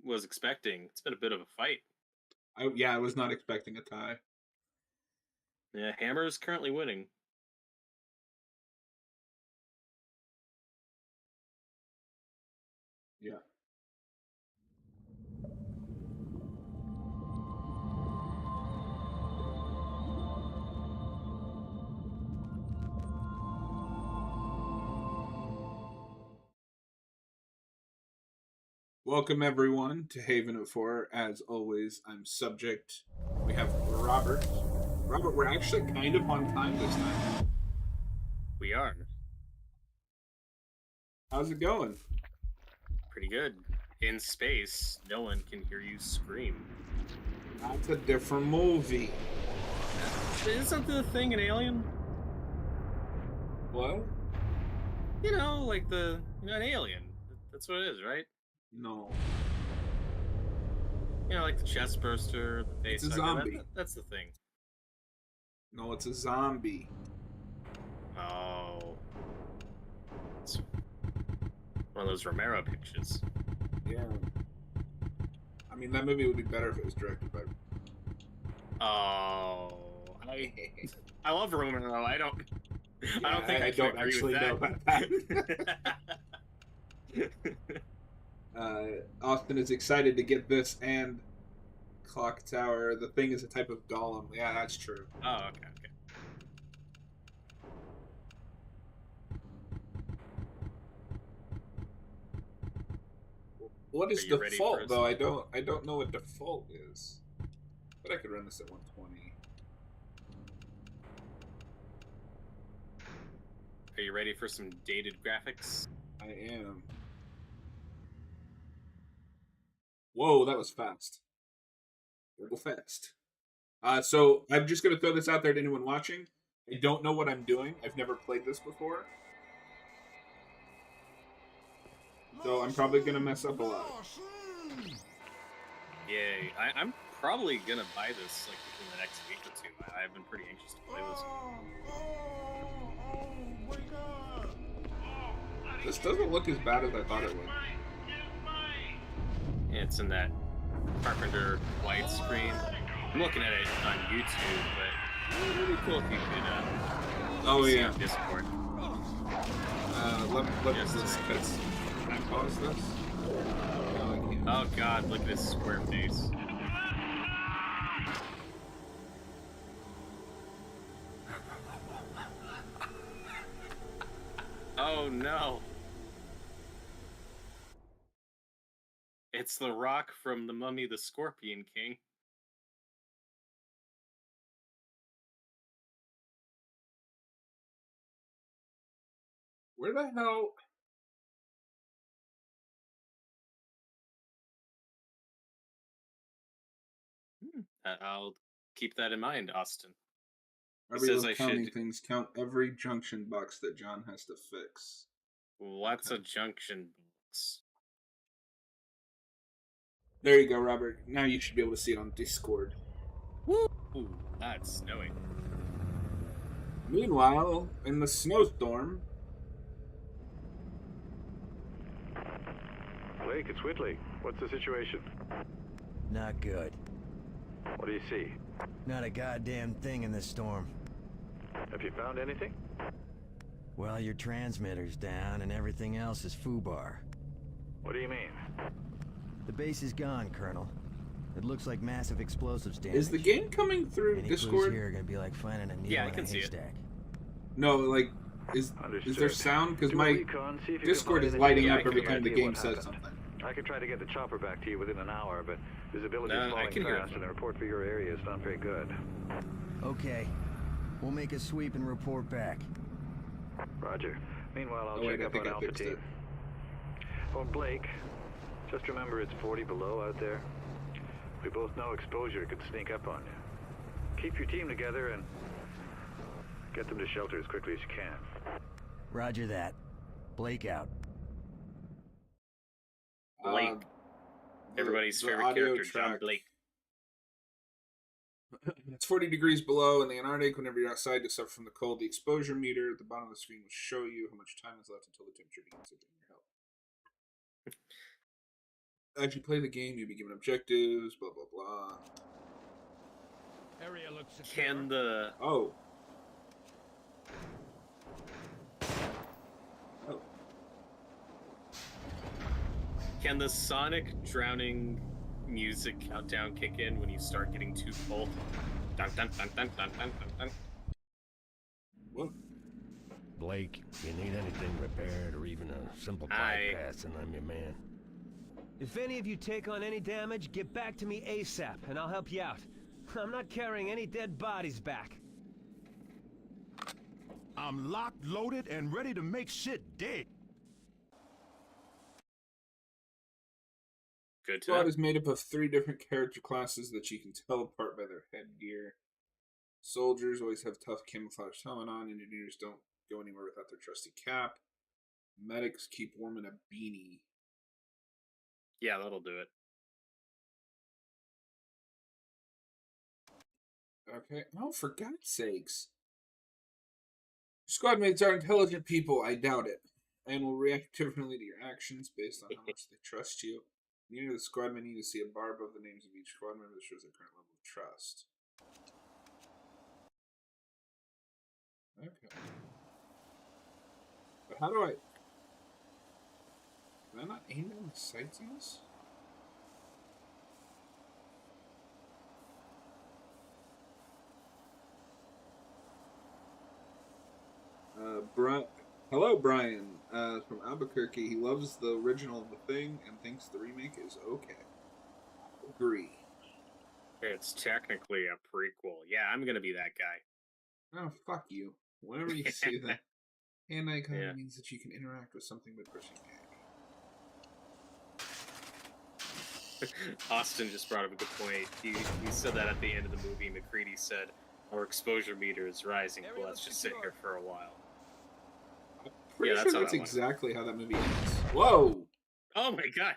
was expecting. It's been a bit of a fight. I was not expecting a tie. Yeah, Hammer is currently winning. Yeah. Welcome everyone to Haven of Four. As always, I'm Subject. We have Robert. Robert, we're actually kind of on time this time. We are. How's it going? Pretty good. In space, no one can hear you scream. That's a different movie. Isn't the thing an alien? What? Like an alien. That's what it is, right? No. Like the chest burster, the face. It's a zombie. That's the thing. No, it's a zombie. Oh. It's one of those Romero pictures. Yeah. I mean, that movie would be better if it was directed by. Oh. I love Romero. I don't think I don't agree actually with know about that. Austin is excited to get this and Clock Tower. The thing is a type of golem. Yeah, that's true. Oh, okay. What is default though? I don't know what default is. But I could run this at 120. Are you ready for some dated graphics? I am. Whoa, that was fast. Little fast. So I'm just gonna throw this out there to anyone watching. I don't know what I'm doing. I've never played this before. So I'm probably gonna mess up a lot. Yay. I'm probably gonna buy this like within the next week or two. I've been pretty anxious to play this. This doesn't look as bad as I thought it would. Yeah, it's in that Carpenter widescreen. I'm looking at it on YouTube, but it would be cool if you could see on Discord. Let's can I pause this? No, I can't. Oh god, look at this square face. Oh no. It's the Rock from The Mummy the Scorpion King. Where the hell? I'll keep that in mind, Austin. Every little counting things. Count every junction box that John has to fix. What's a junction box? There you go, Robert. Now you should be able to see it on Discord. Woo! That's snowing. Meanwhile, in the snowstorm... Blake, it's Whitley. What's the situation? Not good. What do you see? Not a goddamn thing in this storm. Have you found anything? Well, your transmitter's down and everything else is foobar. What do you mean? The base is gone, Colonel. It looks like massive explosives damage. Is the game coming through Any Discord? clues here are gonna be like finding a needle in a haystack. No, like, is there sound? Because my Discord is lighting up every time the game says something. I can try to get the chopper back to you within an hour, but visibility is falling fast, and the report for your area is not very good. Okay. We'll make a sweep and report back. Roger. Meanwhile, I'll check up on Alpha Team. Oh, Blake, just remember it's 40 below out there. We both know exposure could sneak up on you. Keep your team together and get them to shelter as quickly as you can. Roger that. Blake out. Blake. Everybody's favorite character, John Blake. It's 40 degrees below in the Antarctic. Whenever you're outside to suffer from the cold, the exposure meter at the bottom of the screen will show you how much time is left until the temperature begins to in your health. As you play the game, you'll be given objectives, blah, blah, blah. Area looks secure. Can the Oh. Oh. can the Sonic drowning music countdown kick in when you start getting too full? Dun dun dun dun dun dun dun dun. What? Blake, if you need anything repaired or even a simple bypass, and I'm your man. If any of you take on any damage, get back to me ASAP, and I'll help you out. I'm not carrying any dead bodies back. I'm locked, loaded, and ready to make shit dead. Good to Squad know. is made up of 3 different character classes that you can tell apart by their headgear. Soldiers always have tough camouflage helmet on. Engineers don't go anywhere without their trusty cap. Medics keep warm in a beanie. Yeah, that'll do it. Okay. Oh, for God's sakes. Squad mates are intelligent people, I doubt it, and will react differently to your actions based on how much they trust you. You, the squad may need to see a bar above the names of each squad member that shows their current level of trust. Okay. But how do I... Can I not aim down the sights on this? Hello, Brian. From Albuquerque. He loves the original of The Thing and thinks the remake is okay. Agree. It's technically a prequel. Yeah, I'm gonna be that guy. Oh, fuck you. Whenever you see that hand icon Yeah. means that you can interact with something by pushing A. Austin just brought up a good point. He said that at the end of the movie. McCready said, our exposure meter is rising. Well, let's just sit here for a while. Pretty that's sure how that's that went. exactly how that movie ends. Whoa! Oh my god!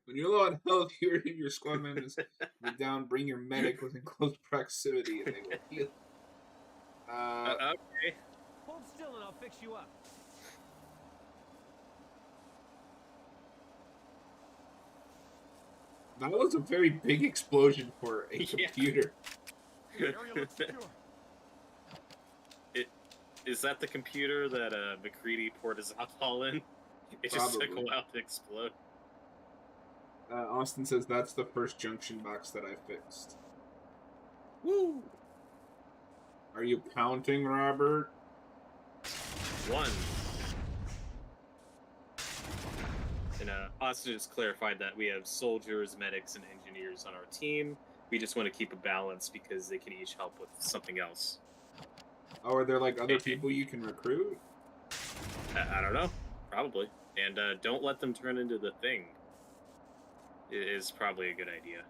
When you're low on health, you or your squad members be down, bring your medic within close proximity and they will heal. Okay. Hold still and I'll fix you up. That was a very big explosion for a Yeah. computer. Area looks secure. Is that the computer that McCready poured his alcohol in? It just took a Probably. while to explode. Austin says that's the first junction box that I fixed. Woo! Are you counting, Robert? 1. And Austin just clarified that we have soldiers, medics, and engineers on our team. We just want to keep a balance because they can each help with something else. Oh, are there like other people you can recruit? I don't know. Probably. And don't let them turn into the Thing. It is probably a good idea.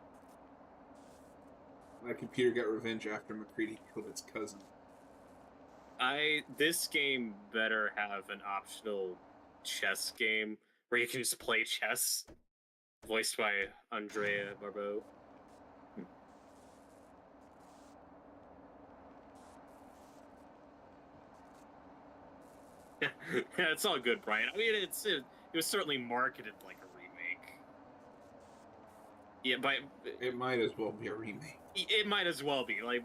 That computer got revenge after McCready killed its cousin. This game better have an optional chess game where you can just play chess. Voiced by Andrea Barbeau. Yeah, it's all good, Brian. I mean, it was certainly marketed like a remake. Yeah, but It might as well be a remake. it might as well be, like,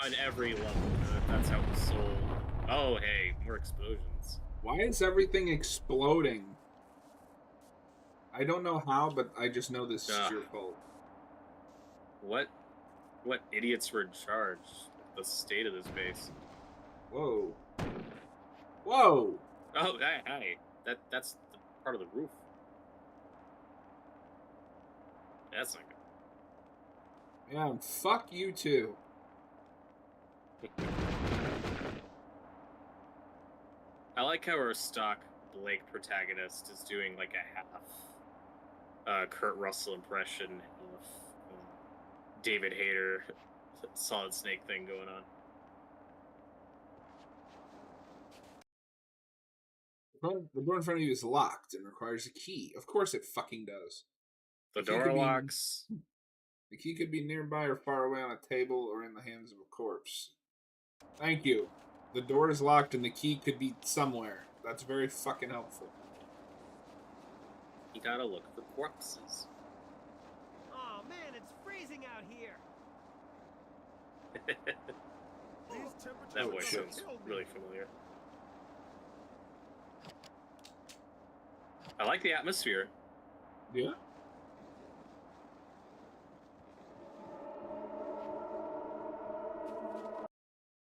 on every level. That's how it's sold. Oh, hey, more explosions. Why is everything exploding? I don't know how, but I just know this is your fault. What idiots were in charge? The state of this base. Whoa. Whoa! Oh, hey, that's the part of the roof. That's not good. Yeah, fuck you too. I like how our stock Blake protagonist is doing like a half Kurt Russell impression of David Hayter Solid Snake thing going on. The door in front of you is locked and requires a key. Of course it fucking does. The The key door could be- locks. The key could be nearby or far away on a table or in the hands of a corpse. Thank you. The door is locked and the key could be somewhere. That's very fucking helpful. You gotta look for corpses. Oh man, it's freezing out here. That voice sounds really familiar. I like the atmosphere. Yeah.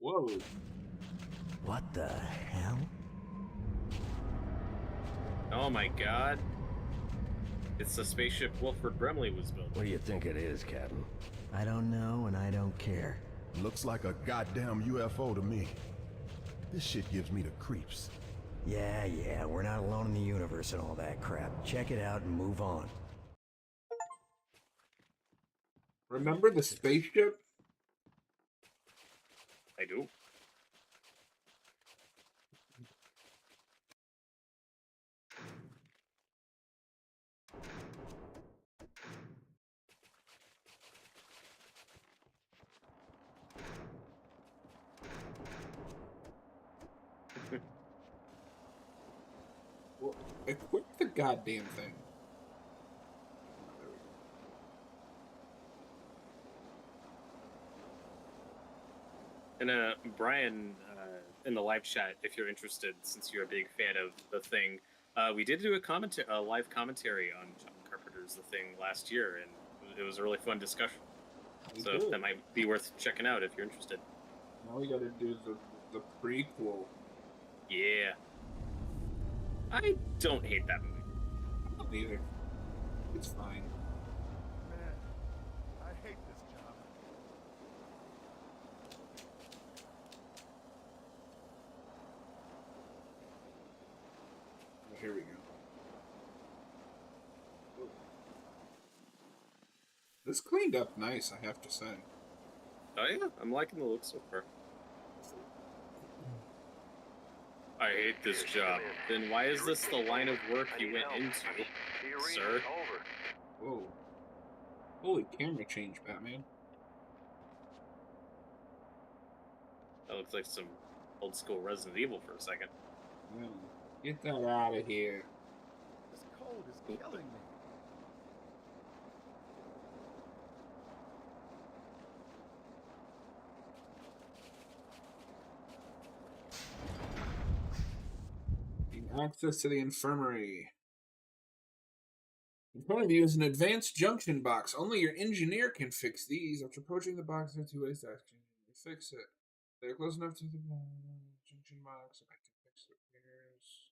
Whoa. What the hell? Oh my god. It's the spaceship Wilford Brimley was building. What do you think it is, Captain? I don't know and I don't care. Looks like a goddamn UFO to me. This shit gives me the creeps. Yeah, we're not alone in the universe and all that crap. Check it out and move on. Remember the spaceship? I do. Well, equip the goddamn thing. And Brian, in the live chat, if you're interested, since you're a big fan of The Thing, we did do a live commentary on John Carpenter's The Thing last year, and it was a really fun discussion. So that might be worth checking out if you're interested. Now we gotta do the prequel. Yeah. I don't hate that movie. I don't either. It's fine. Man, I hate this job. Well, here we go. Oh. This cleaned up nice, I have to say. Oh yeah, I'm liking the look so far. I hate this job. Then why is this the line of work you went into, sir? Whoa. Holy camera change, Batman. That looks like some old school Resident Evil for a second. Man, get that out of here. This cold is killing me. Access to the infirmary. In front of you is an advanced junction box. Only your engineer can fix these. After approaching the box, there are two ways to actually fix it. They're close enough to the junction box, and I can fix the repairs.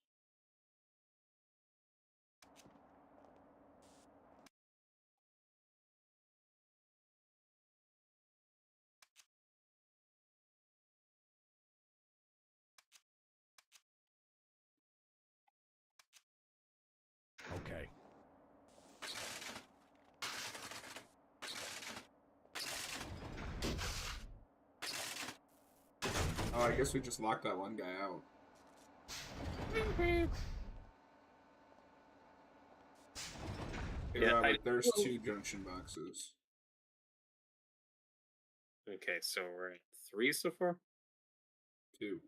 Okay. Oh, I guess we just locked that one guy out. Hey, Yeah, Robert, there's two junction boxes. Okay, so we're at 3 so far? Two.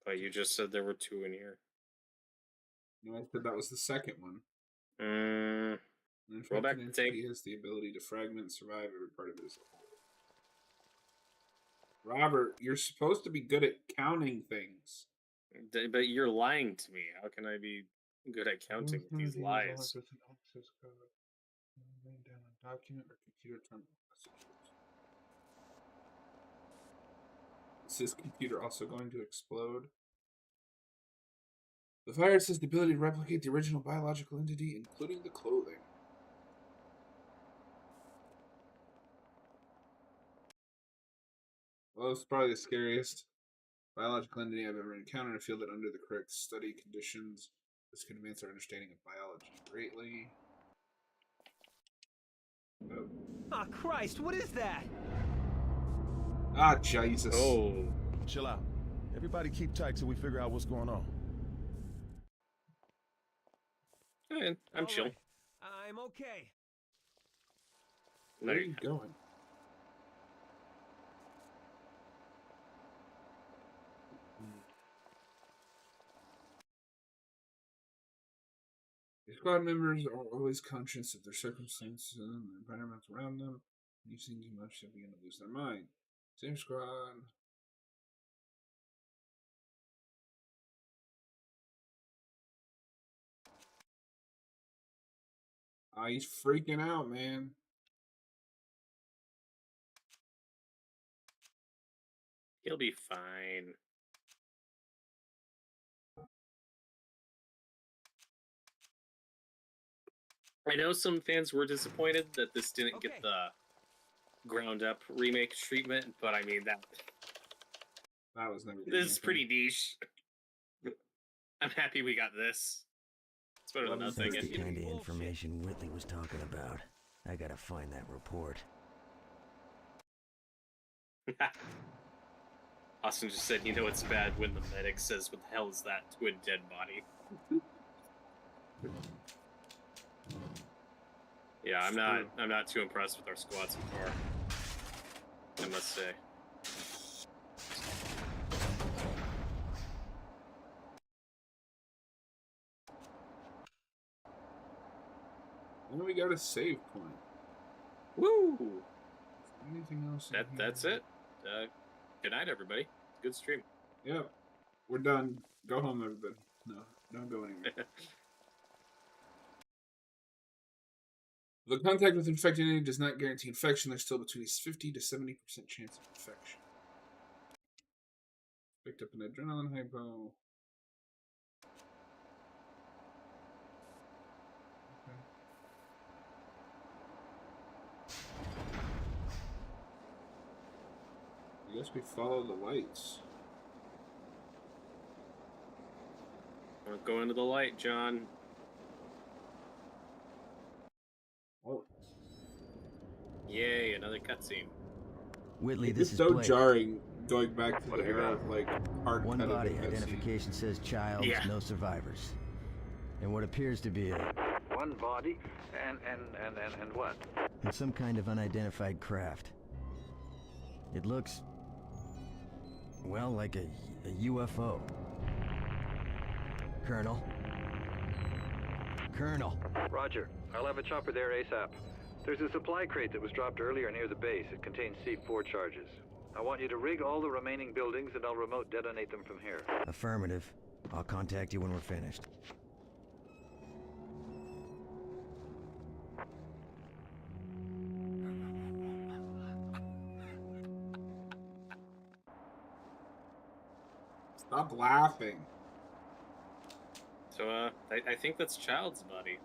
But you just said there were 2 in here. No, I said that was the second one. Mm, An Roll back infected the tape. entity has the ability to fragment and survive every part of it as a whole. Robert, you're supposed to be good at counting things. but you're lying to me. How can I be good at counting with these lies? With an access code. Write down a document or computer terminal messages. Is this computer also going to explode? The virus has the ability to replicate the original biological entity, including the clothing. Well, it's probably the scariest biological entity I've ever encountered. I feel that under the correct study conditions, this can advance our understanding of biology greatly. Oh. Oh, Christ, what is that? Ah, Jesus. Oh. Chill out. Everybody keep tight till we figure out what's going on. I'm All chill. right. I'm okay. Where are you going? The squad members are always conscious of their circumstances and the environment around them. When you've seen too much, they'll begin to lose their mind. Same squad. He's freaking out, man. He'll be fine. I know some fans were disappointed that this didn't get the ground up remake treatment, but I mean that was never. This is pretty niche. I'm happy we got this. It's better than nothing. That's the kind of information Whitley was talking about. I gotta find that report. Austin just said, you know it's bad when the medic says, what the hell is that to a dead body? Yeah, I'm not too impressed with our squad so far, I must say. When we got a save point. Woo! Anything else? That's it. Good night, everybody. Good stream. Yep. We're done. Go home, everybody. No, don't go anywhere. The contact with infected entity does not guarantee infection. There's still between a 50 to 70% chance of infection. Picked up an adrenaline hypo. Okay. I guess we follow the lights. We're going to the light, John. Oh. Yay, another cutscene. Whitley, this is so Blake. jarring going back to the era of like hard One body identification says child, no survivors. And what appears to be a... One body and what? And some kind of unidentified craft. It looks... well, like a UFO. Colonel? Colonel! Roger. I'll have a chopper there ASAP. There's a supply crate that was dropped earlier near the base. It contains C4 charges. I want you to rig all the remaining buildings and I'll remote detonate them from here. Affirmative. I'll contact you when we're finished. Stop laughing. So, I think that's Child's body.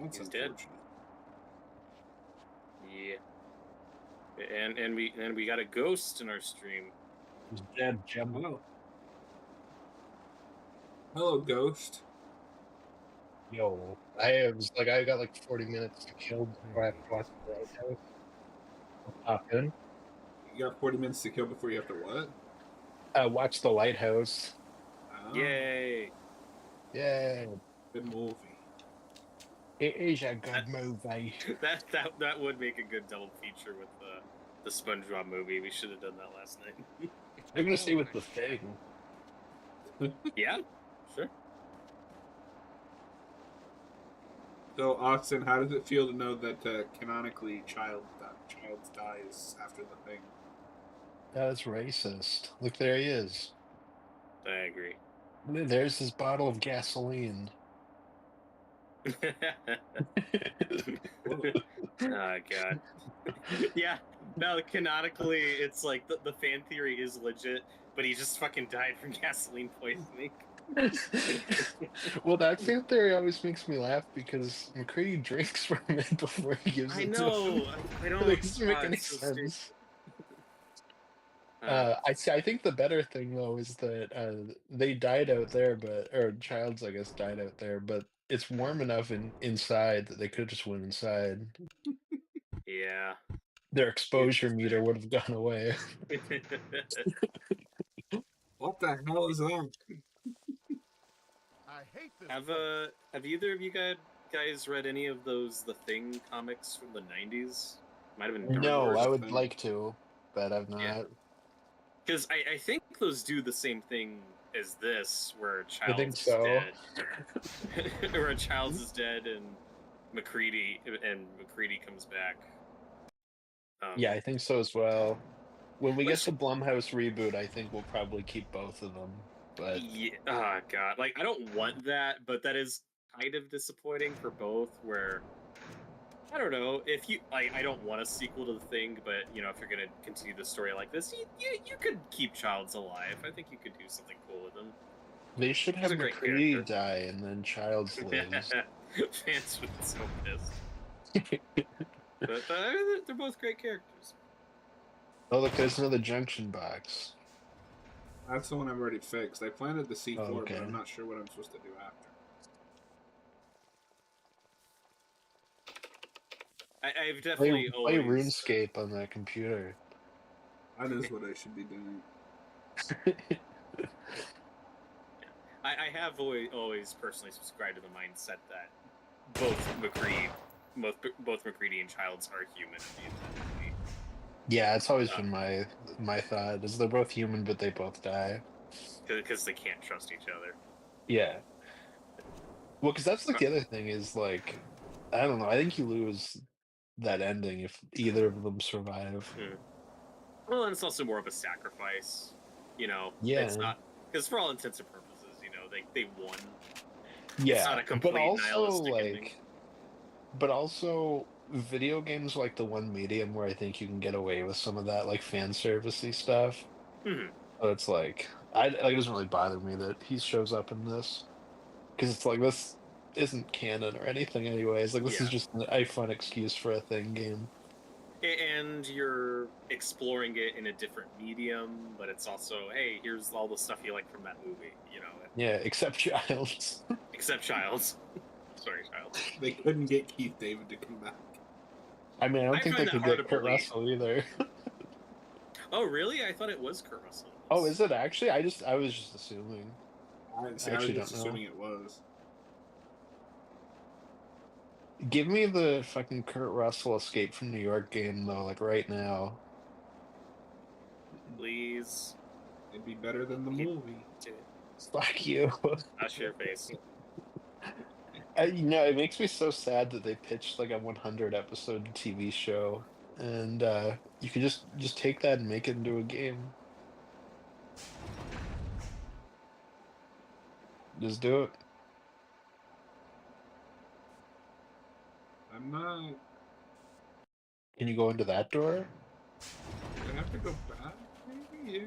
That's He's dead. Yeah. And we got a ghost in our stream. He's dead, Jim. Hello, ghost. Yo, I got like 40 minutes to kill before I have to watch the lighthouse. Pop in. You got 40 minutes to kill before you have to what? Watch the lighthouse. Oh. Yay! Yay! Good movie. It is a good movie. That would make a good double feature with the SpongeBob movie. We should have done that last night. I'm gonna stay with the thing. Yeah, sure. So, Austin, how does it feel to know that canonically Child dies after the thing? That's racist. Look, there he is. I agree. There's his bottle of gasoline. Oh god. Yeah, no, canonically it's like the fan theory is legit, but he just fucking died from gasoline poisoning. Well, that fan theory always makes me laugh because McCready drinks from it before he gives it to him. I don't It doesn't make any sense. I think the better thing though is that they died out there, or Childs I guess died out there, but it's warm enough inside that they could just went inside. Yeah. Their exposure meter would have gone away. What the hell is that? I hate this. Have either of you guys read any of those The Thing comics from the 90s? Might have been Dark No, Horse I would Thing. like to, but I've not. Yeah. Because I think those do the same thing is this, where I think Childs is so. dead. Where Childs is dead and McCready comes back. Yeah, I think so as well. When we get Which- the Blumhouse reboot, I think we'll probably keep both of them. But Yeah, oh god, like I don't want that, but that is kind of disappointing for both. Where I don't know if you like. I don't want a sequel to the thing, but you know, if you're gonna continue the story like this, you could keep Childs alive. I think you could do something cool with him. they should He's have a great McCready character. die and then Childs lives. Fans would be so pissed. But they're both great characters. Oh, look, there's another junction box. That's the one I've already fixed. I planted the C4, okay. but I'm not sure what I'm supposed to do after. I've definitely play always RuneScape on that computer. That is what I should be doing. I have always personally subscribed to the mindset that both McCready and Childs are human at the end of the movie. Yeah, it's always been my thought. Is they're both human, but they both die. Because they can't trust each other. Yeah. Well, because that's like the other thing is like, I don't know. I think you lose that ending if either of them survive. Well, and it's also more of a sacrifice. You know, Yeah. It's not because for all intents and purposes, you know, they won. Yeah, It's not a complete but also nihilistic like, ending. but also video games are like the one medium where I think you can get away with some of that like fan servicey stuff. But it's like, it doesn't really bother me that he shows up in this because it's like this isn't canon or anything anyways. Like this is just a fun excuse for a thing game. And you're exploring it in a different medium, but it's also, hey, here's all the stuff you like from that movie, you know. Yeah, except Childs. Except Childs. Sorry, Childs. They couldn't get Keith David to come back. I mean, I don't think they find could that hard get to Kurt believe. Russell either. Oh, really? I thought it was Kurt Russell. Oh, is it actually? I was just assuming. I I was actually just don't know. assuming it was. Give me the fucking Kurt Russell Escape from New York game though, like right now. Please. It'd be better than the movie. Fuck you. Not your face. You know, it makes me so sad that they pitched like a 100 episode TV show, and you could just take that and make it into a game. Just do it. I'm not. Can you go into that door? I have to go back, maybe? Yeah.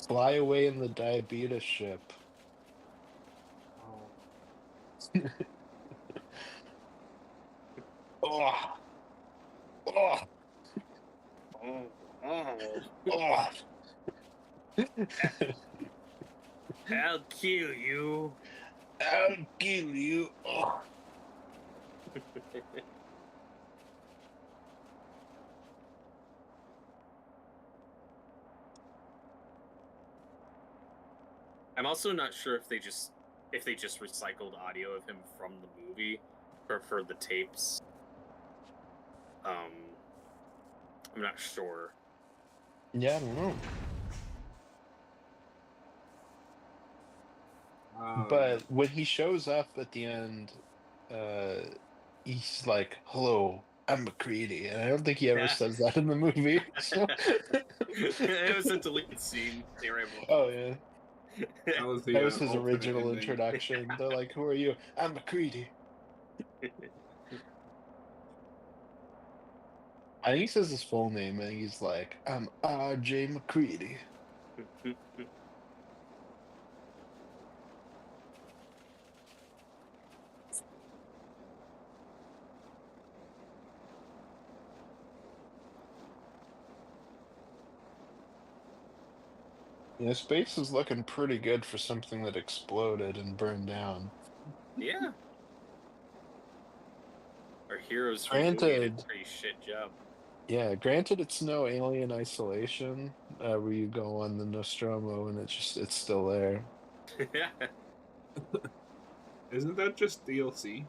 Fly away in the diabetes ship. Oh. Oh. Oh. I'll kill you. I'll kill you. Oh. I'm also not sure if they just recycled audio of him from the movie for the tapes. I'm not sure. Yeah, I don't know. But when he shows up at the end, he's like, "Hello, I'm McCready," and I don't think he ever says that in the movie. So. It was a deleted scene. They were able. Oh yeah. That was his original introduction. They're like, "Who are you?" "I'm McCready." I think he says his full name, and he's like, "I'm R.J. McCready." Yeah, space is looking pretty good for something that exploded and burned down. Yeah. Our heroes Granted, did a pretty shit job. Yeah, granted, it's no Alien Isolation, where you go on the Nostromo and it's still there. Isn't that just DLC?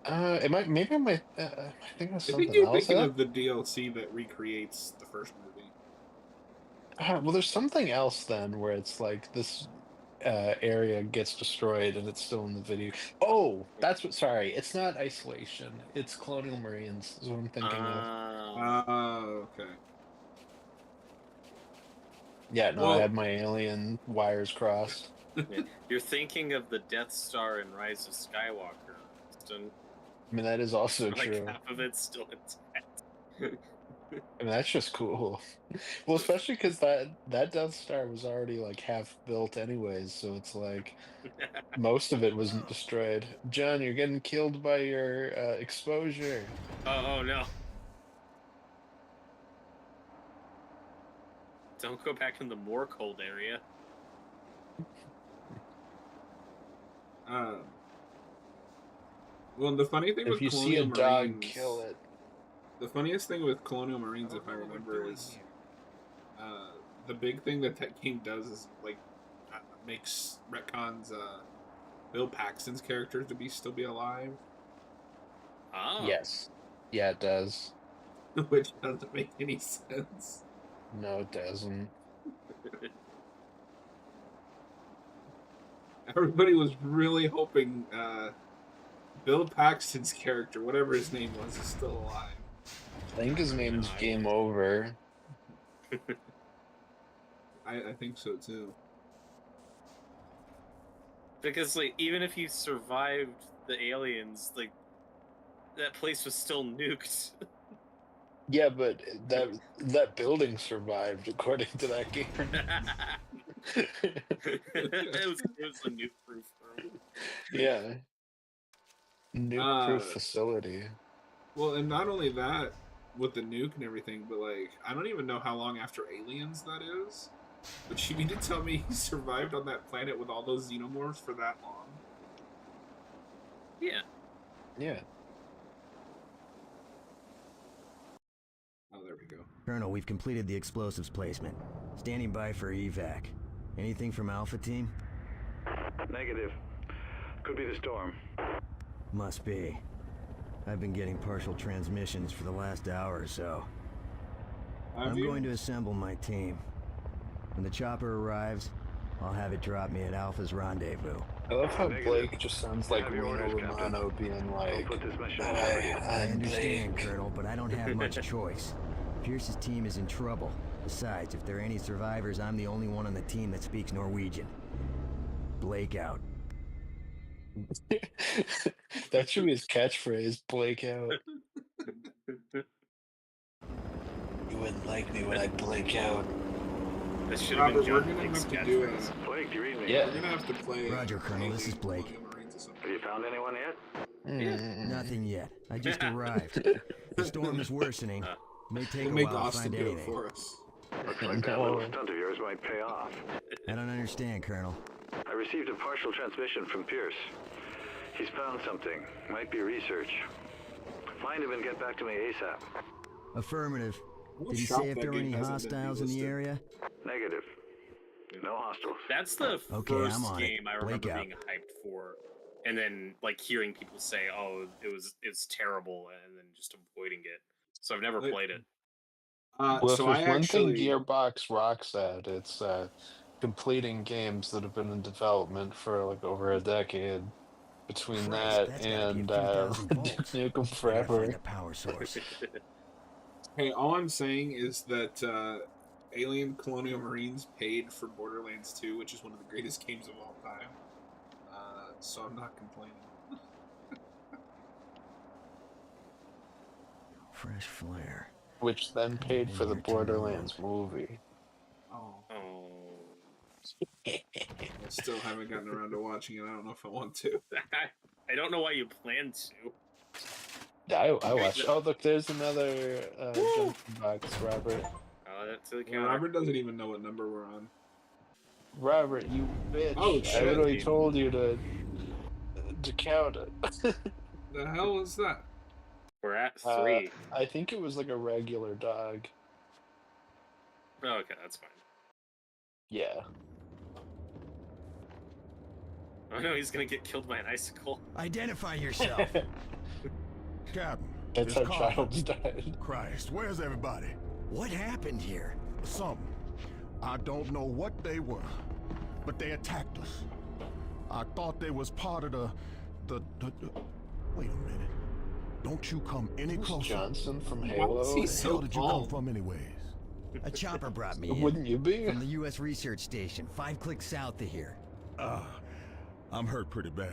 It might, maybe I might, I think that's something you're else. thinking of the DLC that recreates the first movie. Well, there's something else then where it's like this area gets destroyed and it's still in the video. Oh, that's what. Sorry, it's not Isolation. It's Colonial Marines is what I'm thinking of. Okay. Yeah, no, I Well, had my alien wires crossed. Yeah. You're thinking of the Death Star in Rise of Skywalker. I mean, that is also like true. half of it's still intact. I mean, that's just cool. Well, especially because that Death Star was already like half built anyways, so it's like most of it wasn't destroyed. John, you're getting killed by your exposure. Oh no. Don't go back in the more cold area. Well, the funny thing If with you see Colonial a dog, Marines, kill it. The funniest thing with Colonial Marines, if I remember, is the big thing that game does is like makes retcons Bill Paxton's character to still be alive. Oh. Yes. Yeah, it does. Which doesn't make any sense. No, it doesn't. Everybody was really hoping Bill Paxton's character, whatever his name was, is still alive. I think his name's Game Over. I think so too. Because like even if you survived the aliens, like that place was still nuked. Yeah, but that building survived according to that game. it was a nuke-proof room. Yeah. Nuke-proof facility. Well, and not only that, with the nuke and everything, but like I don't even know how long after Aliens that is. But you mean to tell me he survived on that planet with all those xenomorphs for that long? Yeah. Yeah. Oh, there we go. Colonel, we've completed the explosives placement. Standing by for evac. Anything from Alpha Team? Negative. Could be the storm. Must be. I've been getting partial transmissions for the last hour or so. I'm going to assemble my team. When the chopper arrives, I'll have it drop me at Alpha's rendezvous. I love how Blake just sounds like Reno Romano being like, I understand, Colonel, but I don't have much choice. Pierce's team is in trouble. Besides, if there are any survivors, I'm the only one on the team that speaks Norwegian. Blake out. That should be his catchphrase, Blake out. You wouldn't like me when I blake out. This should have been Robert, we're gonna have to do it. Blake, do you read me? Yeah. We're gonna have to play. Roger, Colonel. This is Blake. Have you found anyone yet? Nothing yet. I just arrived. The storm is worsening. May take We'll a while to find do it anything. for us. Looks like that little stunt of yours might pay off. I don't understand, Colonel. I received a partial transmission from Pierce. He's found something. Might be research. Find him and get back to me ASAP. Affirmative. Did he say if there were any hostiles in the area? Negative. No hostiles. That's the Okay, first I'm on game it. I remember Blake out. being hyped for, and then like hearing people say, "Oh, it's terrible," and then just avoiding it. So I've never played it. Well, So if there's I one thing actually, Gearbox rocks at, it's completing games that have been in development for like over a decade. Between Christ, that that's gotta be and a few thousand volts. Nuke 'em I gotta find Forever. the power source. hey, all I'm saying is that Alien Colonial Marines paid for Borderlands 2, which is one of the greatest games of all time. So I'm not complaining. Fresh flare. Which then paid for the Borderlands movie. Oh. Oh. I still haven't gotten around to watching it. I don't know if I want to. I don't know why you plan to. I watched. Oh, look, there's another junction box, Robert. That's the Yeah, Robert doesn't even know what number we're on. Robert, you bitch. Oh, I shit. literally told you to count it. The hell is that? We're at 3. I think it was like a regular dog. Oh, okay, that's fine. Yeah. Oh no, he's gonna get killed by an icicle. Identify yourself. Captain. That's it's how Carl. Childs died. Christ, where's everybody? What happened here? Something. I don't know what they were, but they attacked us. I thought they was part of the... Wait a minute. Don't you come any closer. Johnson from Why Halo. is he Where the so hell did you come tall? from anyways? A chopper brought me in. Wouldn't you be? From the U.S. research station, 5 clicks south of here. I'm hurt pretty bad.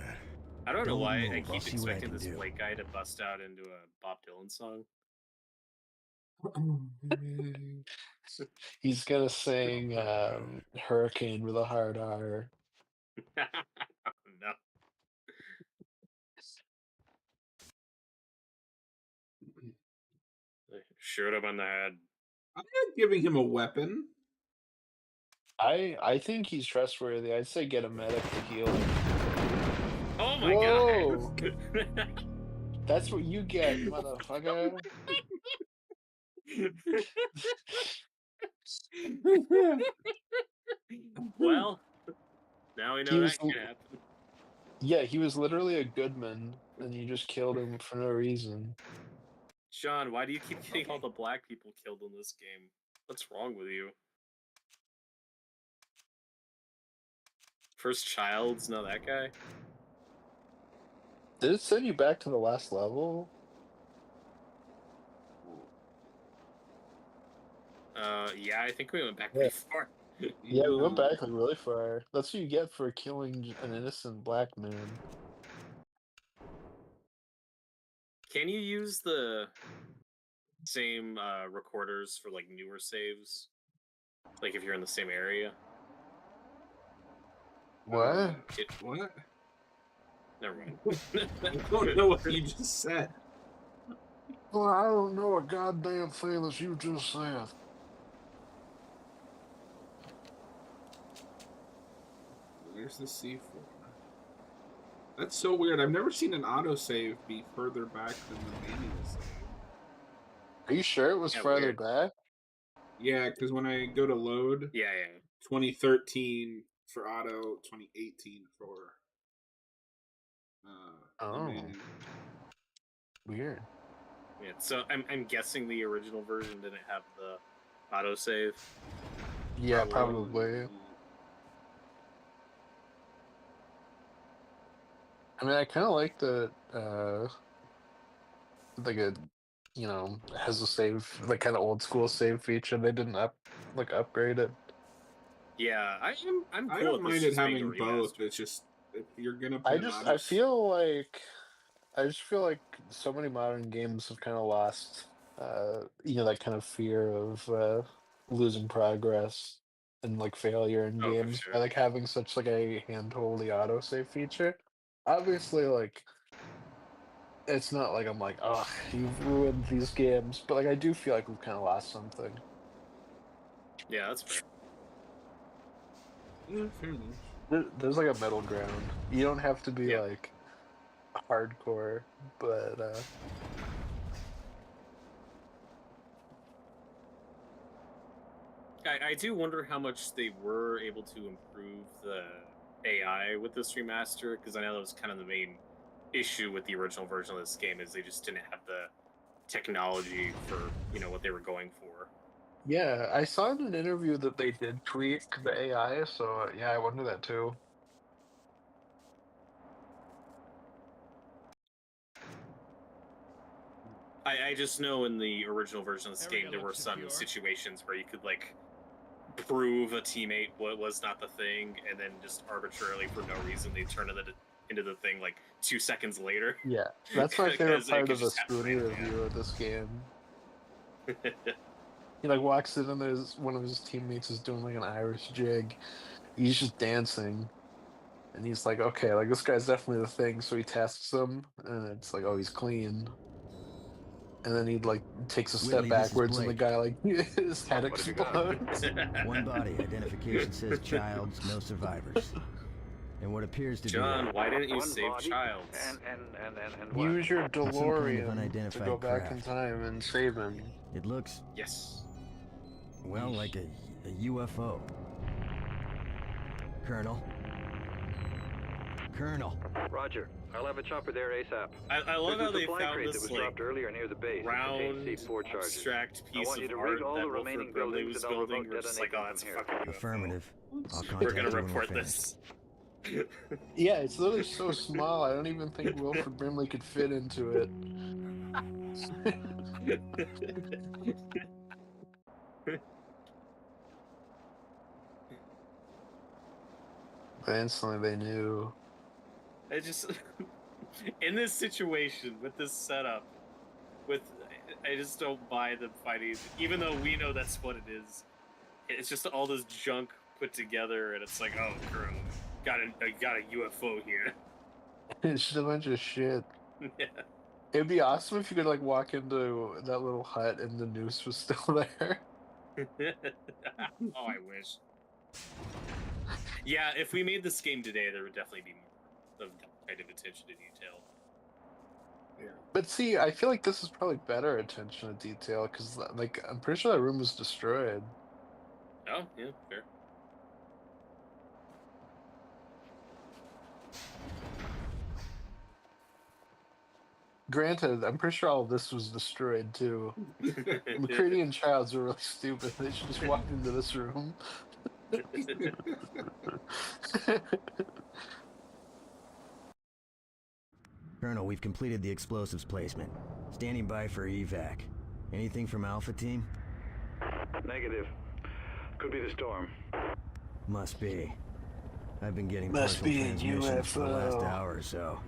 I don't know Don't why move, I I'll keep see what I expecting can this do. Blake guy to bust out into a Bob Dylan song. He's gonna sing Hurricane with a hard R. No. Shoot him on the head. I'm not giving him a weapon. I think he's trustworthy. I'd say get a medic to heal him. Oh my Whoa. god! That's what you get, motherfucker. Well, now we know that can happen. Yeah, he was literally a goodman, and you just killed him for no reason. Sean, why do you keep getting all the black people killed in this game? What's wrong with you? First Child's not that guy? Did it send you back to the last level? Yeah, I think we went back pretty far. Yeah, we went back like really far. That's what you get for killing an innocent black man. Can you use the same recorders for like newer saves? Like if you're in the same area? What? What? Never mind. I don't know what you just said. Well, I don't know a goddamn thing that you just said. Where's the C4? That's so weird. I've never seen an autosave be further back than the manual save. Are you sure it was further weird. back? Yeah, because when I go to load, Yeah. 2013 for auto, 2018 for manual. Weird. Yeah, so I'm guessing the original version didn't have the autosave. Yeah, probably. I mean, I kind of like that, like has a save, like kind of old school save feature. They didn't upgrade it. Yeah, I'm cool I don't with mind this it just being a having both. remaster. It's just if you're gonna put I an just auto, I just feel like so many modern games have kind of lost, that kind of fear of losing progress and like failure in Oh, for games sure. by like having such like a hand-holdy autosave feature. Obviously, like it's not like I'm like, oh, you've ruined these games, but like I do feel like we've kind of lost something. Yeah, that's fair. yeah, fair enough. There's like a middle ground. You don't have to be Yeah. like hardcore, but I do wonder how much they were able to improve the AI with this remaster, because I know that was kind of the main issue with the original version of this game, is they just didn't have the technology for what they were going for. yeah, I saw in an interview that they did tweak the AI, so yeah, I wonder that too. I just know in the original version of this game there were some situations where you could like prove a teammate was not the thing, and then just arbitrarily for no reason they turn it into the thing like 2 seconds later. Yeah, that's my favorite part of the just happen, Spoonie review of this game. He like walks in and there's one of his teammates is doing like an Irish jig. He's just dancing. And he's like, okay, like this guy's definitely the thing, so he tests him and it's like, oh, he's clean. And then he like takes a step Whitley, this is backwards and the Blake. guy like his head explodes. One body, identification says Childs, no survivors. And what appears to John, be why didn't you One save body Childs? and what? Use your kind of DeLorean to unidentified go back in craft. time and save him. It looks, Yes. well, like a UFO. Colonel, Colonel. Roger. I'll have a chopper there ASAP. I love how they found crate this that was dropped earlier near the base. round, C4 charges. abstract I piece want you of to art rig all that the Wilford remaining Brimley buildings was and I'll building. remote We're just like, detonate oh, that's a them from fucking UFO. Affirmative. I'll We're contact gonna you when we're report finished. this. Yeah, it's literally so small. I don't even think Wilford Brimley could fit into it. But instantly they knew. I just in this situation with this setup, I just don't buy them fighting, even though we know that's what it is. It's just all this junk put together, and it's like, oh, Colonel, got a UFO here. It's just a bunch of shit. Yeah. It'd be awesome if you could like walk into that little hut and the noose was still there. Oh, I wish. Yeah, if we made this game today, there would definitely be more of that kind of attention to detail. Yeah. But see, I feel like this is probably better attention to detail because, like, I'm pretty sure that room was destroyed. Oh, yeah, fair. Granted, I'm pretty sure all of this was destroyed too. McCready and Childs were really stupid. They should just walk into this room. Colonel, we've completed the explosives placement. Standing by for evac. Anything from Alpha Team? Negative. Could be the storm. Must be. I've been getting Must partial be a transmissions for the last UFO. hour or so.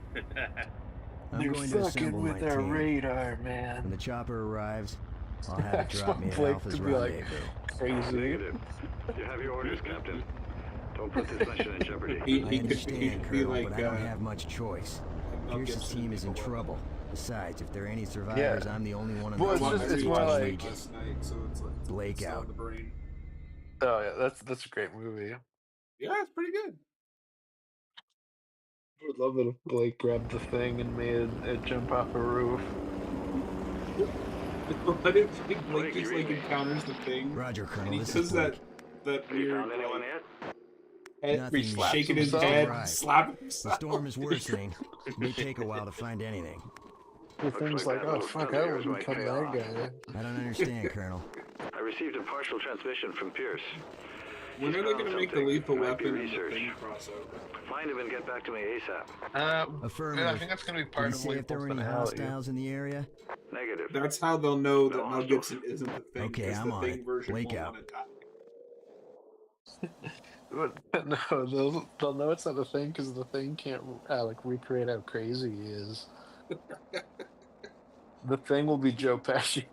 I'm They're going to fucking assemble with my our team. radar, When man. the chopper arrives, I'll have it That's drop what me at Blake Alpha's could be like. rendezvous. Crazy. Negative. You have your orders, Captain. Don't put this mission in jeopardy. He I could understand, be Colonel, like but I don't have much choice. Mel Pierce's Gibson team is in before. trouble. Besides, if there are any survivors, Yeah. I'm the only one in Well, the it's I just- watched it's it more like- last night, so it's like Blake still in out. the brain. Oh yeah, that's a great movie. Yeah, it's pretty good. I would love it if Blake grabbed the thing and made it jump off a roof. What if Blake just like encounters the thing Roger, and Colonel. he This does is Blake. that Have you weird found anyone like, yet? head, Nothing he's yet. shaking his Himself. head, Right. slapping The himself. storm is worsening. It may take a while to find anything. The thing's like like, that oh little fuck, stunt I of will yours might become pay that off. guy. I don't understand, Colonel. I received a partial transmission from Pierce. When He's are they found going to make the something. lethal Might be weapon and the research. thing crossover? Find him and get back to me ASAP. Affirmative. I think that's gonna be Did part you of say if there were any finality. hostiles in the area? Negative. That's how they'll know that No Mel hostiles. Gibson isn't the thing. Okay, because I'm the on thing it. version Blake won't out. want to die. No, they'll know it's not a thing because the thing can't like recreate how crazy he is. The thing will be Joe Pesci.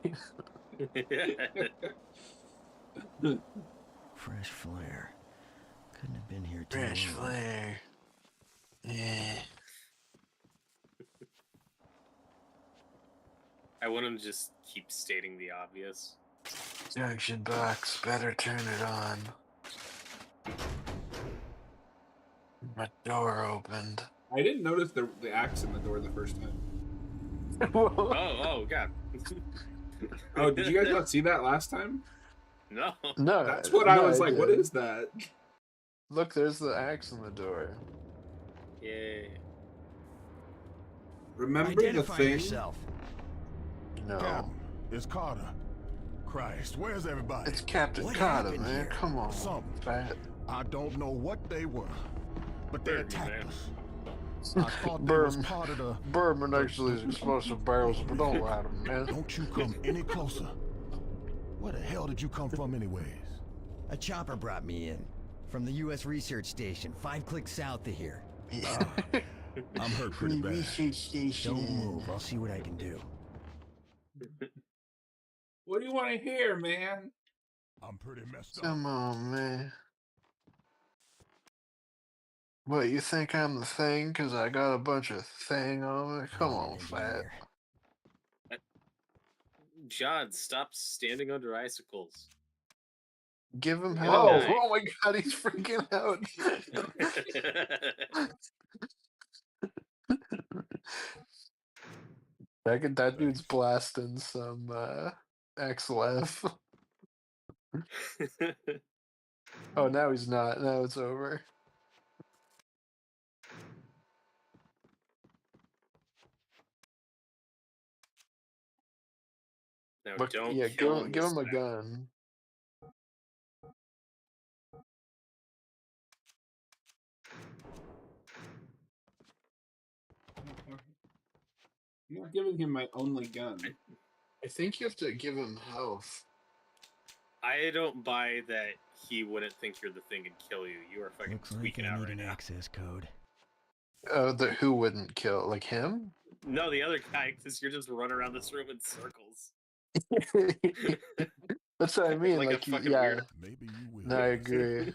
Fresh flare. Couldn't have been here too Fresh long. flare. Yeah. I want him to just keep stating the obvious. Junction box, better turn it on. My door opened. I didn't notice the axe in the door the first time. Oh, God. Oh, did you guys not see that last time? No. No, That's what I no, was like. What did. is that? Look, there's the axe in the door. Yeah. Remember Identify the thing? yourself. No. Captain, it's Carter. Christ, where's everybody? It's Captain What Carter, happened man. here? Come on. Something. Fat. I don't know what they were, but they Burn me, attacked man. us. I thought they was Burn. part of the... Bourbon actually is explosive barrels, but don't light them, man. Don't you come any closer. Where the hell did you come from anyways? A chopper brought me in. From the U.S. Research Station, 5 clicks south of here. I'm hurt pretty bad. Research station. Don't move. I'll see what I can do. What do you want to hear, man? I'm pretty messed up. Come on, man. What, you think I'm the thing because I got a bunch of thing on me? Come on, fat. Engineer. John, stop standing under icicles. Give him Good hell. night. Oh my god, he's freaking out. That dude's blasting some XLF. Oh, now he's not. Now it's over. No, But don't yeah, kill him. give him a gun. I'm not giving him my only gun. I think you have to give him health. I don't buy that he wouldn't think you're the thing and kill you. You are fucking tweaking out right now. Access code. Who wouldn't kill? Like him? No, the other guy, because you're just running around this room in circles. That's what I mean. Like a Like, fucking yeah. weirdo. Maybe you will. No, I agree.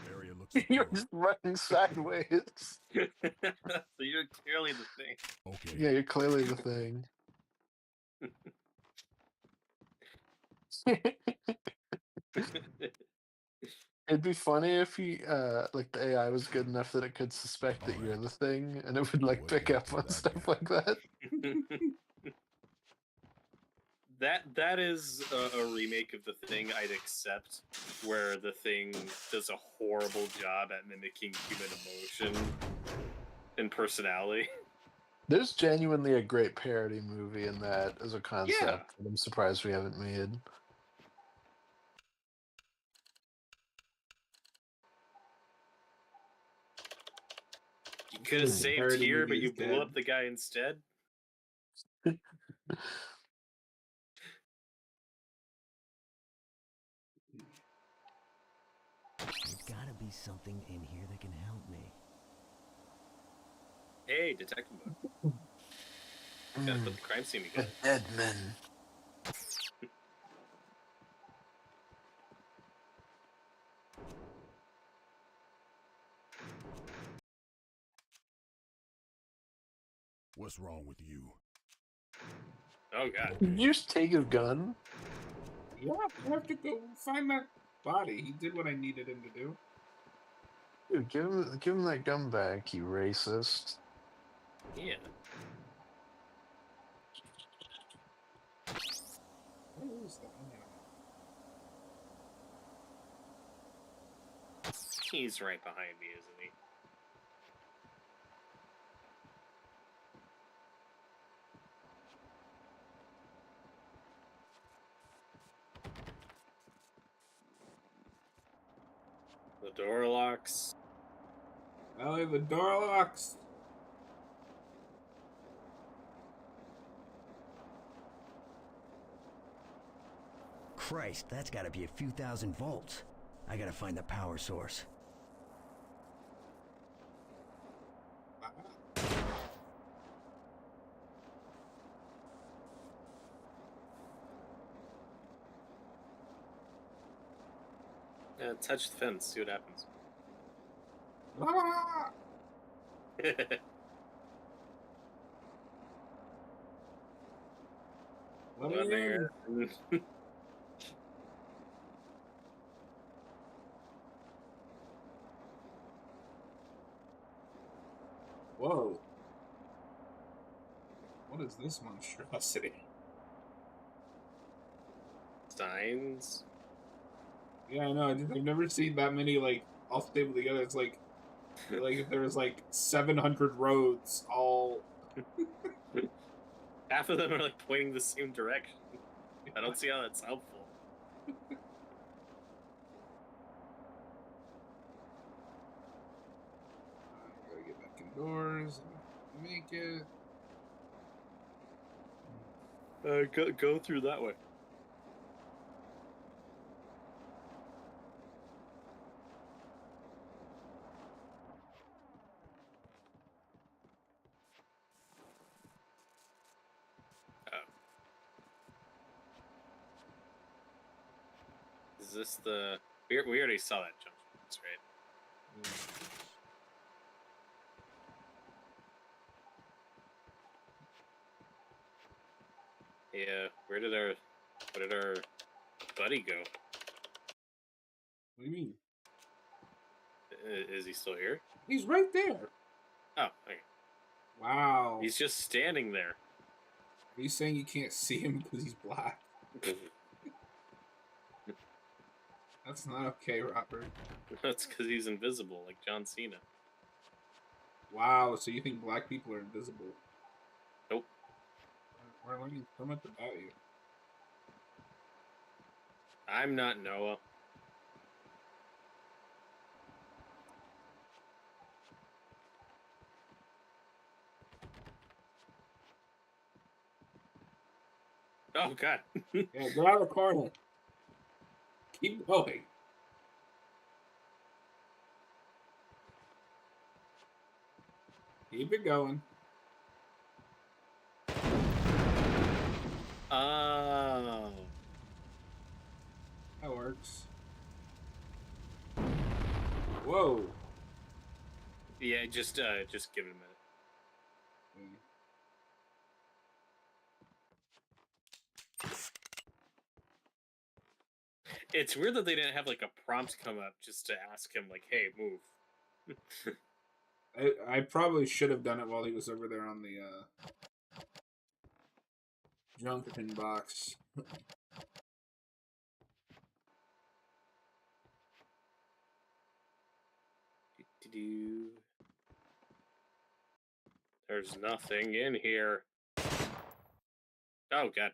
Area looks You're secure. just running sideways. So you're clearly the thing. Okay. Yeah, you're clearly the thing. It'd be funny if like the AI was good enough that it could suspect that you're the thing, and it would like pick up on stuff like that. That is a remake of the Thing I'd accept, where the Thing does a horrible job at mimicking human emotion and personality. There's genuinely a great parody movie in that as a concept. Yeah. That I'm surprised we haven't made. You could have saved Parody here, movie but you is blew dead. up the guy instead. There's gotta be something in here that can help me. Hey, detective mode. Gotta put the crime scene together. Dead men. What's wrong with you? Oh god. Did you just take his gun? Yeah, I have to go find that body. He did what I needed him to do. Dude, give him that gun back, you racist. Yeah. Where is that? He's right behind me, isn't he? The door locks. Ellie, the door locks. Christ, that's gotta be a few thousand volts. I gotta find the power source. Touch the fence, see what happens. Let me in. Whoa. What is this monstrosity? Signs? Yeah, I know. I've never seen that many, like, all stable together. It's like if there was, like, 700 roads all... Half of them are, like, pointing the same direction. I don't see how that's helpful. I gotta get back indoors and make it. Go through that way. Is this the... We already saw that jump, right? Yeah, where did our buddy go? What do you mean? Is he still here? He's right there. Oh, okay. Wow. He's just standing there. Are you saying you can't see him because he's black? That's not okay, Robert. That's because he's invisible, like John Cena. Wow, so you think black people are invisible? Nope. We're learning so much about you. I'm not Noah. Oh, God. Yeah, go out of the corner. Keep going. Keep it going. Oh. That works. Whoa. Yeah, just give it a minute. It's weird that they didn't have like a prompt come up just to ask him like, "Hey, move." I probably should have done it while he was over there on the junction box. There's nothing in here. Oh, God.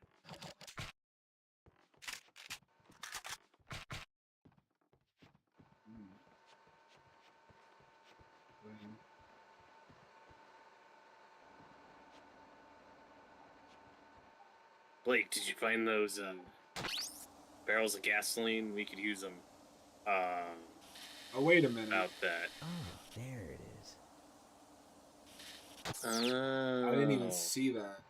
Blake, did you find those barrels of gasoline? We could use them. Oh, wait a minute. About that. Oh, there it is. I didn't even see that.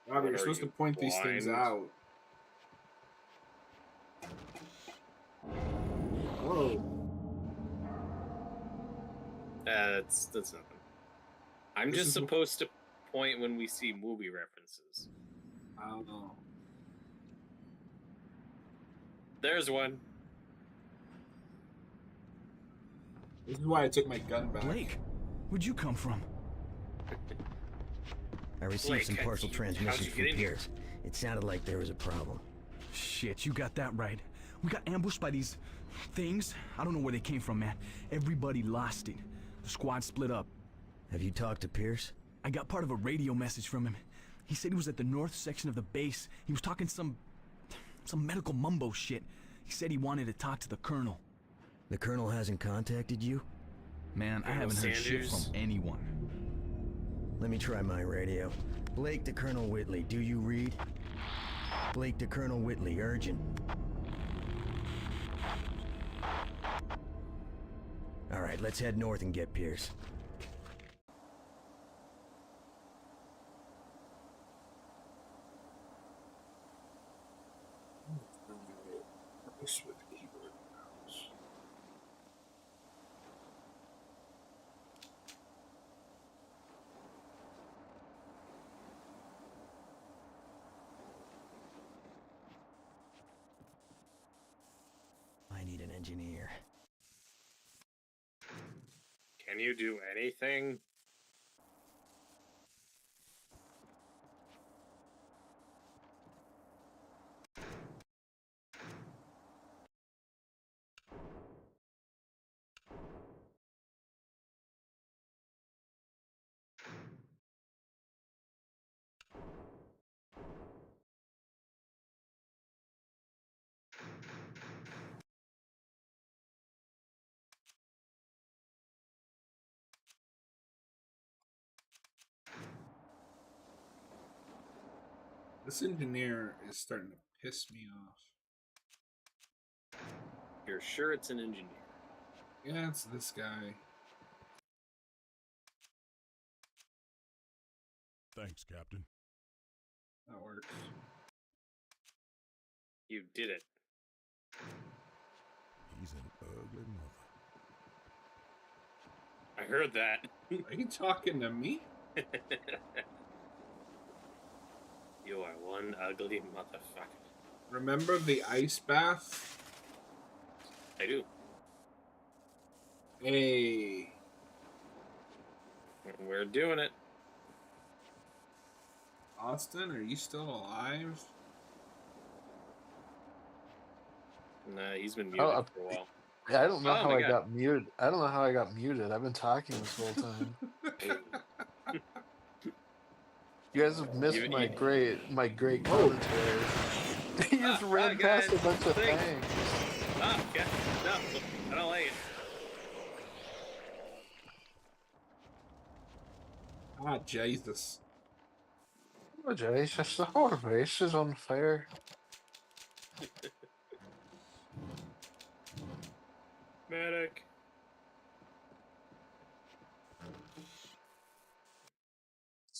Robert, you're supposed to point these things out. Whoa. That's nothing. I'm just supposed to point when we see movie references. I don't know. There's one. This is why I took my gun back. Blake, where'd you come from? I received some partial transmissions from Pierce. It sounded like there was a problem. Shit, you got that right. We got ambushed by these things. I don't know where they came from, man. Everybody lost it. The squad split up. Have you talked to Pierce? I got part of a radio message from him. He said he was at the north section of the base. He was talking some medical mumbo shit. He said he wanted to talk to the colonel. The colonel hasn't contacted you? Man, I haven't heard shit from anyone. Let me try my radio. Blake to Colonel Whitley, do you read? Blake to Colonel Whitley, urgent. Alright, let's head north and get Pierce. I need an engineer. Can you do anything? This engineer is starting to piss me off. You're sure it's an engineer? Yeah, it's this guy. Thanks, Captain. That works. You did it. He's an ugly mother. I heard that. Are you talking to me? You are one ugly motherfucker. Remember the ice bath? I do. Hey. We're doing it. Austin, are you still alive? Nah, he's been muted for a while. I don't know Oh how my I God. got muted. I don't know how I got muted. I've been talking this whole time. You guys have missed my great commentary. You just ran past a bunch of things. Oh, yeah. No, I don't like it. Ah, Jesus. Oh, Jesus, the whole race is on fire. Medic.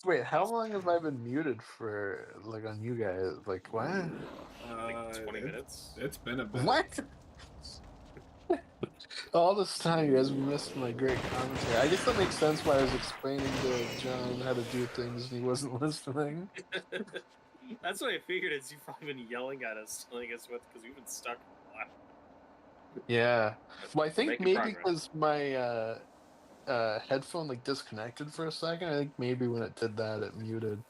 Wait, how long have I been muted for, like, on you guys? Like, what? Like 20 minutes? It's been a bit. What? All this time, you guys missed my great commentary. I guess that makes sense why I was explaining to John how to do things and he wasn't listening. That's what I figured is you've probably been yelling at us, telling us what, because we've been stuck for a while. Yeah. Well, I think maybe progress. because my headphone like disconnected for a second. I think maybe when it did that, it muted.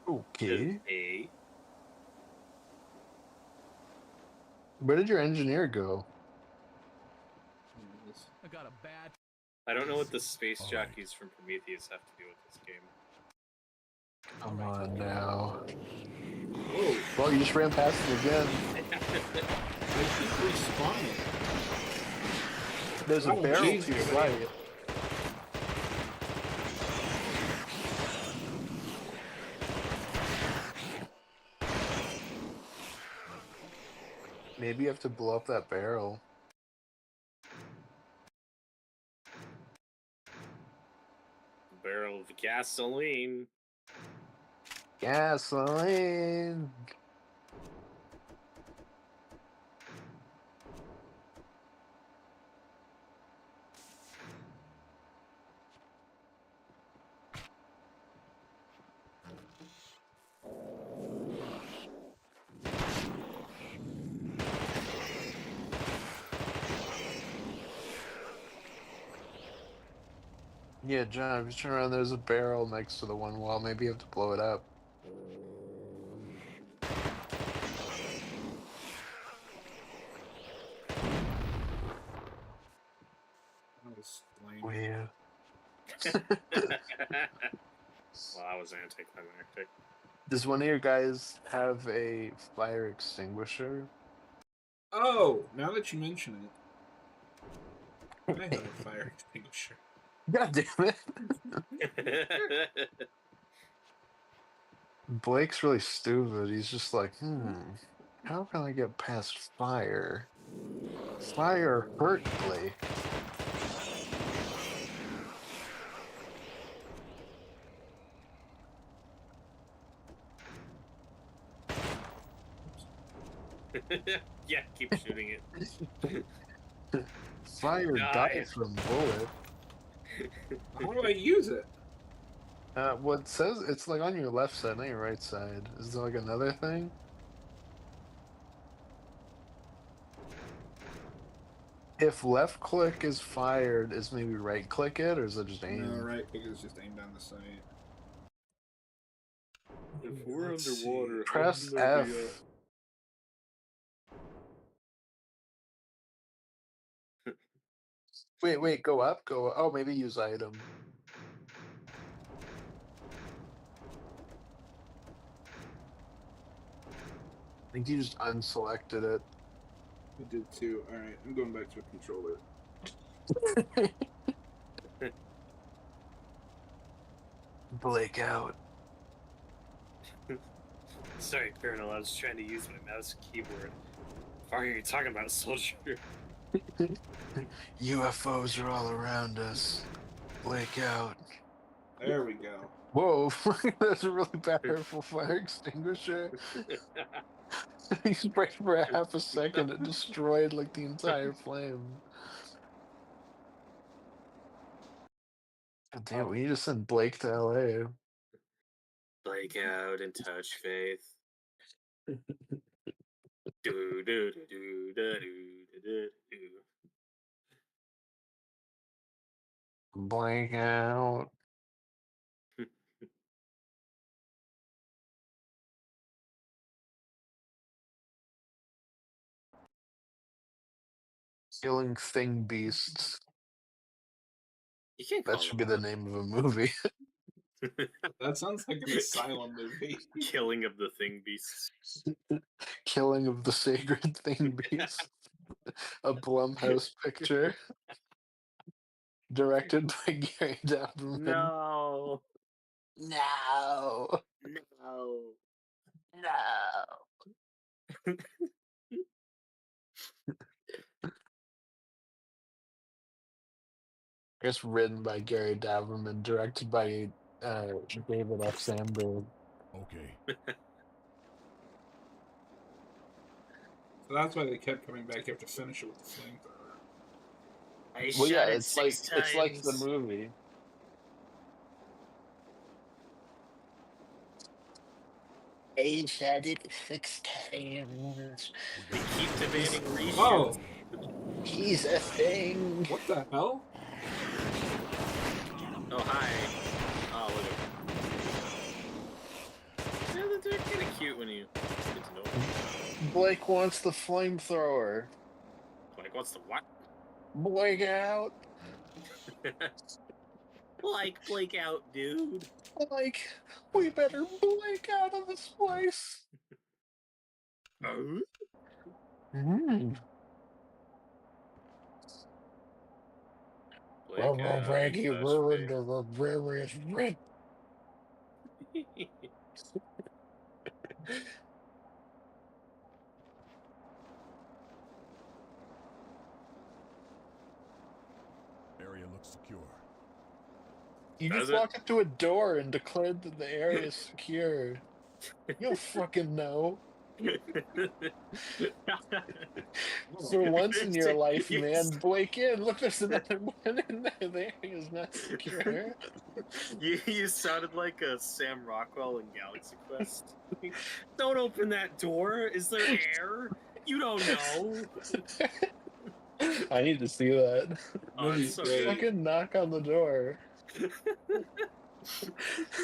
Okay. Where did your engineer go? I got a bad. I don't know what the space jockeys from Prometheus have to do with this game. Come on now. Whoa. Well, you just ran past him again. I keep respawning. There's a barrel to your right. Maybe you have to blow up that barrel. Barrel of gasoline. Gasoline. Yeah, John, if you turn around, there's a barrel next to the one wall. Maybe you have to blow it up. Well, that was anticlimactic. Does one of your guys have a fire extinguisher? Oh, now that you mention it, I have a fire extinguisher. God damn it. Blake's really stupid. He's just like, how can I get past fire? Fire hurt Blake. Yeah, keep shooting it. Fire dies from bullet. How do I use it? Well, it says it's like on your left side, not your right side. Is there like another thing? If left click is fired, is maybe right click it, or is it just aim? No, right click is just aim down the sight. If we're underwater, press F. Wait, go up, go. Oh, maybe use item. I think you just unselected it. I did too. Alright, I'm going back to a controller. Blake out. Sorry, Colonel, I was trying to use my mouse and keyboard. What are you talking about, soldier? UFOs are all around us. Blake out. There we go. Whoa, that's a really powerful fire extinguisher. He sprayed for a half a second, it destroyed like the entire flame. God damn, we need to send Blake to LA. Blake out and touch faith. do do do do do do do. Blake out. Killing Thing Beasts. You can't That call should them be the name of a movie. That sounds like an asylum movie. Killing of the Thing Beasts. Killing of the Sacred Thing Beasts. A Blumhouse picture. Directed by Gary Dauberman. No. No. No. No. I guess written by Gary Dauberman, directed by David F. Sandberg. Okay. So that's why they kept coming back. You have to finish it with the flamethrower. I Well, yeah, shot it it's like 6 times. it's like the movie. I shot it 6 times. They keep demanding reshoots. Whoa! He's a thing. What the hell? Oh, hi. Oh, look at them. Yeah, they're kind of cute when you get to know them. Blake wants the flamethrower. Like, what's the what? Blake out. Blake out, dude. Blake, we better Blake out of this place. Oh? Well, Frankie, we're into the various red. Area looks secure. You just walk up to a door and declared that the area is secure. You don't fucking know. For once in your life, man, break in. Look, there's another one in there. The area is not secure. You sounded like a Sam Rockwell in Galaxy Quest. Don't open that door. Is there air? You don't know. I need to see that. Oh, it's so good. Fucking knock on the door.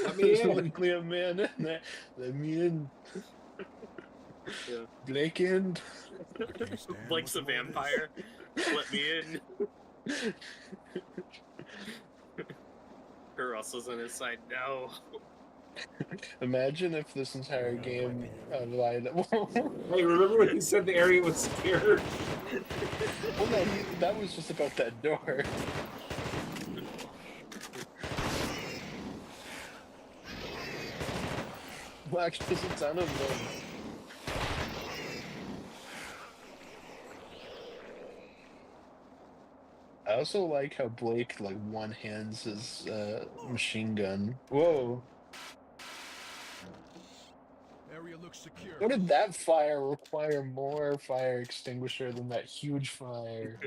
Let me in. Likely a man in there. Let me in. Yeah. Blake in. Blake's a vampire. Let me in. Kurt Russell's on his side. No. Imagine if this entire game lied. Hey, remember when he said the area was secure? Well, no, that was just about that door. Well, actually, there's a ton of them. I also like how Blake, like, one-hands his machine gun. Whoa. Area looks secure. How did that fire require more fire extinguisher than that huge fire?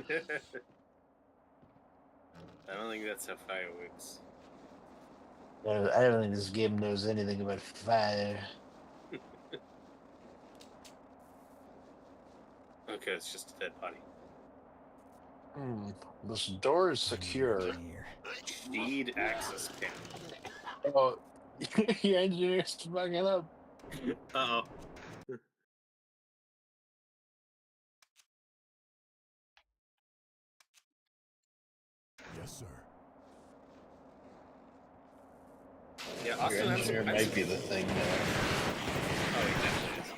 I don't think that's how fire works. I don't think this game knows anything about fire. Okay, it's just a dead body. This door is secure. Need access panel. Oh, your engineer's fucking up. Uh-oh. Yes, sir. Yeah, Your Austin, engineer might be the thing now. Oh, he definitely is.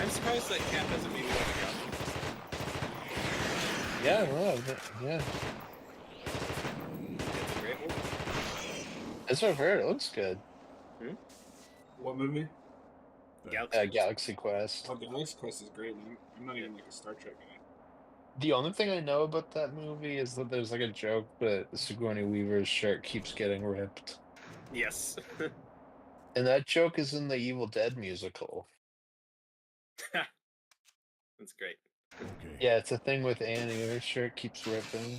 I'm surprised that cat doesn't maybe watch Galaxy. Yeah, no, yeah. It's a great movie. That's what I've heard. It looks good. What movie? Galaxy Quest. Oh, Galaxy Quest is great. I'm not even like a Star Trek guy. The only thing I know about that movie is that there's like a joke that Sigourney Weaver's shirt keeps getting ripped. Yes. And that joke is in the Evil Dead musical. That's great. Okay. Yeah, it's a thing with Annie. Her shirt keeps ripping.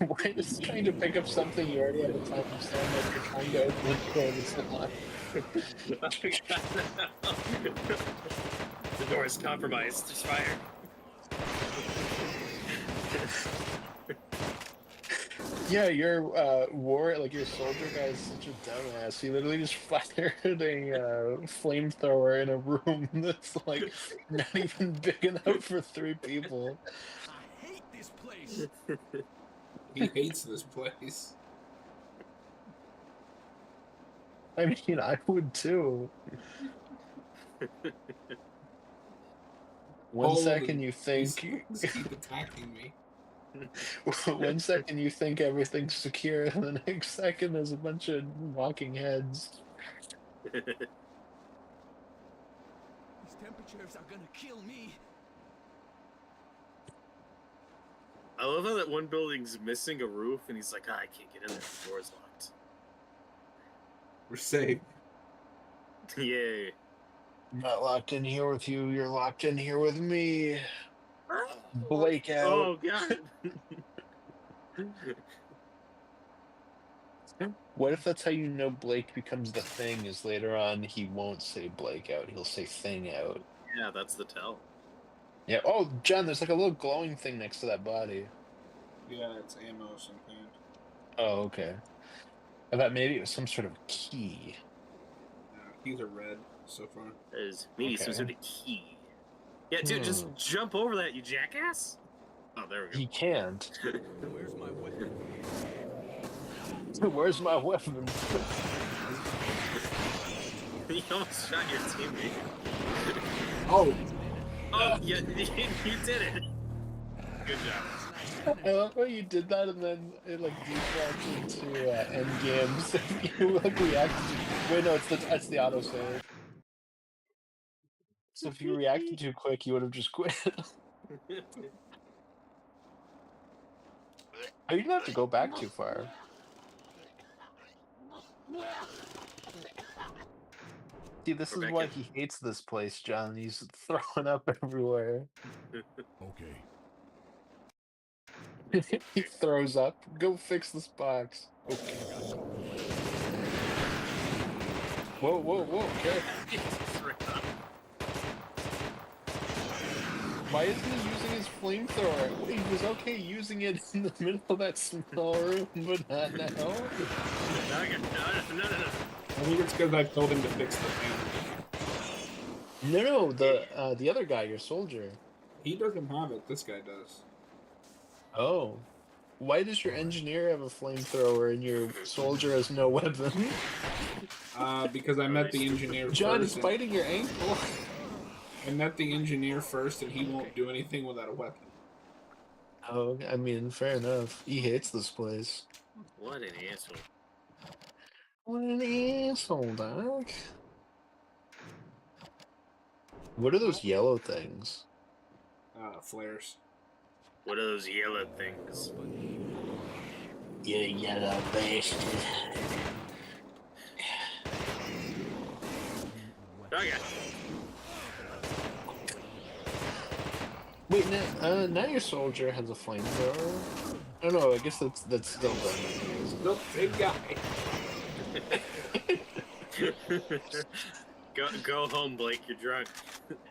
Why just trying to pick up something you already have a time stand like you're trying to open the door that's locked? The door is compromised. There's fire. Yeah, your your soldier guy is such a dumbass. He literally just fired a flamethrower in a room that's like not even big enough for 3 people. I hate this place. He hates this place. I mean, I would too. One second you think keep attacking me. 1 second you think everything's secure, and the next second there's a bunch of walking heads. These temperatures are gonna kill me. I love how that one building's missing a roof, and he's like, I can't get in there. The door's locked. We're safe. Yay. I'm not locked in here with you, you're locked in here with me. Blake out. Oh, God. What if that's how you know Blake becomes the Thing, is later on he won't say Blake out, he'll say Thing out. Yeah, that's the tell. Yeah. Oh, John, there's like a little glowing thing next to that body. Yeah, it's ammo of some kind. Oh, okay. I thought maybe it was some sort of key. No, keys are red so far. There's maybe some Okay. sort of key. Yeah, dude, just jump over that, you jackass. Oh, there we go. He can't. Where's my weapon? Where's my weapon? You almost shot your teammate. Oh! Oh, yeah, you did it. Good job. I love how you did that, and then it like deflected into end games. You like reacted. Wait, no, it's the autosave. So if you reacted too quick, you would have just quit. Oh, you didn't have to go back too far. See, this is why he hates this place, John. He's throwing up everywhere. Okay. He throws up. Go fix this box. Okay. Whoa, whoa, whoa, okay. Why isn't he using his flamethrower? He was okay using it in the middle of that small room, but not now. No. I think it's because I told him to fix the fan. No, the other guy, your soldier. He doesn't have it. This guy does. Oh. Why does your engineer have a flamethrower and your soldier has no weapon? Because I met the engineer John first. is biting your ankle. I met the engineer first, and he won't do anything without a weapon. Oh, I mean, fair enough. He hates this place. What an asshole. What an asshole, Doc. What are those yellow things? Flares. What are those yellow things? You yellow bastard. Okay. Wait, now your soldier has a flamethrower? Oh no, I guess that's still done. Still big guy. Go home, Blake. You're drunk.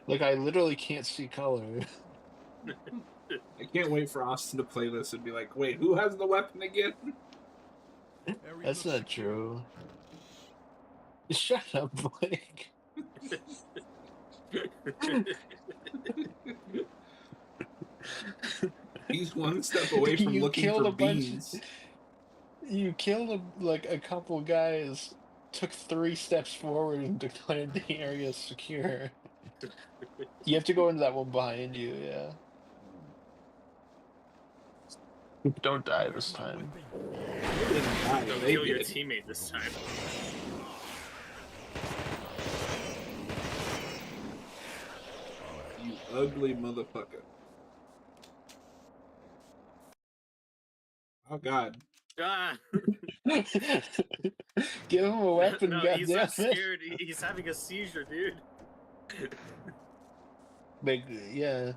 Like, I literally can't see color. I can't wait for Austin to play this and be like, wait, who has the weapon again? That's not true. Shut up, Blake. He's one step away from looking for beans. You killed a couple guys, took 3 steps forward and declared the area secure. You have to go into that one behind you, yeah. Don't die this time. Don't kill your teammate this time. You ugly motherfucker. Oh god. Ah! Give him a weapon, no, goddammit. he's not scared. He's having a seizure, dude. Like, yeah.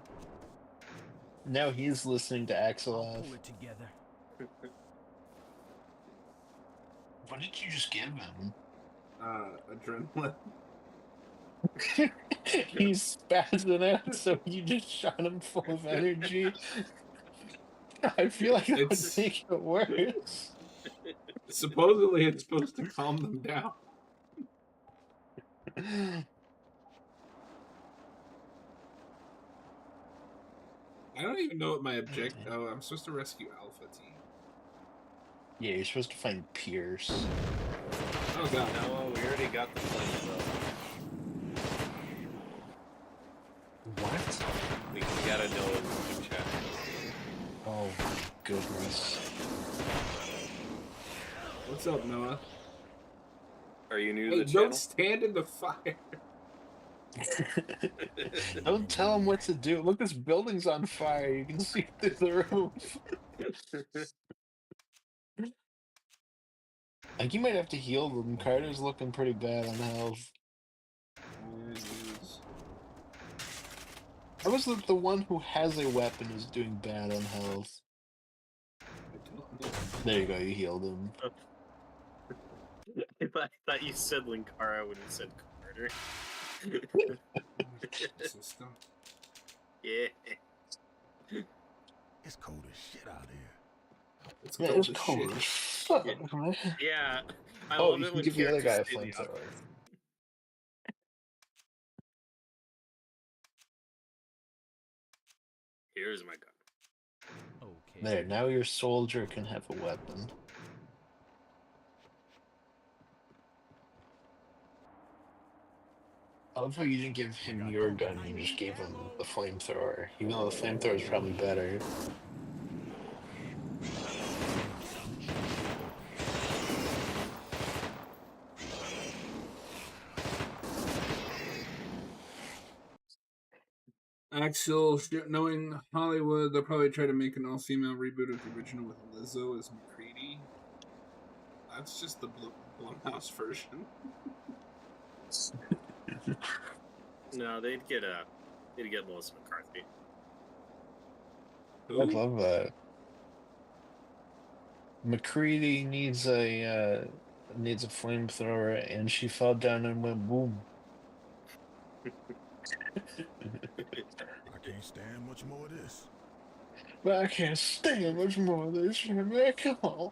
Now he's listening to Axelov. Pull it together. What did you just give him? Adrenaline. He's spazzing out, so you just shot him full of energy. I feel like that would make it worse. Supposedly, it's supposed to calm them down. I don't even know what my objective. Oh, I'm supposed to rescue Alpha Team. Yeah, you're supposed to find Pierce. Oh god. No, we already got the flamethrower. What? We gotta know in the chat. Oh, goodness. What's up, Noah? Are you new to Hey, the channel? don't stand in the fire. Don't tell him what to do. Look, this building's on fire. You can see through the roof. Like, you might have to heal them. Carter's looking pretty bad on health. How is it the one who has a weapon is doing bad on health? There you go, you healed him. I thought you said Linkara when you said Carter. System. Yeah. It's cold as shit out here. It's Yeah, cold it's as cold shit. as fuck, man. Yeah. I Oh, love you it can when give the other guy a characters say the flamethrower. opposite. Here's my gun. Okay. There, now your soldier can have a weapon. I love how you didn't give him your gun, you just gave him the flamethrower. Even though the flamethrower is probably better. Actual shit, knowing Hollywood, they'll probably try to make an all-female reboot of the original with Lizzo as McCready. That's just the Blumhouse version. No, they'd get Melissa McCarthy. Who? I'd love that. McCready needs a flamethrower, and she fell down and went boom. I can't stand much more of this. But I can't stand much more of this, man. Come on.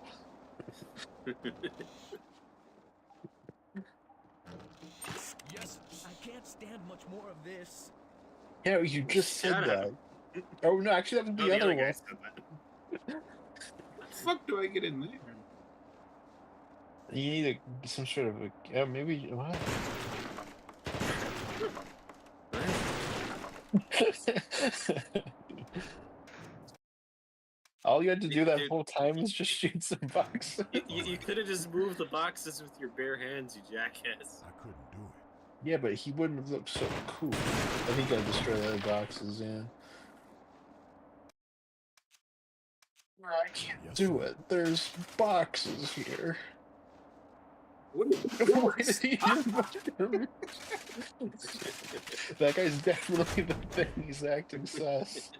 Yes, I can't stand much more of this. Yeah, you just said Shut that. up. Oh no, actually that was the other guy one. said that. What the fuck do I get in there? You need some sort of maybe what? All you had to do that whole time was just shoot some boxes. You could have just moved the boxes with your bare hands, you jackass. I couldn't do it. Yeah, but he wouldn't have looked so cool. I think I destroyed the other boxes, yeah. I can't do it. There's boxes here. Why did he That guy's definitely the thing. He's acting sus.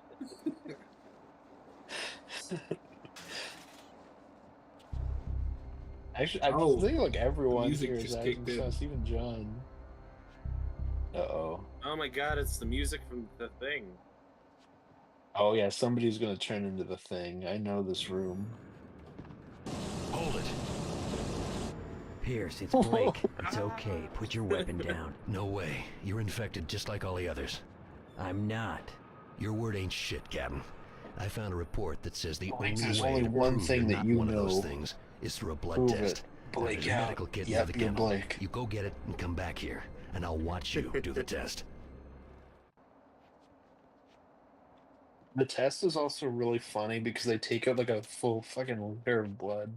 Actually, I think like everyone here is acting sus, even John. Uh-oh. Oh my god, it's the music from the thing. Oh yeah, somebody's gonna turn into the thing. I know this room. Hold it. Pierce, it's Blake. It's okay. Put your weapon down. No way. You're infected just like all the others. I'm not. Your word ain't shit, Captain. I found a report that says the Blake, only there's way only to one prove thing you're that not you one of those know. things is through a blood Prove test. it. Blake, There's a medical kit yep, near the you're kennel. Blake. You go get it and come back here, and I'll watch you do the test. The test is also really funny because they take out like a full fucking liter of blood.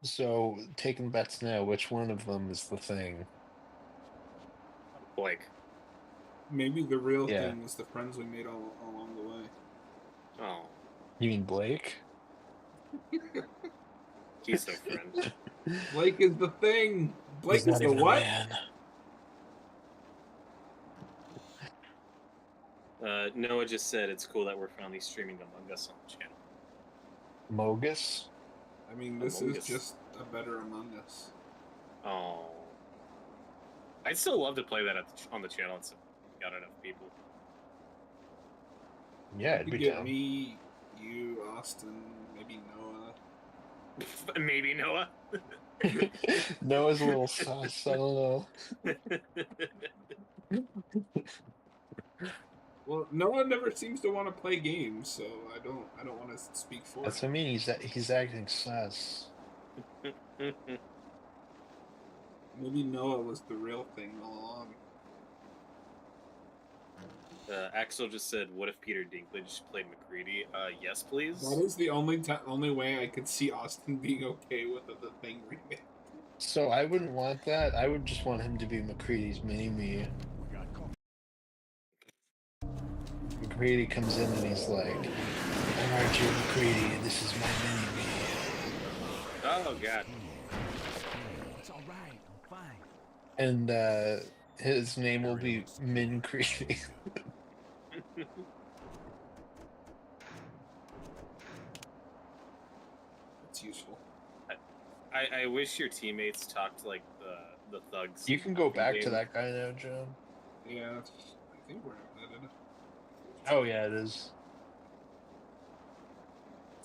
So, taking bets now, which one of them is the thing? Blake. Maybe the real thing is the friends we made all along the way. Oh. You mean Blake? He's no friend. Blake is the thing. Blake is the what? Noah just said it's cool that we're finally streaming Among Us on the channel. Mogus? I mean, this is just a better Among Us. Oh. I'd still love to play that on the channel. It's got enough people. Yeah, it'd be get me, you, Austin, maybe Noah. Maybe Noah. Noah's a little sus. I don't know. Well, Noah never seems to want to play games, so I don't want to speak for him. That's what I mean. He's acting sus. Maybe Noah was the real thing all along. Axel just said, "What if Peter Dinklage played McCready?" Yes, please. That is the only way I could see Austin being okay with the Thing remake. So I wouldn't want that. I would just want him to be McCready's mini-me. McCready comes in and he's like, "I'm Archer McCready, and this is my mini-me." Oh God. It's all right. I'm fine. And his name will be Min Creedy. That's useful. I wish your teammates talked like the thugs. You can go back to that guy now, John. Yeah, I think we're headed. Oh yeah, it is.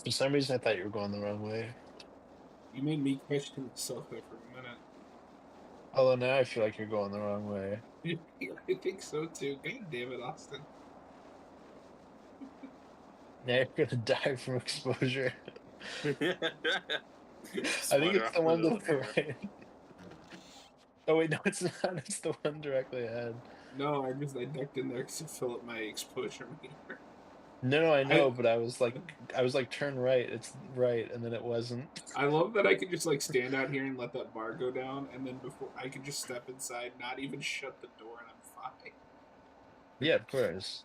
For some reason, I thought you were going the wrong way. You made me question myself there for a minute. Although now I feel like you're going the wrong way. I think so too. God damn it, Austin. Now you're gonna die from exposure. I think it's the one to the right. Oh wait, no, it's not. It's the one directly ahead. No, I ducked in there to fill up my exposure meter. No, I know, but I was like, turn right. It's right, and then it wasn't. I love that I could just like stand out here and let that bar go down, and then before I could just step inside, not even shut the door, and I'm fine. Yeah, of course.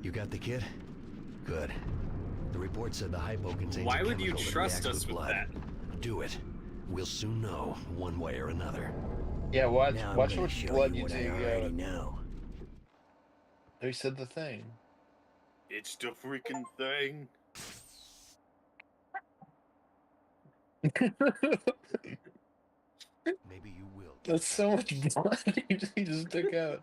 You got the kid? Good. The report said the hypo contains. Why a would you chemical that trust reacts us with blood. that? Do it. We'll soon know, one way or another. Yeah, watch Now I'm how gonna much show blood you you what I take already out. know. They said the thing. It's the freaking thing. Maybe you will. That's so much blood he just took out.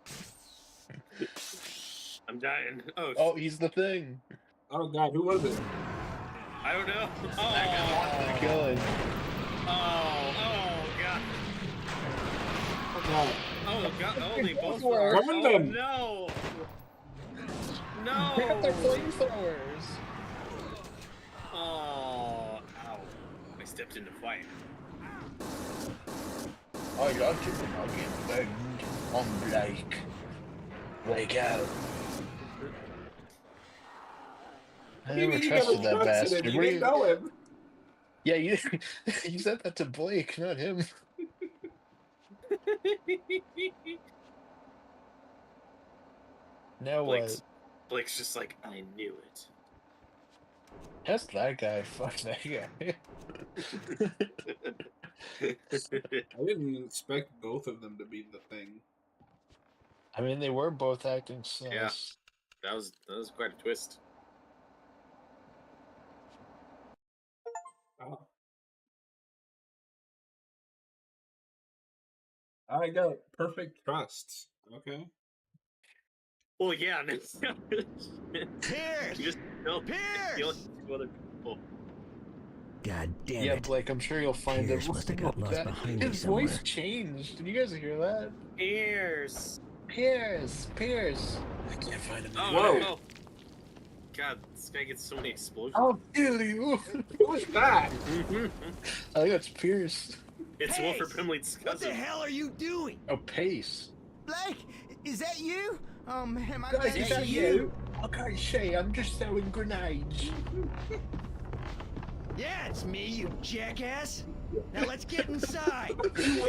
I'm dying. Oh, he's the thing. Oh God, who was it? I don't know. Oh, killing. Oh God. Oh God. Oh God. Oh, they both were. were. Burn Oh them. no. No. They got their flamethrowers. Oh. Ow. I stepped into fight. I got you fucking thing on Blake. Blake out. I never trusted that bastard. You didn't know him. Yeah, you said that to Blake, not him. Now what? Blake's just like, I knew it. That's that guy. Fuck that guy. I didn't expect both of them to be the thing. I mean, they were both acting sus. Yeah. That was quite a twist. Oh. I got perfect trust. Okay. Well, yeah. Pierce! You just killed Pierce! two other people. God damn Yeah, it. Blake, I'm sure you'll find Pierce him. must have got lost behind me His somewhere. voice changed. Did you guys hear that? Pierce. Pierce. I can't find him. Whoa. Oh. God, this guy gets so many explosions. I'll kill you. Who was that? I think that's Pierce. It's Pace! Wilford Brimley's What the cousin. hell are you doing? Oh, Pace. Blake, is that you? Am I Guys, glad is to that see you? I can't see. I'm just throwing grenades. Yeah, it's me, you jackass. Now let's get inside.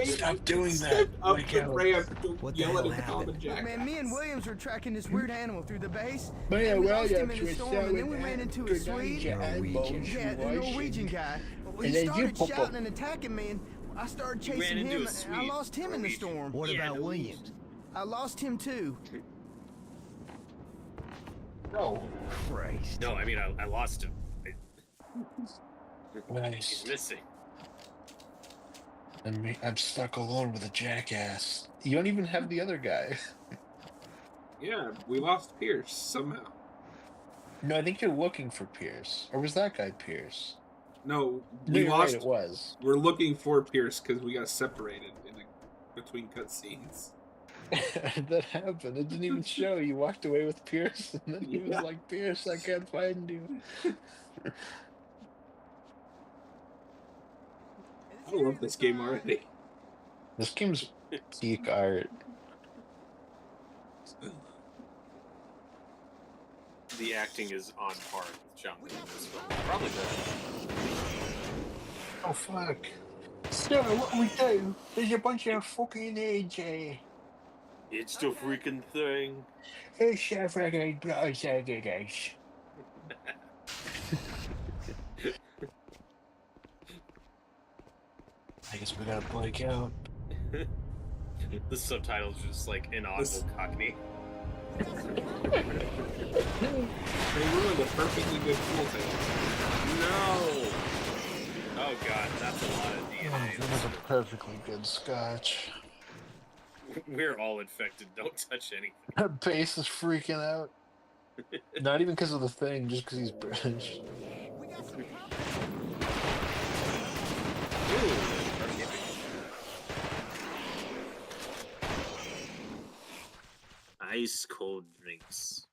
Stop doing that. Stepped up Like, the ramp to What the yell hell at the common happened? jackass. Man, me and Williams were tracking this weird animal through the base. Man, and we well, lost him yeah, in the storm, and then we ran into a Swede. Norwegian. Yeah, the Norwegian guy. He And then you started pop up. shouting and attacking me, and I started chasing into him, a and I Swede. lost him in the storm. What Yeah, about no. Williams? I lost him too. No. Christ. No, I mean I lost him. Nice. He's missing. And I'm stuck alone with a jackass. You don't even have the other guy. Yeah, we lost Pierce somehow. No, I think you're looking for Pierce. Or was that guy Pierce? No, No, we you're lost. right, it was. We're looking for Pierce because we got separated between cutscenes. That happened. It didn't even show. You walked away with Pierce, and then he was Yeah. like, Pierce, I can't find you. I love this game already. This game's peak art. The acting is on par with John Williams' film. Probably better. Oh, fuck. So, what we do, there's a bunch of fucking heads here. It's the freaking thing. It's a fucking bloody it is. I guess we gotta break out. The subtitles are just like inaudible Cockney. They ruined a perfectly good pool table. No! Oh god, that's a lot of DNA. That was a perfectly good scotch. We're all infected. Don't touch anything. That base is freaking out. Not even because of the thing, just because he's British. Ice cold drinks.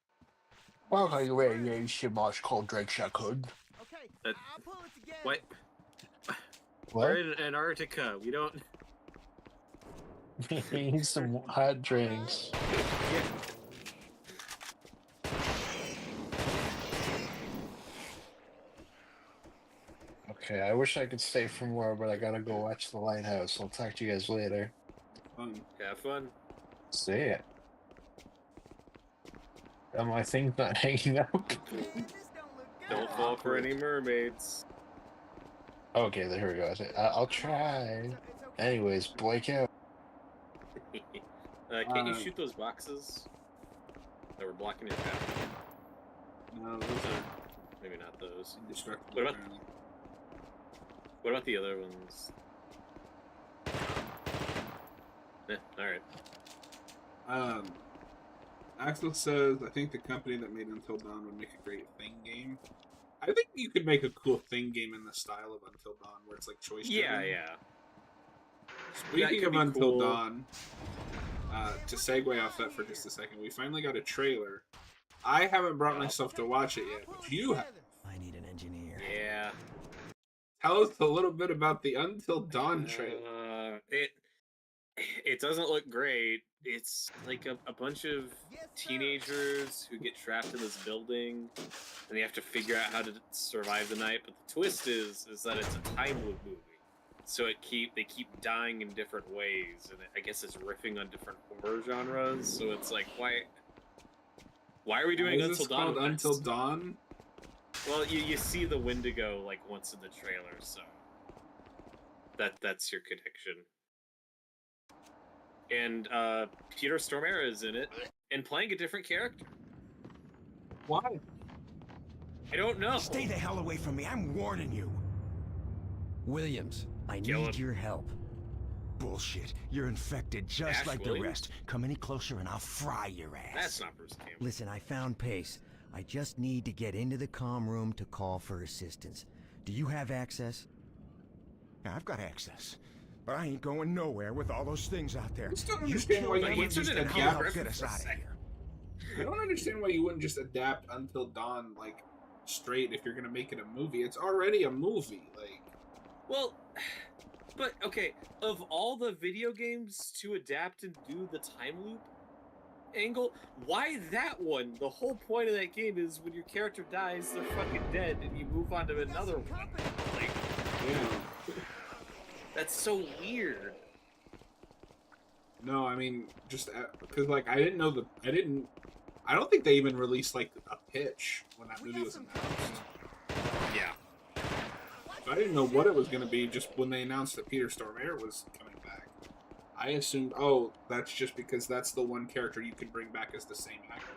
Well, I really use some ice cold drinks I could. Okay, That- I'll pull it together. What? What? We're in Antarctica. We don't. We need some hot drinks. Okay, I wish I could stay for more, but I gotta go watch the lighthouse. I'll talk to you guys later. Have fun. See ya. My thing's not hanging up. Don't fall for any mermaids. Okay, there we go. I'll try. Anyways, Blake out. Can't you shoot those boxes that were blocking your path? No, those are Maybe not those. indestructible. What about- apparently. What about the other ones? Alright. Axel says, I think the company that made Until Dawn would make a great Thing game. I think you could make a cool Thing game in the style of Until Dawn, where it's like choice Yeah, driven. yeah. Speaking could of be Until cool. Dawn, to segue off that for just a second, we finally got a trailer. I haven't brought myself to watch it yet, but you have. I need an engineer. Yeah. Tell us a little bit about the Until Dawn trailer. It doesn't look great. It's like a bunch of teenagers who get trapped in this building, and they have to figure out how to survive the night. But the twist is that it's a time loop movie, so they keep dying in different ways, and I guess it's riffing on different horror genres. So it's like, why are we doing Is Until this Dawn? called Until Dawn? Well, you see the Wendigo like once in the trailer, so that's your connection. And Peter Stormare is in it and playing a different character. Why? I don't know. Stay the hell away from me, I'm warning you. Williams, I Kill need him. your help. Bullshit. You're infected just Ash like Williams? the rest. Come any closer and I'll fry your ass. That's not Bruce Campbell. Listen, I found Pace. I just need to get into the comm room to call for assistance. Do you have access? Yeah, I've got access. But I ain't going nowhere with all those things out there. I just don't You understand why kill you them wouldn't and just then adapt I'll it get for us a out of second. here. I don't understand why you wouldn't just adapt Until Dawn like straight if you're gonna make it a movie. It's already a movie. Like, Well, but okay, of all the video games to adapt and do the time loop angle, why that one? The whole point of that game is when your character dies, they're fucking dead, and you move on to another one. Like, yeah. That's so weird. No, I mean, just because like I don't think they even released like a pitch when that movie was announced. Yeah. So I didn't know what it was going to be just when they announced that Peter Stormare was coming back. I assumed, oh, that's just because that's the one character you can bring back as the same actor.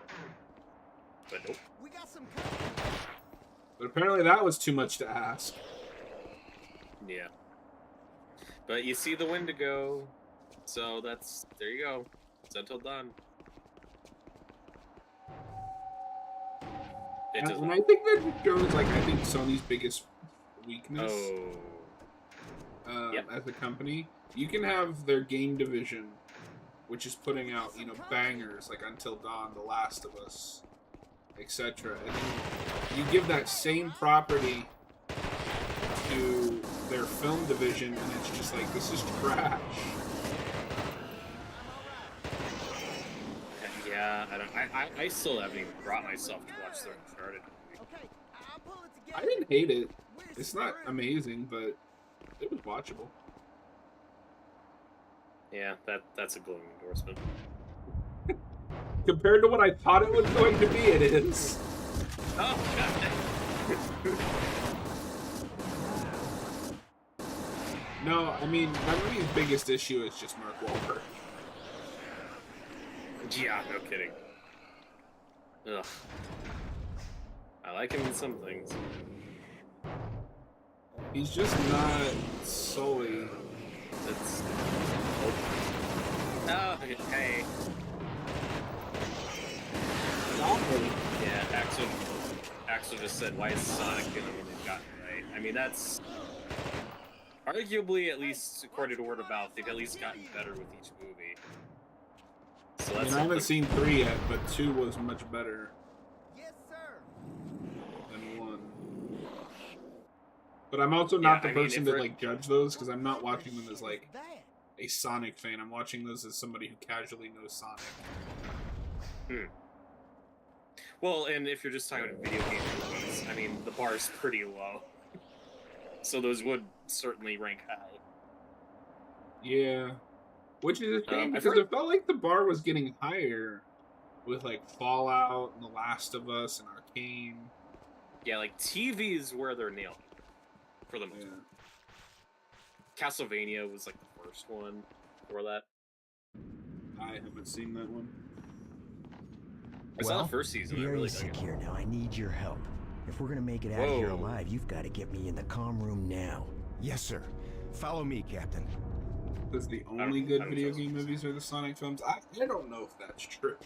But nope. We got some. But apparently that was too much to ask. Yeah. But you see the Wendigo, so there you go. It's until dawn. And I think that shows like I think Sony's biggest weakness as a company. You can have their game division, which is putting out, you know, bangers like Until Dawn, The Last of Us, etc. And then you give that same property to their film division, and it's just like, this is trash. Yeah, I still haven't even brought myself to watch the Uncharted movie. I didn't hate it. It's not amazing, but it was watchable. Yeah, that's a glowing endorsement. Compared to what I thought it was going to be, it is. Oh, God. No, I mean, my movie's biggest issue is just Mark Wahlberg. Yeah, no kidding. Ugh. I like him in some things. He's just not Sully. That's... Oh, hey. Yeah, Axel just said, why is Sonic the only one they've gotten right? I mean, that's... Arguably, at least according to word of mouth, they've at least gotten better with each movie. So that's I haven't seen 3 yet, but 2 was much better. Yes, sir. Than 1. But I'm also not the person to like judge those, because I'm not watching them as like a Sonic fan. I'm watching those as somebody who casually knows Sonic. Well, and if you're just talking about video game movies, I mean, the bar's pretty low. So those would certainly rank high. Yeah. Which is a shame, because it felt like the bar was getting higher with like Fallout and The Last of Us and Arcane. Yeah, like TV is where they're nailed for the most part. Castlevania was like the first one for that. I haven't seen that one. I saw the first season. You're really really sick here now. I need your help. If we're gonna make it out of here alive, you've got to get me in the comm room now. Yes, sir. Follow me, Captain. Because the only good video game movies are the Sonic films. I don't know if that's true.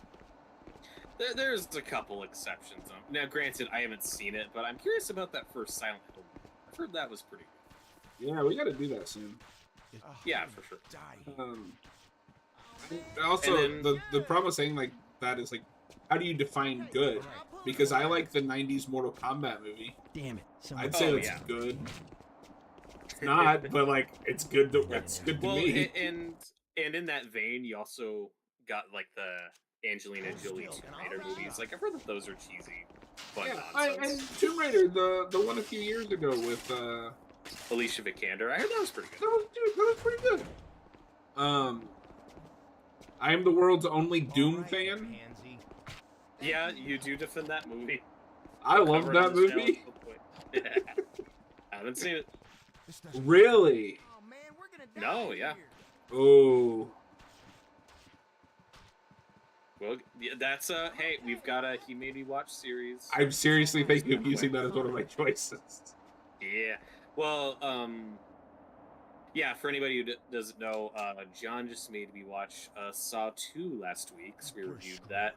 There's a couple exceptions. Now, granted, I haven't seen it, but I'm curious about that first Silent Hill. I've heard that was pretty good. Yeah, we got to do that soon. Yeah, for sure. Also, the problem with saying like that is like, how do you define good? Because I like the '90s Mortal Kombat movie. Damn it! I'd say it's good. It's not, but like it's good. It's good to me. And in that vein, you also got like the Angelina Jolie Tomb Raider movies. Like I've heard that those are cheesy, fun nonsense. And Tomb Raider, the one a few years ago with Alicia Vikander. I heard that was pretty good. That was pretty good. I am the world's only Doom fan. Yeah, you do defend that movie. I love that movie. I haven't seen it. Really? No, yeah. Oh. Well, that's hey, we've got a He Made Me Watch series. I'm seriously thinking of using that as one of my choices. Yeah. Well, yeah, for anybody who doesn't know, John just made me watch Saw 2 last week, so we reviewed that.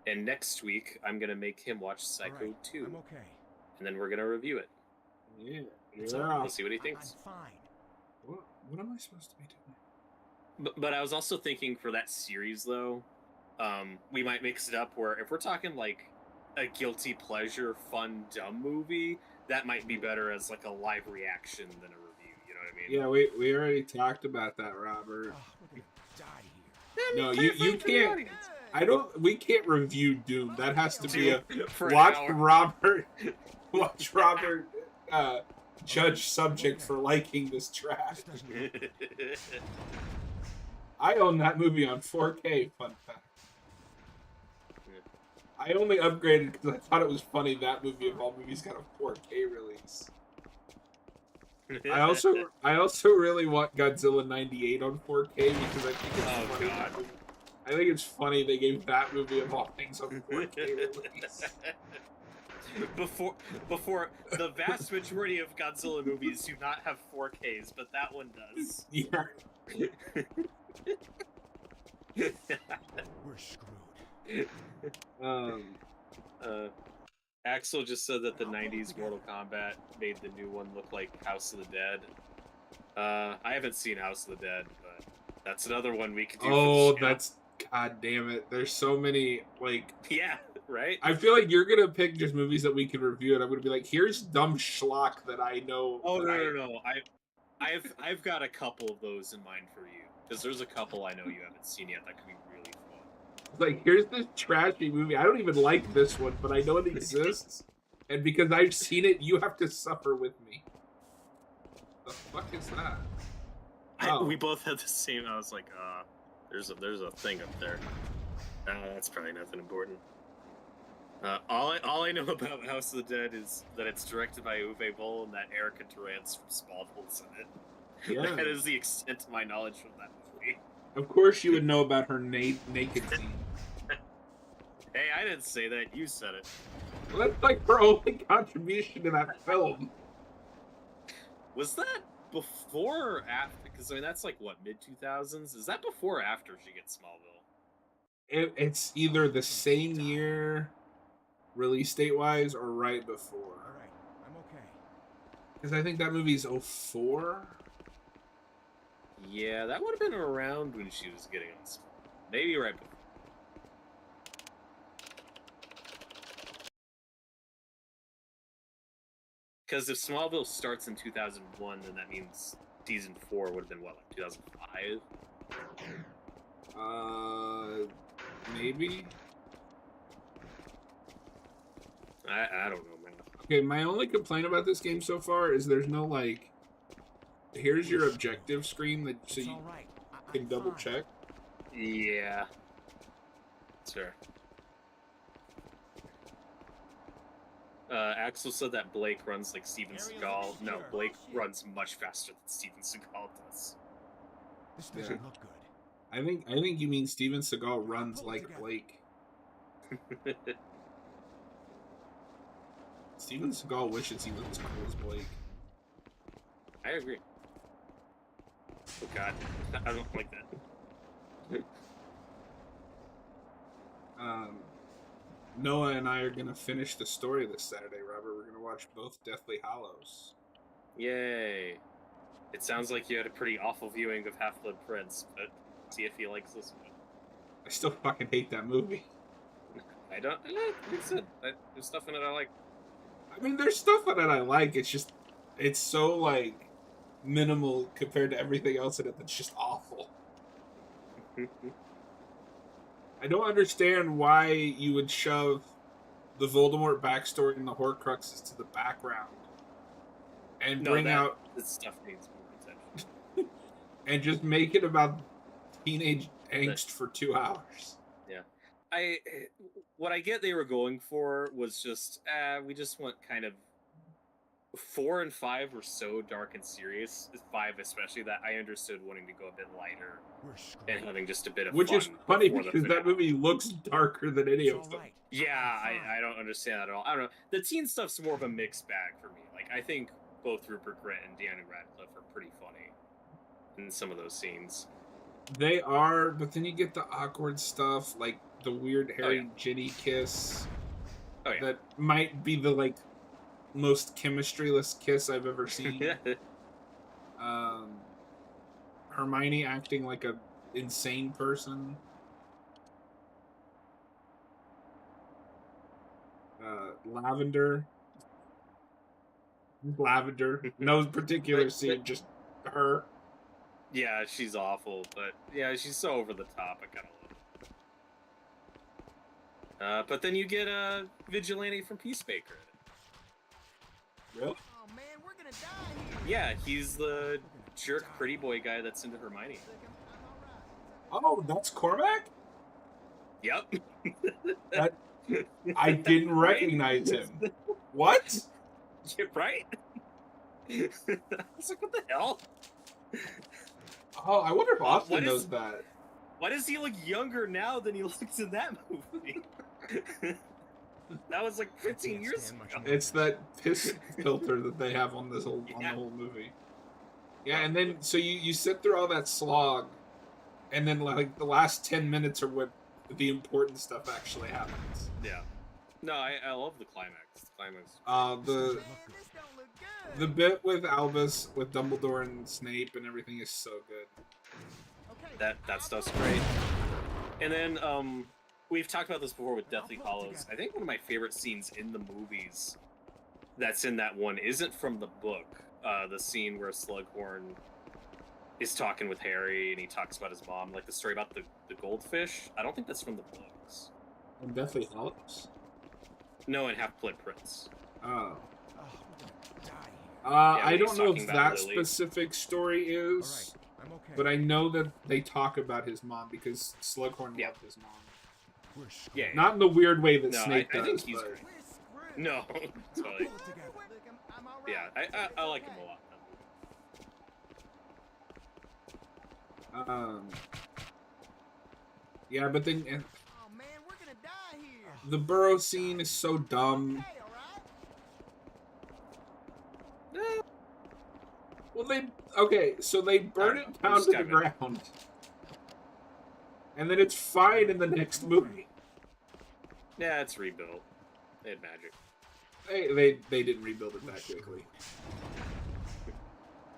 And next week, I'm going to make him watch Psycho 2. I'm okay. And then we're going to review it. Yeah. So we'll see what he thinks. I'm fine. What am I supposed to be doing? But I was also thinking for that series, though, we might mix it up where if we're talking like a guilty pleasure, fun, dumb movie, that might be better as like a live reaction than a review. You know what I mean? Yeah, we already talked about that, Robert. We're gonna die here. No, you can't. We can't review Doom. That has to be a for watch Robert. Watch Robert judge subject for liking this trash. I own that movie on 4K, fun fact. I only upgraded because I thought it was funny that movie of all movies got a 4K release. I also really want Godzilla 98 on 4K because I think it's funny. God. I think it's funny they gave that movie of all things on 4K release. Before the vast majority of Godzilla movies do not have 4Ks, but that one does. Yeah. We're screwed. Axel just said that the 90s Mortal Kombat made the new one look like House of the Dead. I haven't seen House of the Dead, but that's another one we could do. Oh, that's... God damn it. There's so many, like... Yeah, right? I feel like you're gonna pick just movies that we can review, and I'm gonna be like, here's dumb schlock that I know... Oh, no. I've got a couple of those in mind for you. Because there's a couple I know you haven't seen yet that could be really fun. Like, here's this trashy movie. I don't even like this one, but I know it exists. And because I've seen it, you have to suffer with me. The fuck is that? We both had the same. I was like, there's a thing up there. That's probably nothing important. All I know about House of the Dead is that it's directed by Uwe Boll and that Erica Durant's from Smallville's in it. Yeah. That is the extent of my knowledge from that movie. Of course you would know about her naked scene. Hey, I didn't say that. You said it. Well, that's like her only contribution to that film. Was that before or after? Because, I mean, that's like, what, mid-2000s? Is that before or after she gets Smallville? It's either the same year, release date-wise, or right before. Alright, I'm okay. Because I think that movie's 04? Yeah, that would have been around when she was getting on Smallville. Maybe right before. Because if Smallville starts in 2001, then that means season 4 would have been, what, like 2005? Maybe? I don't know, man. Okay, my only complaint about this game so far is there's no, like, here's your objective screen that so you can double check. Yeah. Sure. Axel said that Blake runs like Steven Seagal. No, Blake runs much faster than Steven Seagal does. This doesn't look good. I think you mean Steven Seagal runs like Blake. Steven Seagal wishes he was as cool as Blake. I agree. Oh god, I don't like that. Noah and I are gonna finish the story this Saturday, Robert. We're gonna watch both Deathly Hallows. Yay! It sounds like you had a pretty awful viewing of Half-Blood Prince, but see if he likes this one. I still fucking hate that movie. I don't. It's good. There's stuff in it I like. I mean, there's stuff in it I like. It's just, it's so like minimal compared to everything else in it that's just awful. I don't understand why you would shove the Voldemort backstory and the Horcruxes to the background and bring out this stuff needs more attention and just make it about teenage angst for 2 hours. Yeah, what I get they were going for was just we just want kind of 4 and 5 were so dark and serious, 5 especially, that I understood wanting to go a bit lighter and having just a bit of Which fun. Is funny because that movie looks darker than any of them. Yeah, I don't understand that at all. I don't know. The teen stuff's more of a mixed bag for me. Like, I think both Rupert Grint and Daniel Radcliffe are pretty funny in some of those scenes. They are, but then you get the awkward stuff, like the weird Harry and Ginny kiss. Oh yeah. That might be the like most chemistry-less kiss I've ever seen. Hermione acting like a insane person. Lavender, no particular scene, just her. Yeah, she's awful, but yeah, she's so over the top. I kind of love it. But then you get a vigilante from Peacemaker. Really? Oh man, we're Yeah, he's the jerk pretty boy guy that's into Hermione. Oh, that's Cormac? Yep. That, I didn't recognize him. What? Right? I was like, what the hell? Oh, I wonder if Austin knows that. Why does he look younger now than he looks in that movie? That was like 15 years ago. It's that piss filter that they have on this on the whole movie. Yeah, and then so you sit through all that slog, and then like the last 10 minutes are when the important stuff actually happens. Yeah. No, I love the climax. The bit with Albus, with Dumbledore and Snape and everything is so good. That stuff's great. And then we've talked about this before with Deathly Hallows. I think one of my favorite scenes in the movies that's in that one isn't from the book. The scene where Slughorn is talking with Harry and he talks about his mom, like the story about the goldfish. I don't think that's from the books. In Deathly Hallows? No, in Half-Blood Prince. Oh. Yeah, I don't know if talking that about Lily. specific story is, but I know that they talk about his mom because Slughorn loved his mom. Yeah, Not in the weird way that no, Snape I does, think he's but... great. No, totally. Yeah, I like him a lot. Yeah, but then the burrow scene is so dumb. Well, so they burn it down to the ground, and then it's fine in the next movie. Yeah, it's rebuilt. They had magic. They didn't rebuild it that quickly.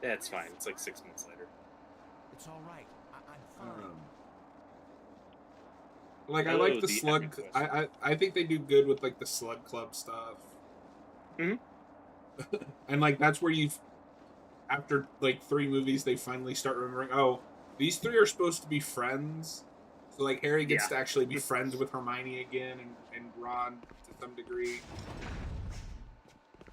Yeah, it's fine. It's like 6 months later. It's all right. I'm fine. Like, I like the slug. I think they do good with like the slug club stuff. And like that's where after like 3 movies, they finally start remembering. Oh, these 3 are supposed to be friends. So like Harry gets to actually be friends with Hermione again, and Ron to some degree.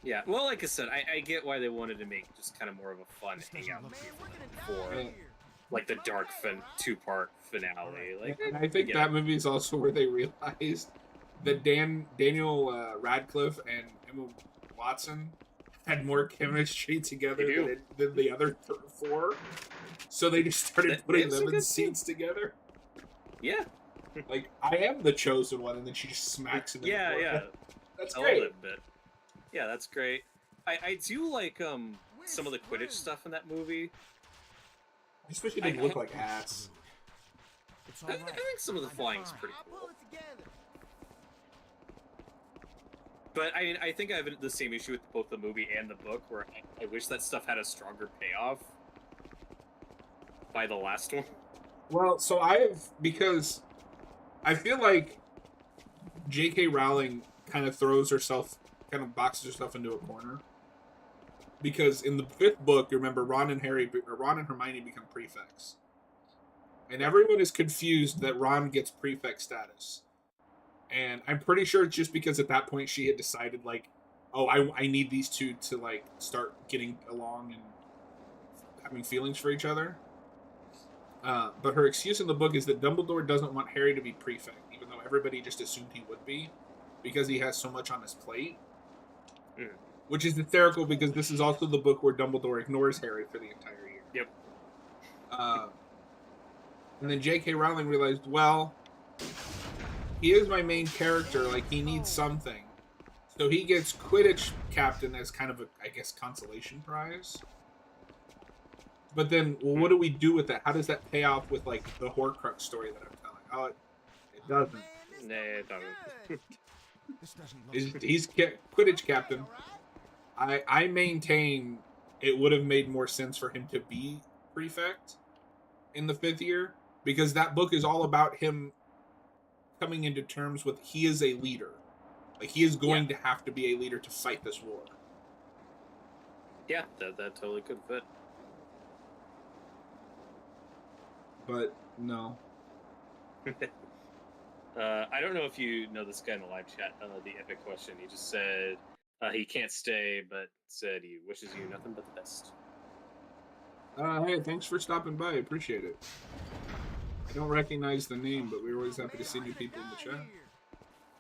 Yeah, well, like I said, I get why they wanted to make just kind of more of a fun hangout for like the dark 2-part finale. Like, and I think that movie is also where they realized that Daniel Radcliffe and Emma Watson had more chemistry together than the other 4. So they just started putting them in scenes together. Yeah. Like, I am the chosen one, and then she just smacks him in the forehead. Yeah. That's I great. love that bit. Yeah, that's great. I do like some of the Quidditch stuff in that movie. Especially they look like ass. I think some of the flying's pretty cool. But I mean, I think I have the same issue with both the movie and the book, where I wish that stuff had a stronger payoff by the last one. Well, so because I feel like J.K. Rowling kind of boxes herself into a corner. Because in the 5th book, you remember Ron and Hermione become prefects. And everyone is confused that Ron gets prefect status. And I'm pretty sure it's just because at that point she had decided, like, oh, I need these 2 to, like, start getting along and having feelings for each other. But her excuse in the book is that Dumbledore doesn't want Harry to be prefect, even though everybody just assumed he would be, because he has so much on his plate. Which is hysterical because this is also the book where Dumbledore ignores Harry for the entire year. Yep. And then J.K. Rowling realized, well, he is my main character, like, he needs something. So he gets Quidditch captain as kind of a, I guess, consolation prize. But then, well, what do we do with that? How does that pay off with, like, the Horcrux story that I'm telling? Oh, it doesn't. Nah, it doesn't. He's Quidditch captain. I maintain it would have made more sense for him to be prefect in the 5th year, because that book is all about him coming into terms with he is a leader. Like, he is going to have to be a leader to fight this war. Yeah, that totally could fit. But, no. I don't know if you know this guy in the live chat, the epic question. He just said, He can't stay, but said he wishes you nothing but the best. Hey, thanks for stopping by. I appreciate it. I don't recognize the name, but we're always happy to see new people in the chat.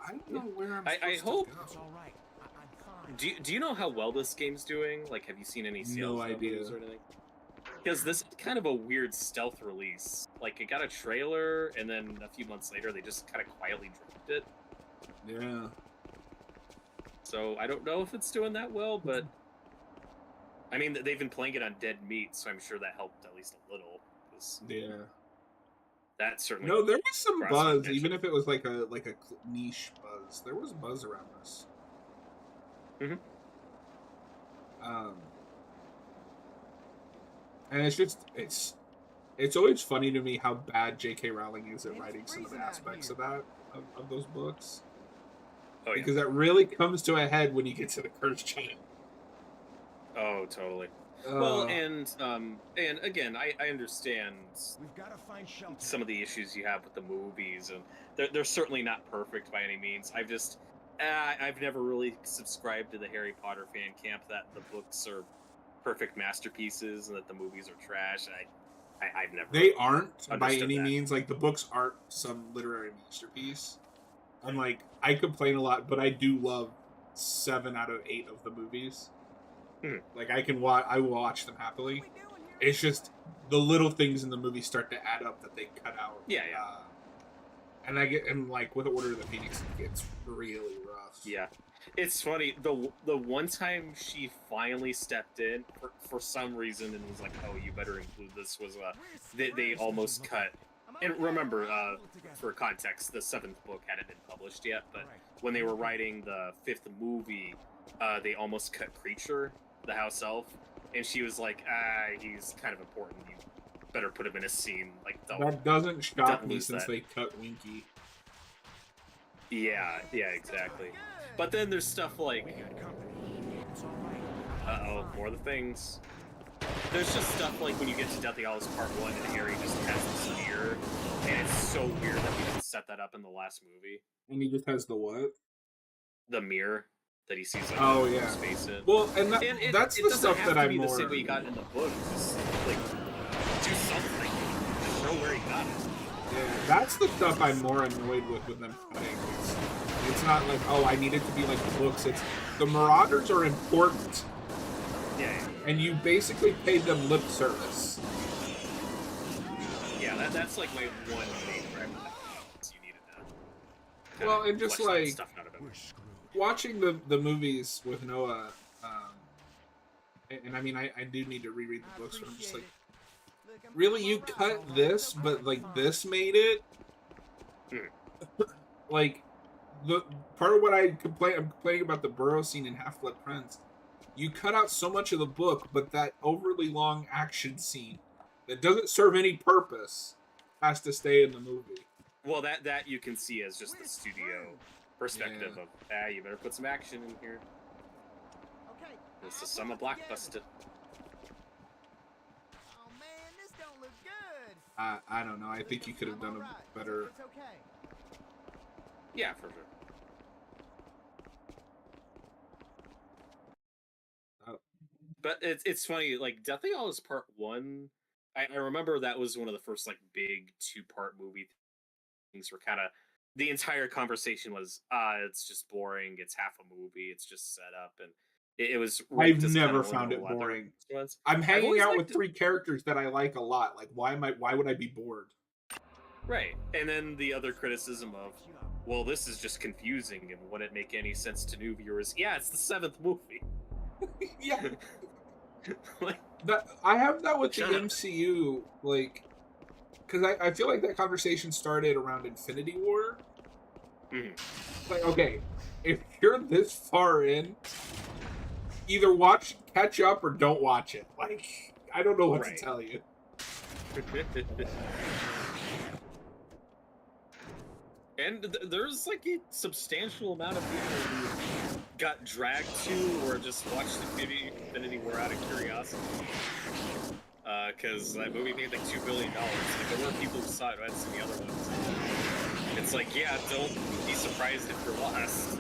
I don't know where I'm supposed to go. Do you know how well this game's doing? Like, have you seen any sales numbers or anything? Because this is kind of a weird stealth release. Like, it got a trailer, and then a few months later, they just kind of quietly dropped it. Yeah. So, I don't know if it's doing that well, but... I mean, they've been playing it on dead meat, so I'm sure that helped at least a little. Yeah. That certainly... No, there was some buzz, even if it was like a niche buzz. There was buzz around this. Mm-hmm. And it's just, it's always funny to me how bad J.K. Rowling is at writing some of the aspects of that, of those books. Oh, yeah. Because that really comes to a head when you get to the Cursed Giant. Oh, totally. Well, and again, I understand some of the issues you have with the movies, and they're certainly not perfect by any means. I've never really subscribed to the Harry Potter fan camp that the books are perfect masterpieces and that the movies are trash. I've never. They aren't by any that. means. Like, the books aren't some literary masterpiece. And like, I complain a lot, but I do love 7 out of 8 of the movies. Like, I watch them happily. It's just the little things in the movie start to add up that they cut out. Yeah. And like with Order of the Phoenix, it gets really rough. Yeah, it's funny. The one time she finally stepped in for some reason and was like, "Oh, you better include this," was they almost cut. And remember, for context, the 7th book hadn't been published yet, but when they were writing the 5th movie, they almost cut Creature, the house elf, and she was like, he's kind of important. You better put him in a scene. Like, that doesn't shock me since they cut Winky. Yeah, exactly. But then there's stuff like, more of the things. There's just stuff like when you get to Deathly Hallows Part 1 and Harry just has this mirror, and it's so weird that we didn't set that up in the last movie. And he just has the what? The mirror that he sees space in. Well, and that's the stuff that I'm more... the same way you got it in the book. Just, like, do something. Just show where he got it. Yeah, that's the stuff I'm more annoyed with them cutting. It's not like, oh, I need it to be like the books. It's the Marauders are important. Yeah. And you basically paid them lip service. Yeah, that's like my one main gripe. You needed to. Well, and just like watching the movies with Noah, and I mean, I do need to reread the books, but I'm just like, really, you cut this, but like this made it. Like, the part of what I'm complaining about the Burrow scene in Half-Blood Prince. You cut out so much of the book, but that overly long action scene that doesn't serve any purpose has to stay in the movie. Well, that you can see as just the studio perspective of, you better put some action in here. This is some blockbuster. Oh man, this don't look good. I don't know. I think you could have done a better. Yeah, for sure. But it's funny, like, Deathly Hallows Part 1, I remember that was one of the first, like, big 2-part movie things where kind of, the entire conversation was, it's just boring, it's half a movie, it's just set up, and it was... I've never found it boring. I'm hanging out with 3 characters that I like a lot, like, why would I be bored? Right, and then the other criticism of, well, this is just confusing, and wouldn't make any sense to new viewers. Yeah, it's the 7th movie. Yeah. Like, I have that with the MCU, like, because I feel like that conversation started around Infinity War. Like, okay, if you're this far in, either catch up or don't watch it. Like, I don't know what to tell you. And there's like a substantial amount of people who got dragged to or just watched Infinity War out of curiosity. Because that movie made like $2 billion. Like, there were people who saw it who hadn't seen the other ones. It's like, yeah, don't be surprised if you're lost.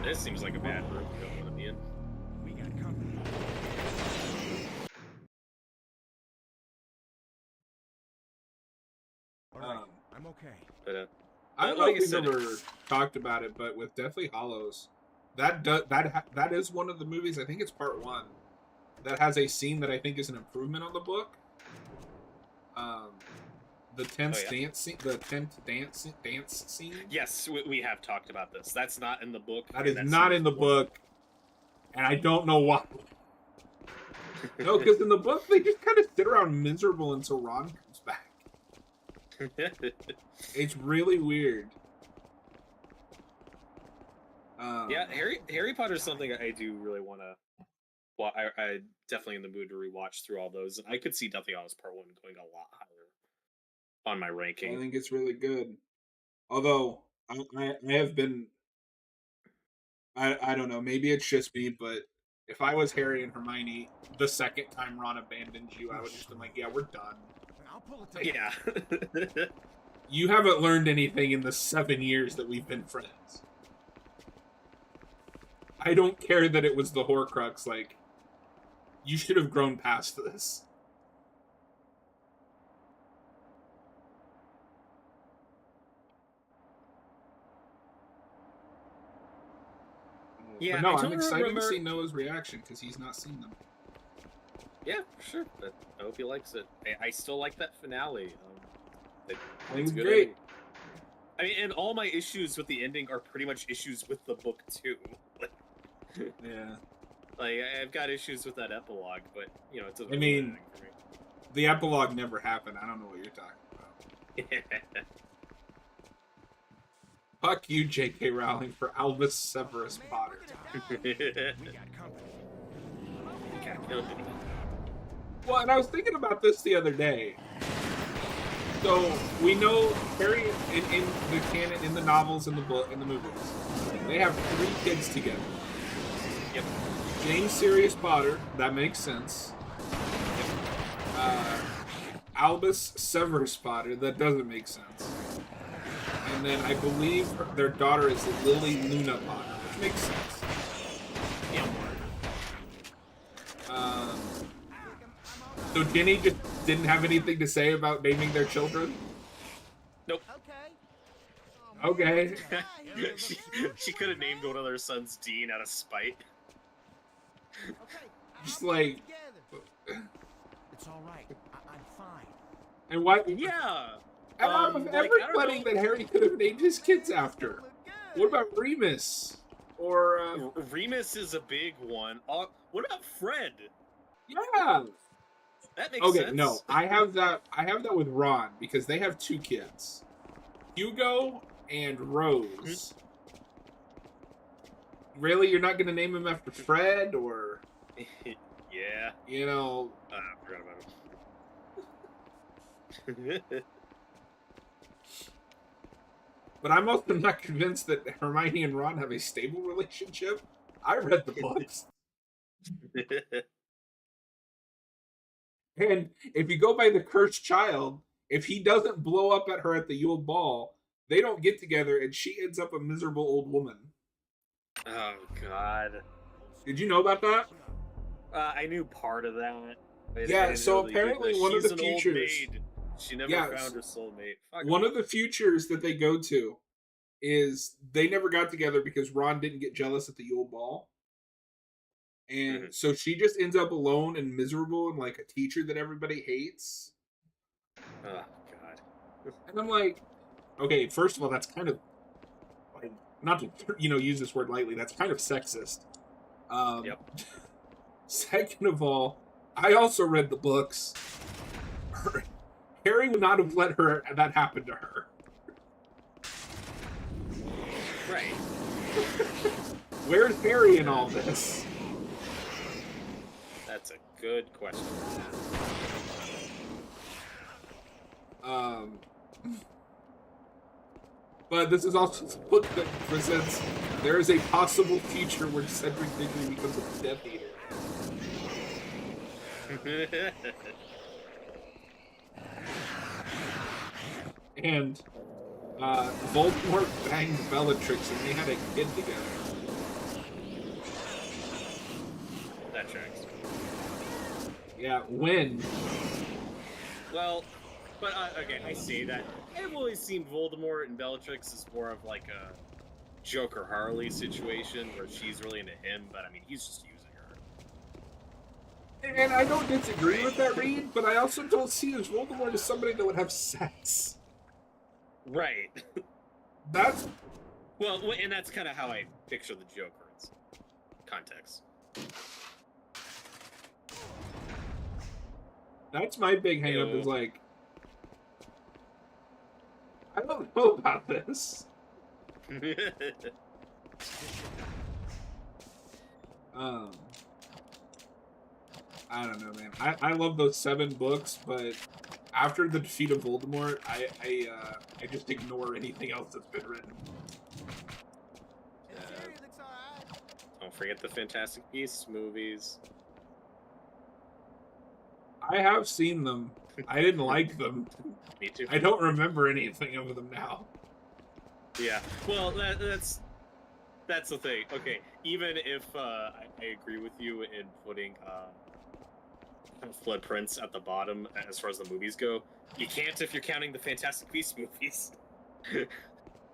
this seems like a bad room we don't want to be in. We got company. All right, I'm okay. But, I don't know if we've ever talked about it, but with Deathly Hallows, that is one of the movies. I think it's part 1 that has a scene that I think is an improvement on the book. The tenth dance scene. Yes, we have talked about this. That's not in the book. That is not in the book, and I don't know why. No, because in the book they just kind of sit around miserable until Ron comes back. It's really weird. Yeah, Harry Potter's something I do really want to. Well, I definitely in the mood to rewatch through all those, and I could see Deathly Hallows Part 1 going a lot higher on my ranking. I think it's really good. Although I have been, I don't know, maybe it's just me, but if I was Harry and Hermione, the second time Ron abandoned you, I would just been like, yeah, we're done. Yeah. You haven't learned anything in the 7 years that we've been friends. I don't care that it was the Horcrux, like, you should have grown past this. Yeah, but no, I'm excited to see Noah's reaction because he's not seen them. Yeah, sure. But I hope he likes it. I still like that finale. It's great. I mean, and all my issues with the ending are pretty much issues with the book too. Yeah. Like I've got issues with that epilogue, but you know, it's. I mean, the epilogue never happened. I don't know what you're talking about. Fuck you, J.K. Rowling, for Albus Severus Potter. Well, and I was thinking about this the other day. So we know Harry in the canon, in the novels, in the book, in the movies, they have 3 kids together. Yep. James Sirius Potter, that makes sense. Albus Severus Potter, that doesn't make sense. And then I believe their daughter is Lily Luna Potter, which makes sense. Yeah. So Ginny just didn't have anything to say about naming their children? Nope. Okay. she could have named one of their sons Dean out of spite. Just like... It's all right. I'm fine. And why... Yeah! And out of everybody that Harry could have named his kids after. What about Remus? Or, Remus is a big one. What about Fred? Yeah! That makes sense. Okay, no. I have that with Ron, because they have 2 kids. Hugo and Rose. Really? You're not going to name him after Fred, or... Yeah. You know... I forgot about him. But I'm also not convinced that Hermione and Ron have a stable relationship. I read the books. And if you go by the cursed child, if he doesn't blow up at her at the Yule Ball, they don't get together and she ends up a miserable old woman. Oh, God. Did you know about that? I knew part of that. Yeah, so apparently one of the futures... She never found her soulmate. One of the futures that they go to is they never got together because Ron didn't get jealous at the Yule Ball. And so she just ends up alone and miserable and like a teacher that everybody hates. Oh, God. And I'm like, okay, first of all, that's kind of, like, not to, use this word lightly, that's kind of sexist. Yep. Second of all, I also read the books. Harry would not have let that happen to her. Right. Where's Harry in all this? That's a good question. But this is also a book that presents there is a possible future where Cedric Diggory becomes a Death Eater. And Voldemort banged Bellatrix and they had a kid together. That tracks. Yeah, when? Well, but okay, I say that. I've always seen Voldemort and Bellatrix as more of like a Joker Harley situation where she's really into him, but I mean, he's just using her. And I don't disagree with that read, but I also don't see as Voldemort as somebody that would have sex. Right. That's... Well, and that's kind of how I picture the Joker in context. That's my big hang-up is like... I don't know about this. I don't know, man. I love those 7 books, but after the defeat of Voldemort, I just ignore anything else that's been written. Don't forget the Fantastic Beasts movies. I have seen them. I didn't like them. Me too. I don't remember anything of them now. Yeah. Well, that's the thing. Okay, even if I agree with you in putting Blood Prince at the bottom as far as the movies go, you can't if you're counting the Fantastic Beasts movies.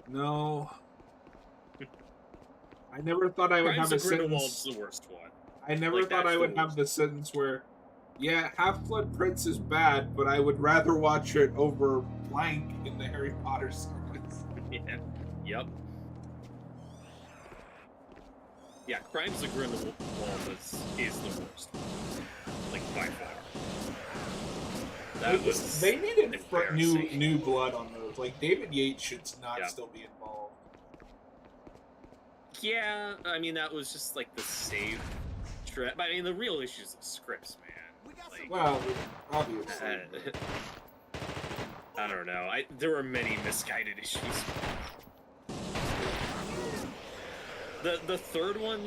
No. I never thought I would have a sentence. The worst one. I never thought I would have the sentence where, yeah, Half-Blood Prince is bad, but I would rather watch it over blank in the Harry Potter series. Yeah. Yep. Yeah, Crimes of Grindelwald is the worst. Like, by far. They needed new blood on those. Like, David Yates should not still be involved. Yeah, I mean, that was just, like, the save trip. I mean, the real issue is the scripts, man. Like, well, obviously. I don't know. There were many misguided issues. The third one,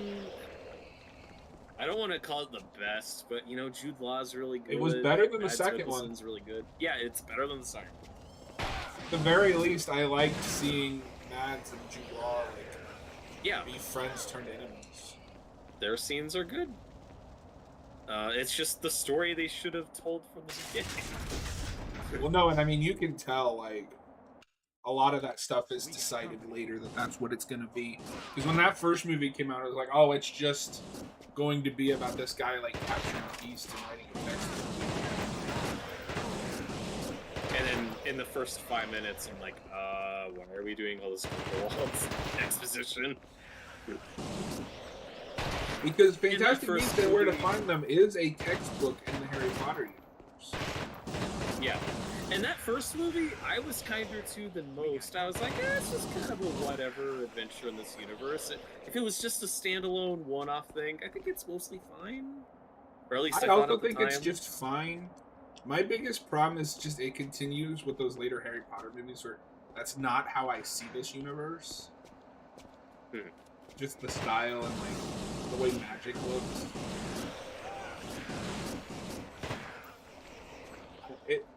I don't want to call it the best, but you know, Jude Law's really good. It was better than the second one. It's really good. Yeah, it's better than the second. At the very least, I liked seeing Mads and Jude Law be friends turned enemies. Their scenes are good. It's just the story they should have told from the beginning. Well, no, and I mean, you can tell, like, a lot of that stuff is decided later that that's what it's going to be. Because when that first movie came out, it was like, oh, it's just going to be about this guy, like, capturing a beast and writing a text. And then in the first 5 minutes, I'm like, why are we doing all this exposition? Because Fantastic Beasts and Where to Find Them is a textbook in the Harry Potter universe. Yeah. And that first movie, I was kinder to than most. I was like, it's just kind of a whatever adventure in this universe. If it was just a standalone one-off thing, I think it's mostly fine. Or at least I also think it's just fine. My biggest problem is just it continues with those later Harry Potter movies where that's not how I see this universe. Just the style and like the way magic looks.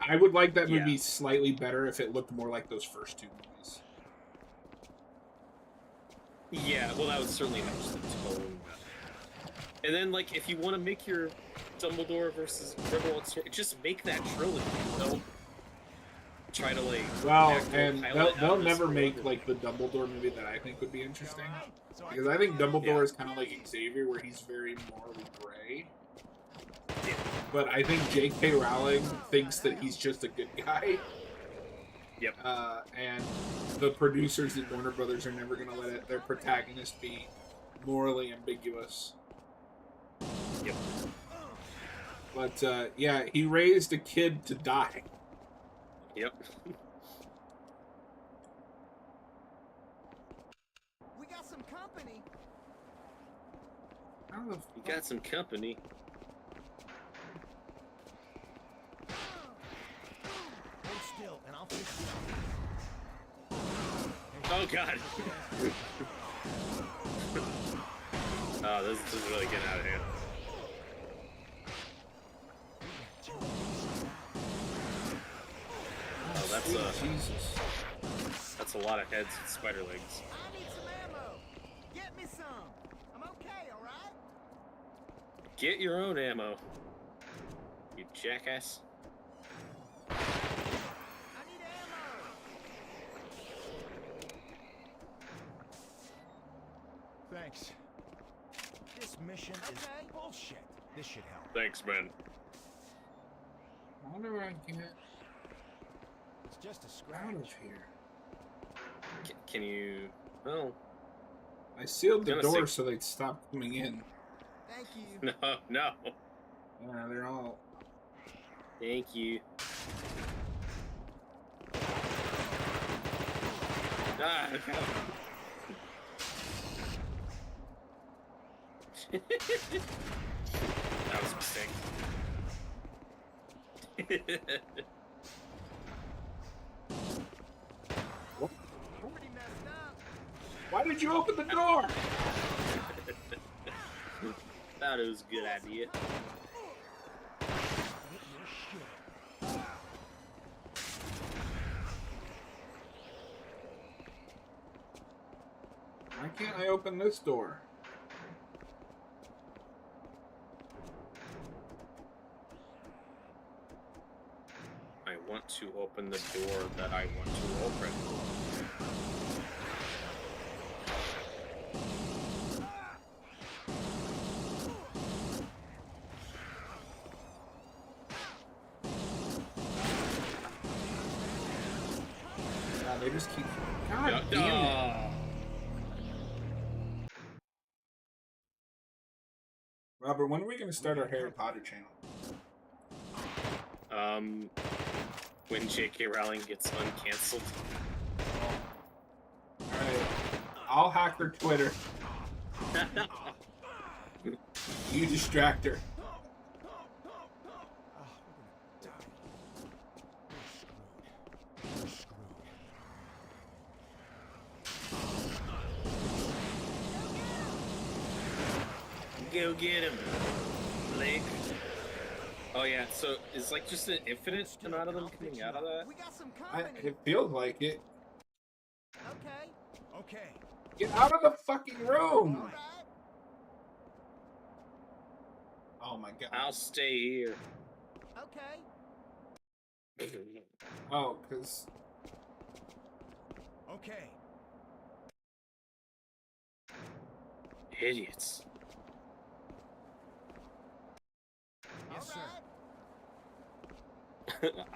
I would like that movie slightly better if it looked more like those first 2 movies. Yeah, well, that would certainly match the tone. And then, like, if you want to make your Dumbledore versus Grindelwald story, just make that trilogy. Don't try to, like... Well, and they'll never make, like, the Dumbledore movie that I think would be interesting. Because I think Dumbledore is kind of like Xavier, where he's very morally gray. But I think J.K. Rowling thinks that he's just a good guy. Yep. And the producers at Warner Brothers are never going to let their protagonist be morally ambiguous. Yep. But, yeah, he raised a kid to die. Yep. We got some company. I don't know if You got some company. Still, and I'll fix it up. Oh god. Oh, this is really getting out of hand. Oh, that's Jesus. that's just a lot of heads with spider legs. I need some ammo. Get me some. I'm okay, all right? Get your own ammo, you jackass. I need ammo. Thanks. This mission is bullshit. This should help. Thanks, man. How do I get It's just a out scratch. of here? Can you? Well, I sealed the Gonna door see- so they'd stop coming in. Thank you. no. Yeah, they're all. Thank you. Ah, okay. That was a mistake. Pretty messed up. Why did you open the door? Thought it was a good idea. Why can't I open this door? I want to open the door that I want to open. God, they just keep. God damn it. Ah. Robert, when are we going to start our Harry Potter channel? When J.K. Rowling gets uncancelled. Alright. I'll hack her Twitter. You distract her. Go get him, Blake. Oh yeah, so is like just an infinite amount of them coming out of that? We got some company. It feels like it. Okay. Okay. Get out of the fucking room! All right. Oh my god. I'll stay here. Okay. Oh, because. Okay. Idiots. Yes, sir.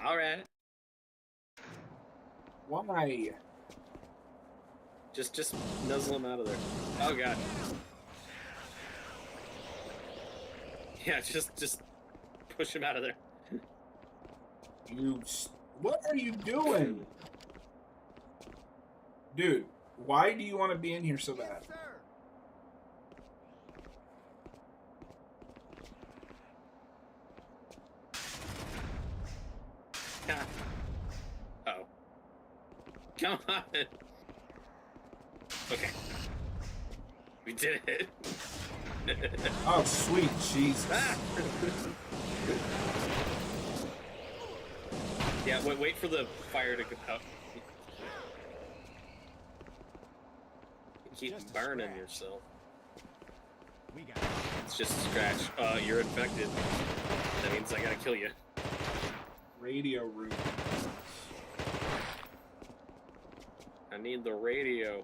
All right. Alright. Why? Just nuzzle him out of there. Oh god. Yeah, just push him out of there. What are you doing? Dude, why do you want to be in here so bad? Yes, sir. Oh. Come on. Okay. We did it. Oh, sweet Jesus. Ah! Yeah, wait for the fire to go out. Keep just a burning scratch. yourself. We got it. It's just a scratch. You're infected. That means I gotta kill you. Radio room. I need the radio.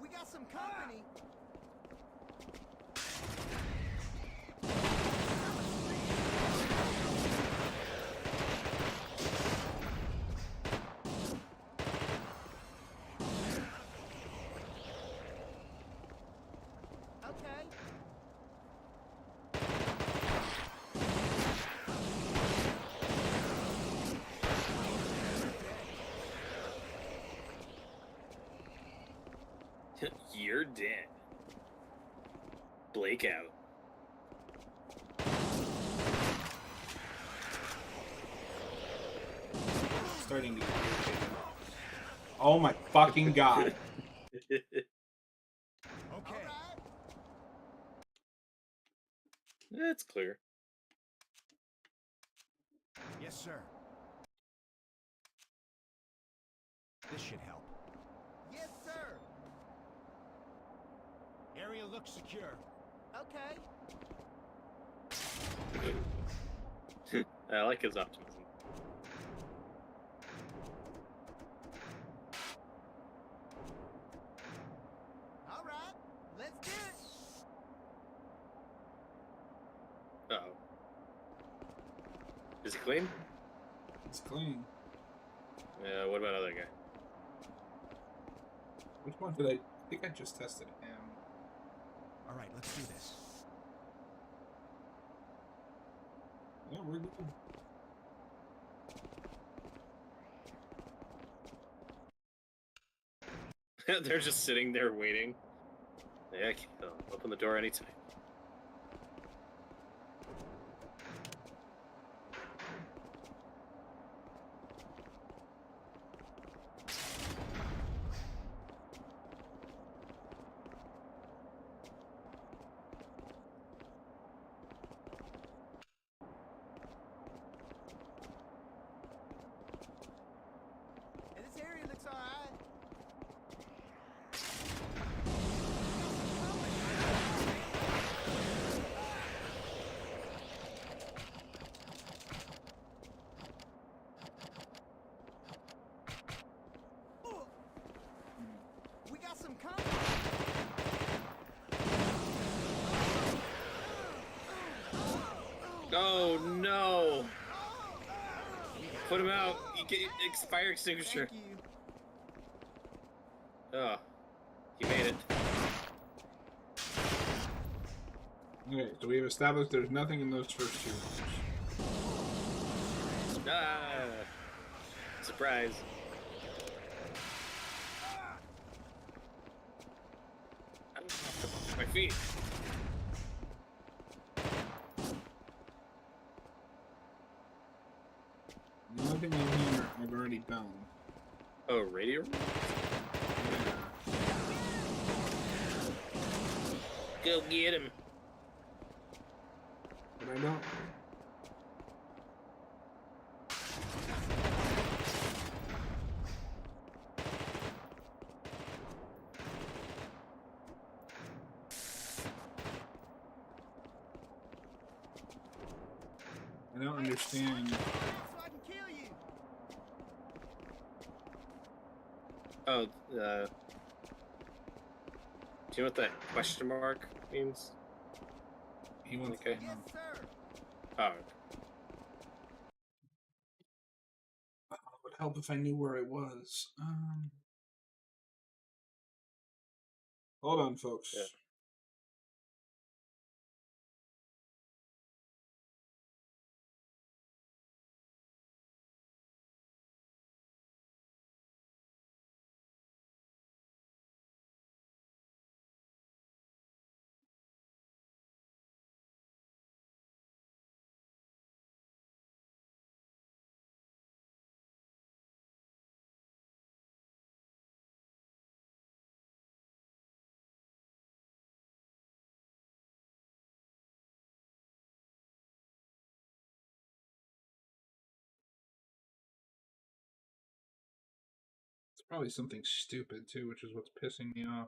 We got some company. Okay. You're dead. Blake out. starting to get irritated. Oh my fucking god. Okay. It's clear. Yes, sir. This should help. Yes, sir. Area looks secure. Okay. I like his optimism. All right. Let's do it. Uh-oh. Is he clean? It's clean. Yeah, what about other guy? Which one did I think I just tested him? All right, let's do this. Yeah, we're good. They're just sitting there waiting. Yeah, I'll open the door anytime. Hey, this area looks all right. We got some company. Oh no! Put him out. You get fire extinguisher. Thank you. Oh, he made it. Okay, so we have established there's nothing in those first two rooms. Ah! Surprise. My feet. Nothing in here I've already done. Oh, radio? Go get him. But I don't. I don't understand. So I can kill you. Oh, do you know what that question mark means? He wants Okay. Yes, sir. Oh, it would help if I knew where I was. Hold on, folks. Yeah. It's probably something stupid too, which is what's pissing me off.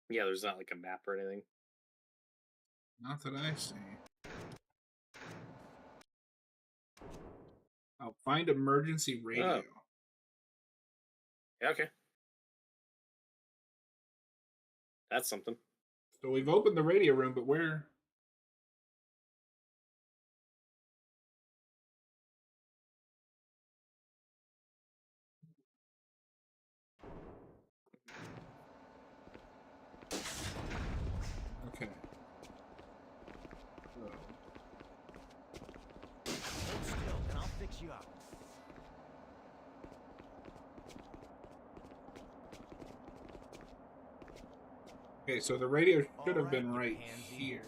yeah, there's not like a map or anything. Not that I see. I'll find emergency radio. Yeah, okay. That's something. So we've opened the radio room, but where? Okay. Hold still, and I'll fix you up. Okay, so the radio should have All been right, right pansy. here.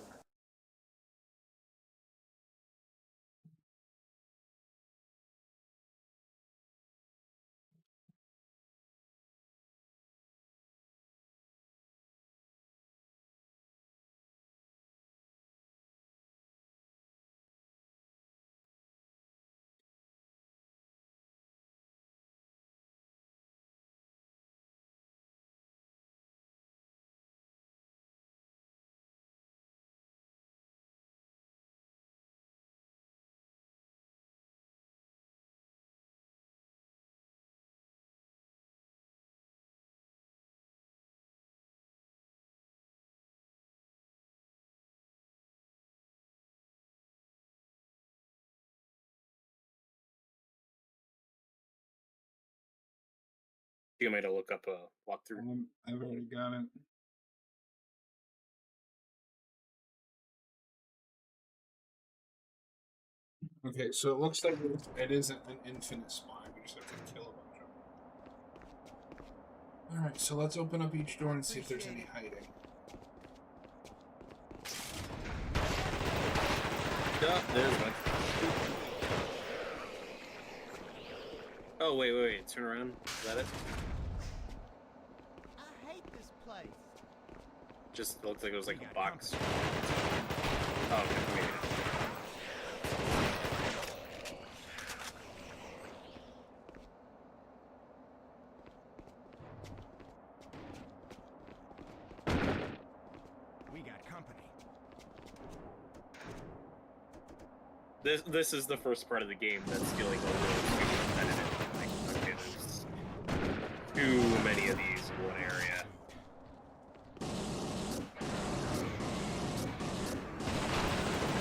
You might have look up a walkthrough. I've already got it. Okay, so it looks like it isn't an infinite spawn. We just have to kill a bunch of them. Alright, so let's open up each door and see if there's any hiding. Oh, there's one. Oh, wait. Turn around. Is that it? I hate this place. Just looked like it was like a box. Oh, okay. Wait. We got company. This is the first part of the game that's feeling a little too competitive. Like, okay, there's too many of these in one area.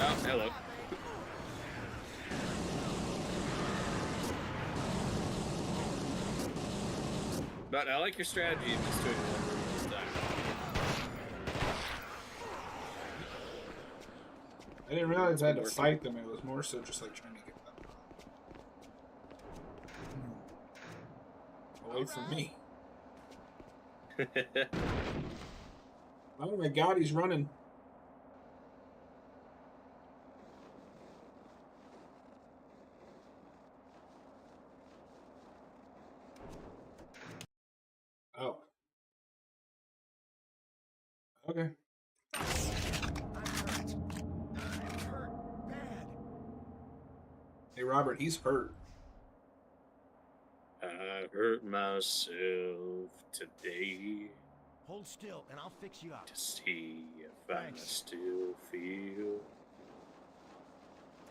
Oh, hello. But I like your strategy of just doing one room at a time. I didn't realize I had to fight them. It was more so just like trying to get them away from me. Oh my god, he's running. Oh. Okay. Hey, Robert, he's hurt. I hurt myself today Hold still, and I'll fix you up. to see if I still feel.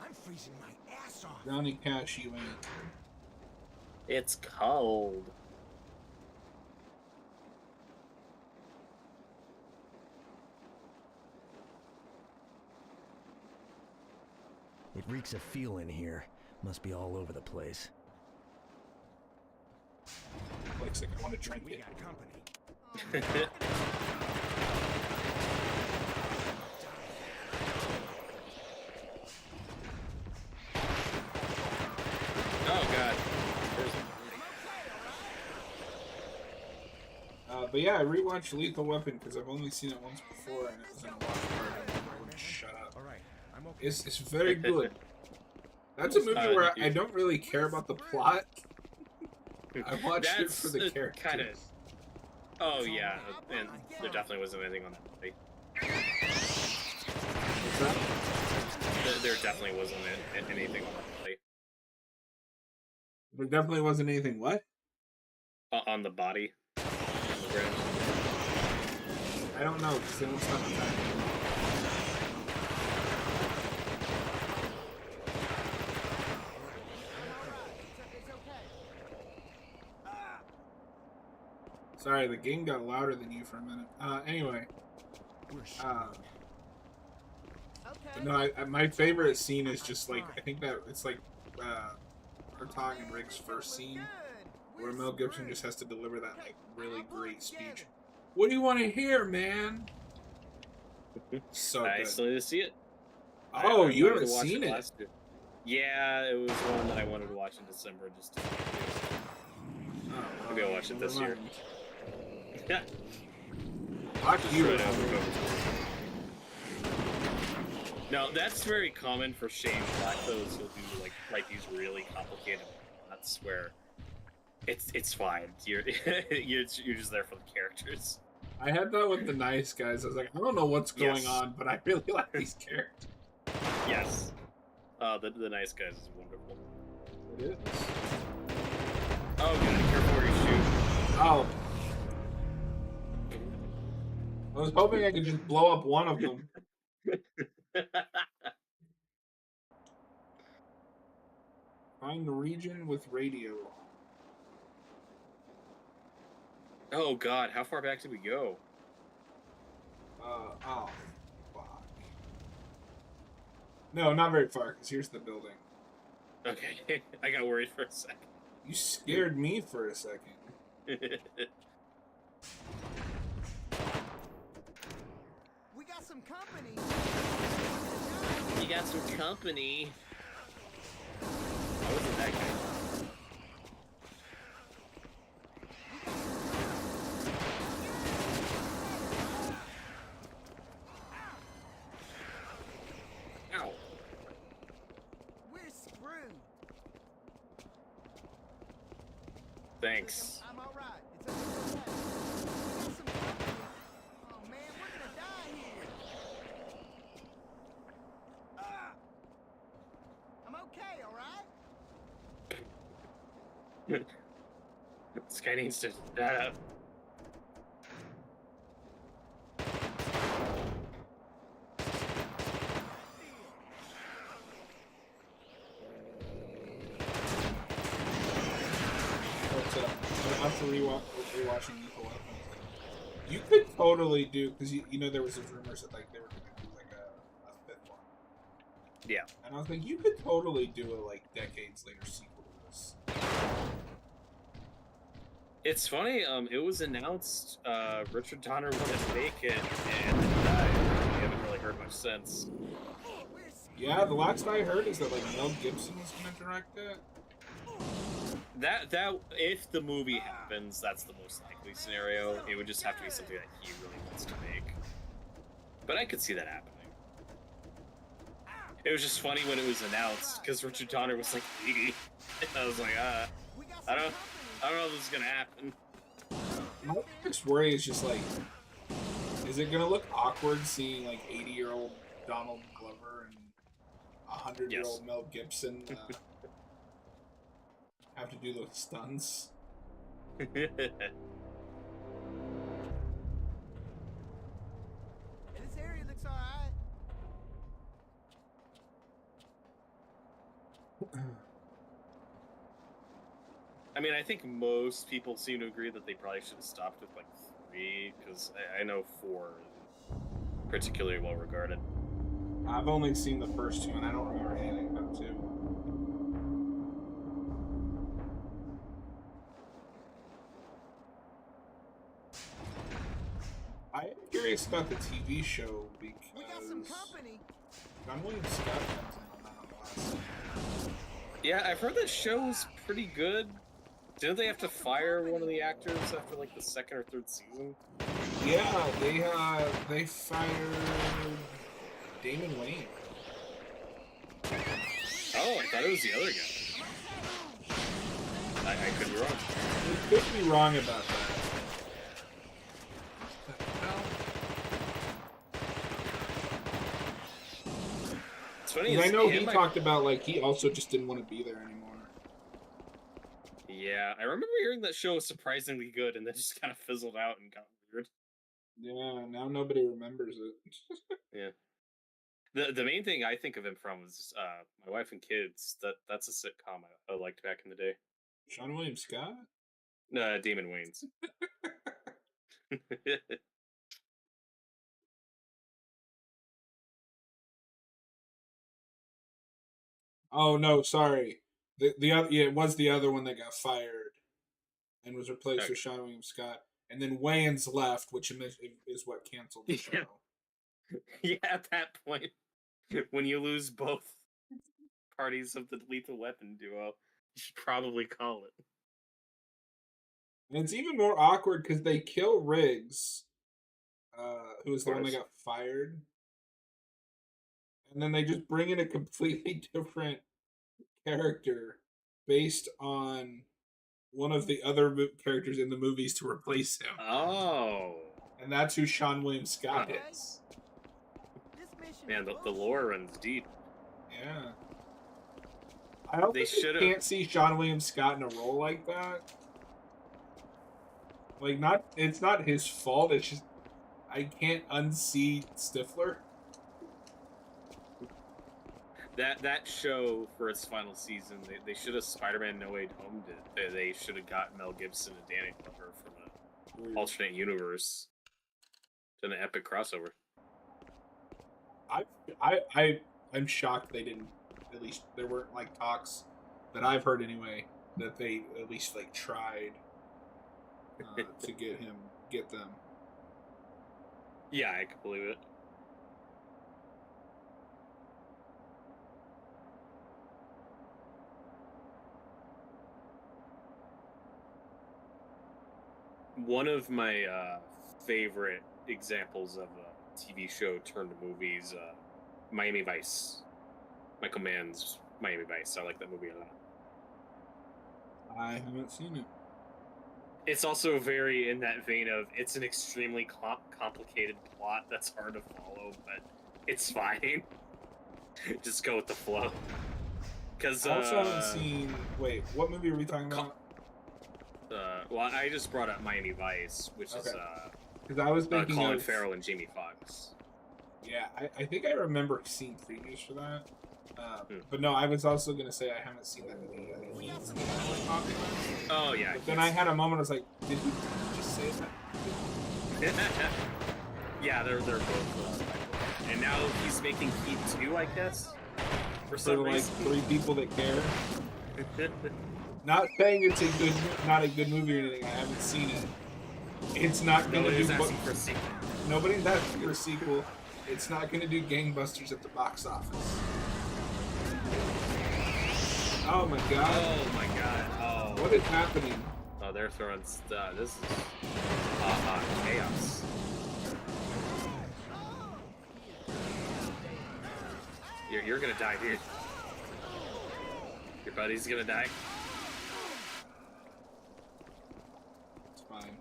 I'm freezing my ass off. Johnny Cash, you ain't. It's cold. It reeks of fuel in here. Must be all over the place. Looks like I want to drink We it. got company. Oh god. But yeah, I rewatched Lethal Weapon because I've only seen it once before and it was in a watch party and I wouldn't shut up. All right, I'm okay. It's very good. That's a movie where I don't really care about the plot. I watched it for the characters. Kind of. Oh yeah, and there definitely wasn't anything on that movie. What's that? There definitely wasn't anything on that movie. There definitely wasn't anything. What? On the body. On the ground. I don't know because they don't stop attacking. Sorry, the game got louder than you for a minute. Anyway. No, my favorite scene is just like, I think that it's like Hartog and Rick's first scene where Mel Gibson just has to deliver that like really great speech. What do you want to hear, man? So I good. still need to see it. Oh, I you wanted haven't to watch seen it? last year. Yeah, it was one that I wanted to watch in December. Just to... Maybe I'll watch it this year. Yeah. Watch you. Right over COVID. No, that's very common for Shane Black, though. He'll do like these really complicated plots where it's fine. You're you're just there for the characters. I had that with the Nice Guys. I was like, I don't know what's going on, but I really like these characters. Yes. The Nice Guys is wonderful. It is. Oh, good. Careful where you shoot. Oh. I was hoping I could just blow up one of them. Find the region with radio. Oh god, how far back did we go? Oh, fuck. No, not very far, because here's the building. Okay, I got worried for a second. You scared me for a second. We got some company. You got some company. I wasn't that guy. Ow. We're screwed. Thanks. I'm all right. It's okay. We got some company. Oh man, we're gonna die here. I'm okay, all right? This guy needs to shut up. After rewatching Lethal Weapon, you could totally do, because you know there was those rumors that like they were gonna do like a fifth one. Yeah. And I was like, you could totally do a like decades later sequel to this. It's funny, it was announced Richard Donner wanted to make it and then died. We haven't really heard much since. Yeah, the last I heard is that like Mel Gibson was gonna direct it. That if the movie happens, that's the most likely scenario. It would just have to be something that he really wants to make. But I could see that happening. It was just funny when it was announced because Richard Donner was like 80. I was like, I don't know if this is gonna happen. My biggest worry is just like, is it gonna look awkward seeing like 80-year-old Donald Glover and 100-year-old Mel Gibson have to do those stunts? This area looks all right. I mean, I think most people seem to agree that they probably should have stopped with like 3, because I know 4 isn't particularly well regarded. I've only seen the first 2, and I don't remember anything about 2. I am curious about the TV show because We got some company. John William Scott comes in on that on the last season. Yeah, I've heard that show's pretty good. Didn't they have to fire one of the actors after like the 2nd or 3rd season? Yeah, they fired Damon Wayne. Oh, I thought it was the other guy. I could be wrong. We could be wrong about that. It's funny. I know he talked about like he also just didn't want to be there anymore. Yeah, I remember hearing that show was surprisingly good, and then just kind of fizzled out and got weird. Yeah, now nobody remembers it. Yeah. The main thing I think of him from was My Wife and Kids. That's a sitcom I liked back in the day. Sean William Scott? No, Damon Wayans. Oh no, sorry. The other, yeah, it was the other one that got fired and was replaced with Sean William Scott, and then Wayans left, which is what canceled the show. Yeah, at that point, when you lose both parties of the Lethal Weapon duo, you should probably call it. And it's even more awkward because they kill Riggs, who was the one that got fired, and then they just bring in a completely different character based on one of the other characters in the movies to replace him. Oh. And that's who Sean William Scott is. Man, the lore runs deep. Yeah. I don't think you can't see Sean William Scott in a role like that. Like, it's not his fault, it's just I can't unsee Stifler. That show, for its final season, they should have Spider-Man No Way Home did. They should have got Mel Gibson and Danny Glover from an alternate universe. Done an epic crossover. I'm shocked they didn't. At least there weren't like talks that I've heard anyway that they at least like tried. to get them. Yeah, I can believe it. One of my favorite examples of a TV show turned to movies, Miami Vice. Michael Mann's Miami Vice. I like that movie a lot. I haven't seen it. It's also very in that vein of it's an extremely complicated plot that's hard to follow, but it's fine. Just go with the flow. Because I also haven't seen. Wait, what movie are we talking about? Well, I just brought up Miami Vice, which is because I was thinking Colin Farrell and Jamie Foxx. Yeah, I think I remember seeing previews for that. But no, I was also gonna say I haven't seen that movie yet. Oh yeah. But then I had a moment. I was like, did he just say that? Yeah, they're both. And now he's making Heat 2, I guess. For some reason. Like 3 people that care. Not saying it's not a good movie or anything. I haven't seen it. It's not gonna do. Asking for a sequel. Nobody's asking for a sequel. It's not gonna do gangbusters at the box office. Oh my god. Oh my god. Oh. What is happening? Oh, they're throwing stuff. This is chaos. You're gonna die, dude. Your buddy's gonna die. It's fine.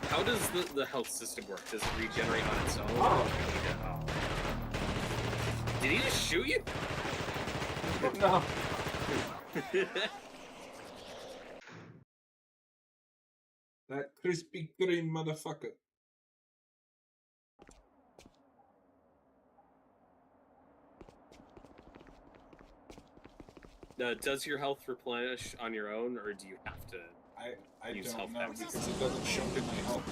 How does the health system work? Does it regenerate on its own? Oh. Did he just shoot you? No. That Krispy Kreme motherfucker. Does your health replenish on your own, or do you have to? I use don't health know packs? because it doesn't show me my health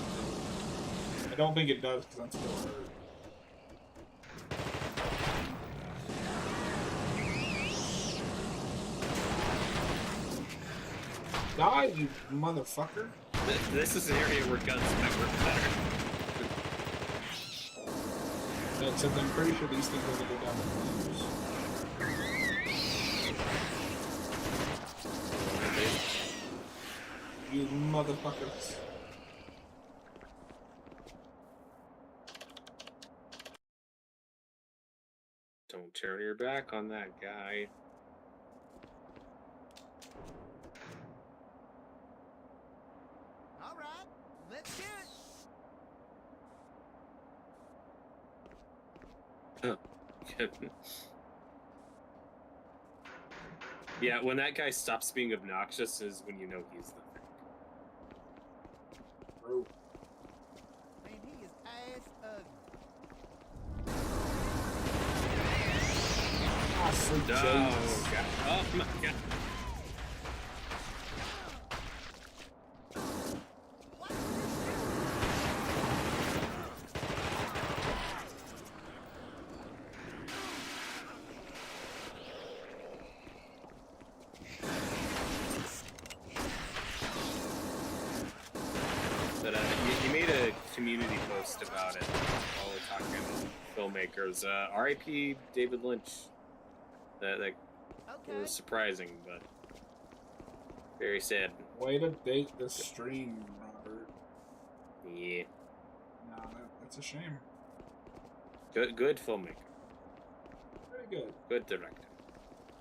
until. I don't think it does because I'm still hurt. Die, you motherfucker! This is an area where guns might work better. Except I'm pretty sure these things are gonna go down the flames. You motherfuckers. Don't turn your back on that guy. All right, let's do it. Yeah, when that guy stops being obnoxious is when you know he's the thing. Bro. Man, he is ass ugly. Ah, sweet Jesus. Oh, God. Oh, my God. But you made a community post about it while we're talking filmmakers. R.I.P. David Lynch. That was surprising, but very sad. Way to date the stream, Robert. Yeah. No, that's a shame. Good filmmaker. Pretty good. Good director.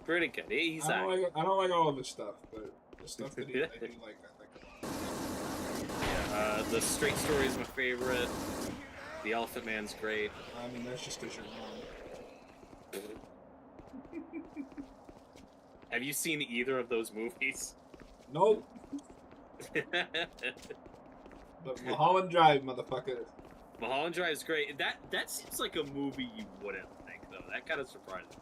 Pretty good. He's I don't like all of his stuff, but the stuff that I do like, I like a lot. Yeah, the Straight Story is my favorite. The Elephant Man's great. I mean, that's just because you're wrong. Have you seen either of those movies? Nope. But Mulholland Drive, motherfucker. Mulholland Drive is great. That seems like a movie you wouldn't like, though. That kind of surprised me.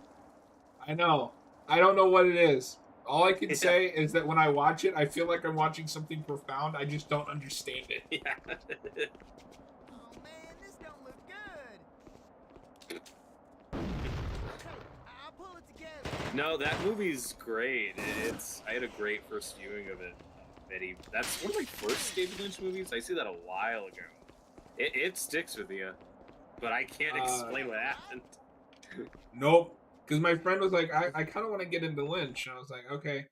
I know. I don't know what it is. All I can say is that when I watch it, I feel like I'm watching something profound. I just don't understand it. Yeah. Oh man, this don't look good. Okay, I'll pull it together. No, that movie's great. I had a great first viewing of it. That's one of my first David Lynch movies. I see that a while ago. It sticks with you, but I can't explain what happened. Nope. Because my friend was like, I kind of want to get into Lynch, and I was like, okay.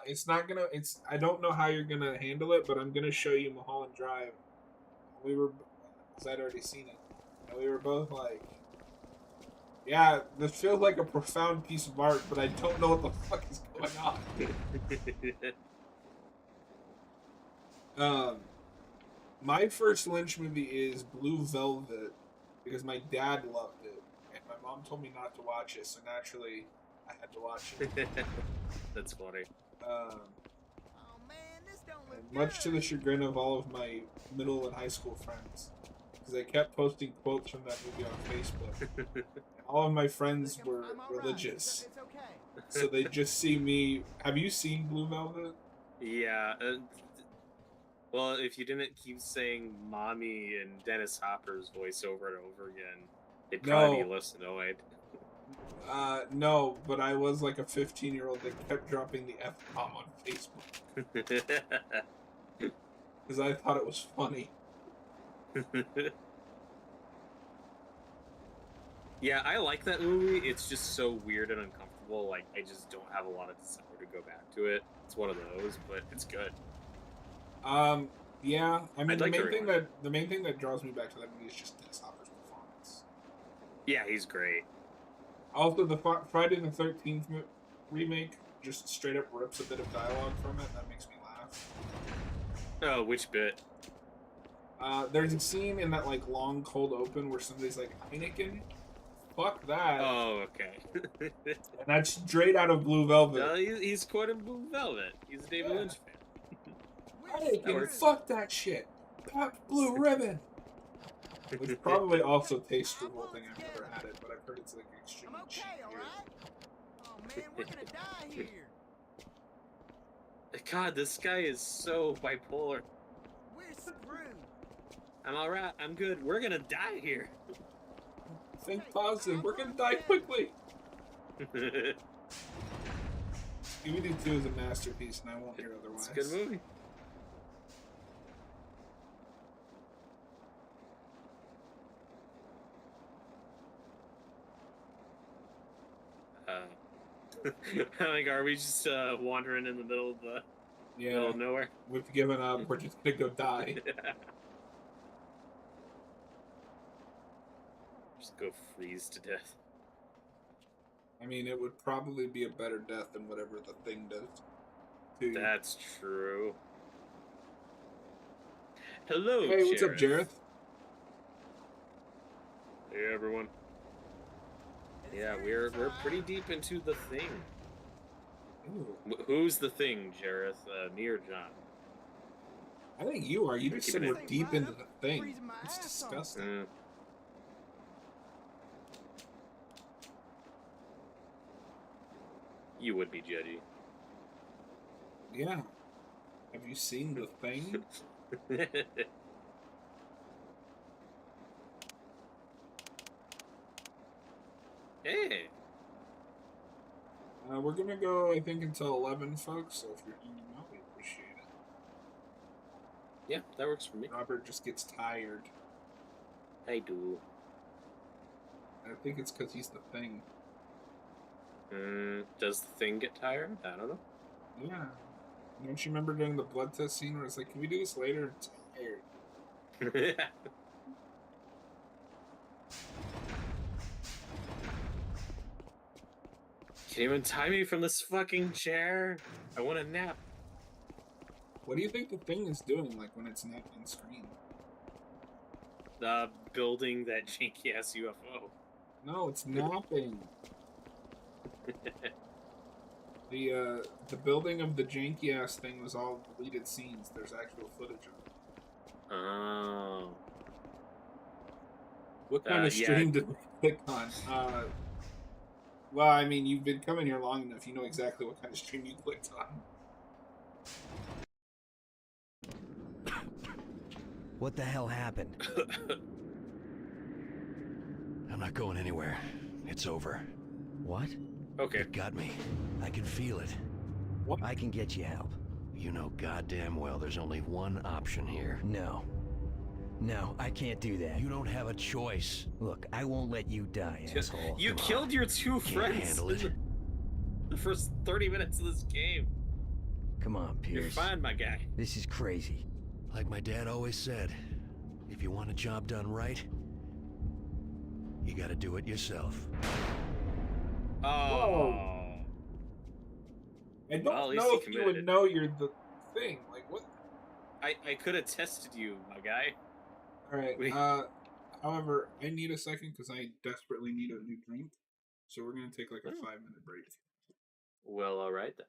It's not gonna. I don't know how you're gonna handle it, but I'm gonna show you Mulholland Drive. We were, because I'd already seen it, and we were both like, "Yeah, this feels like a profound piece of art, but I don't know what the fuck is going on." My first Lynch movie is Blue Velvet because my dad loved it, and my mom told me not to watch it, so naturally, I had to watch it. That's funny. Oh man, this don't look Much to the chagrin of all of my middle and high school friends, because I kept posting quotes from that movie on Facebook. And all of my friends were religious, It's okay. so they just see me. Have you seen Blue Velvet? Yeah. Well, if you didn't keep saying "mommy" and Dennis Hopper's voice over and over again, it'd probably be less annoyed. No, but I was like a 15-year-old that kept dropping the F-bomb on Facebook. Because I thought it was funny. Yeah, I like that movie. It's just so weird and uncomfortable. Like, I just don't have a lot of desire to go back to it. It's one of those, but it's good. Yeah. I mean, the main thing that draws me back to that movie is just Dennis Hopper's performance. Yeah, he's great. Also, the Friday the 13th remake just straight up rips a bit of dialogue from it. That makes me laugh. Oh, which bit? There's a scene in that like long cold open where somebody's like, Heineken? Fuck that. Oh, okay. And that's straight out of Blue Velvet. No, he's quoting Blue Velvet. He's a David Lynch fan. Heineken, fuck that shit. Pop Blue Ribbon. Which probably also tastes the whole thing. I've never had it, but I've heard it's like extremely cheap. Alright? Oh man, we're gonna die here. God, this guy is so bipolar. We're screwed. I'm alright. I'm good. We're gonna die here. Think positive. We're gonna die quickly. Scooby-Doo 2 is a masterpiece, and I won't hear otherwise. It's a good movie. Like, are we just wandering in the middle of the middle of nowhere? We've given up. We're just gonna go die. Just go freeze to death. I mean, it would probably be a better death than whatever the thing does to you. That's true. Hello, Hey, what's up, Jareth? Hey, everyone. Yeah, we're pretty deep into the thing. Who's the thing, Jareth? Me or John? I think you are. You just said we're deep into the thing. It's disgusting. You would be judgy. Yeah. Have you seen the thing? Hey. We're gonna go, I think, until 11, folks. So if you're hanging out, we appreciate it. Yeah, that works for me. Robert just gets tired. I do. I think it's because he's the thing. Does the thing get tired? I don't know. Yeah. Don't you remember doing the blood test scene where it's like, can we do this later? It's tired. Can't even tie me from this fucking chair. I want a nap. What do you think the thing is doing, like, when it's not on screen? Building that janky ass UFO. No, it's napping. The building of the janky ass thing was all deleted scenes. There's actual footage of it. Oh. What kind of stream did we click on? Well, I mean, you've been coming here long enough. You know exactly what kind of stream you clicked on. What the hell happened? I'm not going anywhere. It's over. What? Okay. It got me. I can feel it. What? I can get you help. You know goddamn well there's only one option here. No. No, I can't do that. You don't have a choice. Look, I won't let you die, asshole. You killed your two friends handle it. in the first 30 minutes of this game. Come on, Pierce. You're fine, my guy. This is crazy. Like my dad always said, if you want a job done right, you gotta do it yourself. Oh. Whoa. I don't Well, at least know he if you committed would it. know you're the thing. Like, what? I could have tested you, my guy. Alright, however, I need a second because I desperately need a new drink. So we're going to take like a 5-minute break. Well, alright then.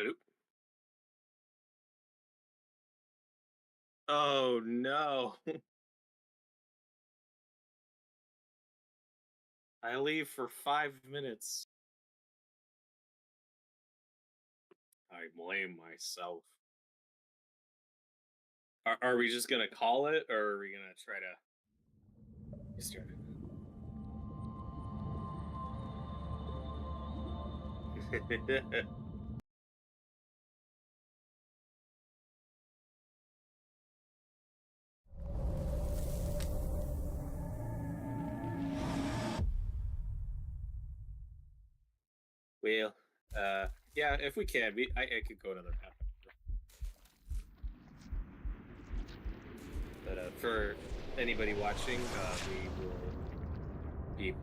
Hello? Oh no. I leave for 5 minutes. I blame myself. Are we just gonna call it, or are we gonna try to start it? Well, yeah, if we can, I could go another half hour. But for anybody watching, we will be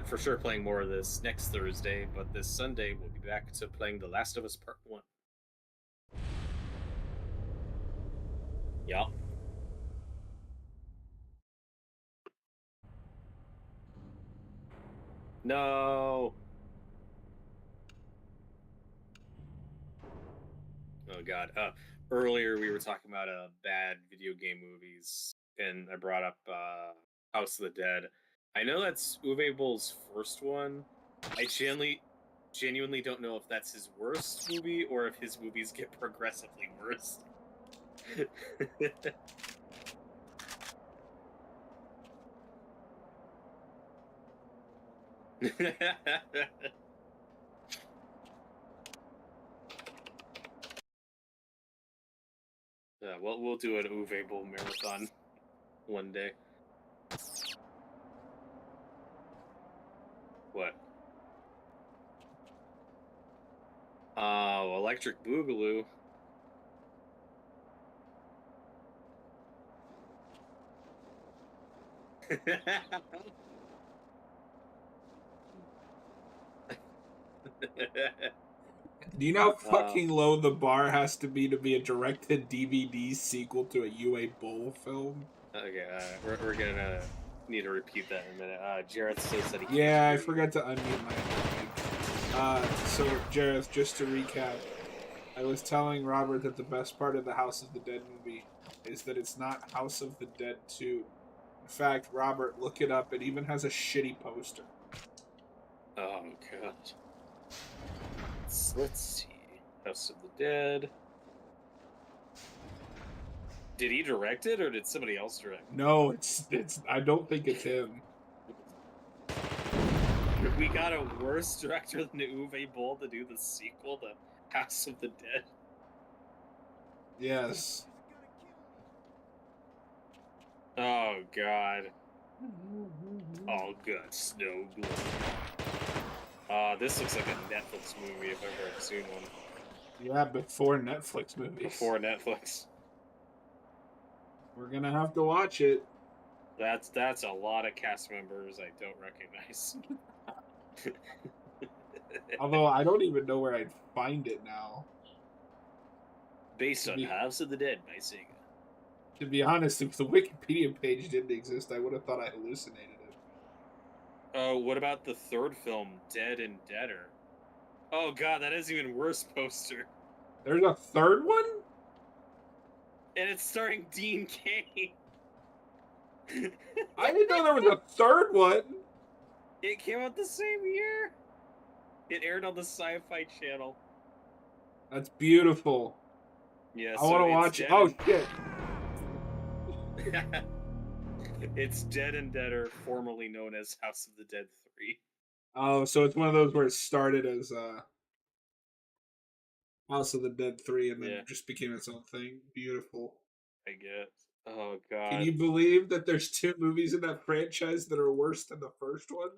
for sure playing more of this next Thursday, but this Sunday we'll be back to playing The Last of Us Part 1. Yeah. No. Oh god. Earlier we were talking about bad video game movies, and I brought up House of the Dead. I know that's Uwe Boll's first one. I genuinely don't know if that's his worst movie or if his movies get progressively worse. Well, we'll do an Uwe Boll marathon one day. What? Oh, Electric Boogaloo. Do you know how fucking low the bar has to be a directed DVD sequel to a UA Boll film? Okay, we're gonna need to repeat that in a minute. Jareth says that he Yeah, I forgot to unmute my mic. So, Jareth, just to recap, I was telling Robert that the best part of the House of the Dead movie is that it's not House of the Dead 2. In fact, Robert, look it up. It even has a shitty poster. Oh, God. Let's see. House of the Dead. Did he direct it, or did somebody else direct it? No, it's. I don't think it's him. We got a worse director than Uwe Boll to do the sequel to House of the Dead. Yes. Oh, God. All guts, no glory. This looks like a Netflix movie if I've ever seen one. Yeah, before Netflix movies. Before Netflix. We're gonna have to watch it. That's a lot of cast members I don't recognize. Although I don't even know where I'd find it now. Based on House of the Dead by Sega. To be honest, if the Wikipedia page didn't exist, I would have thought I hallucinated it. Oh, what about the third film, Dead and Deader? Oh god, that is even worse poster. There's a third one? And it's starring Dean Cain. I didn't know there was a third one. It came out the same year. It aired on the Sci-Fi Channel. That's beautiful. Yeah, I want to watch it. Oh, shit. It's Dead and Deader, formerly known as House of the Dead 3. Oh, so it's one of those where it started as House of the Dead 3 and then it just became its own thing. Beautiful. I guess. Oh, God. Can you believe that there's 2 movies in that franchise that are worse than the first one?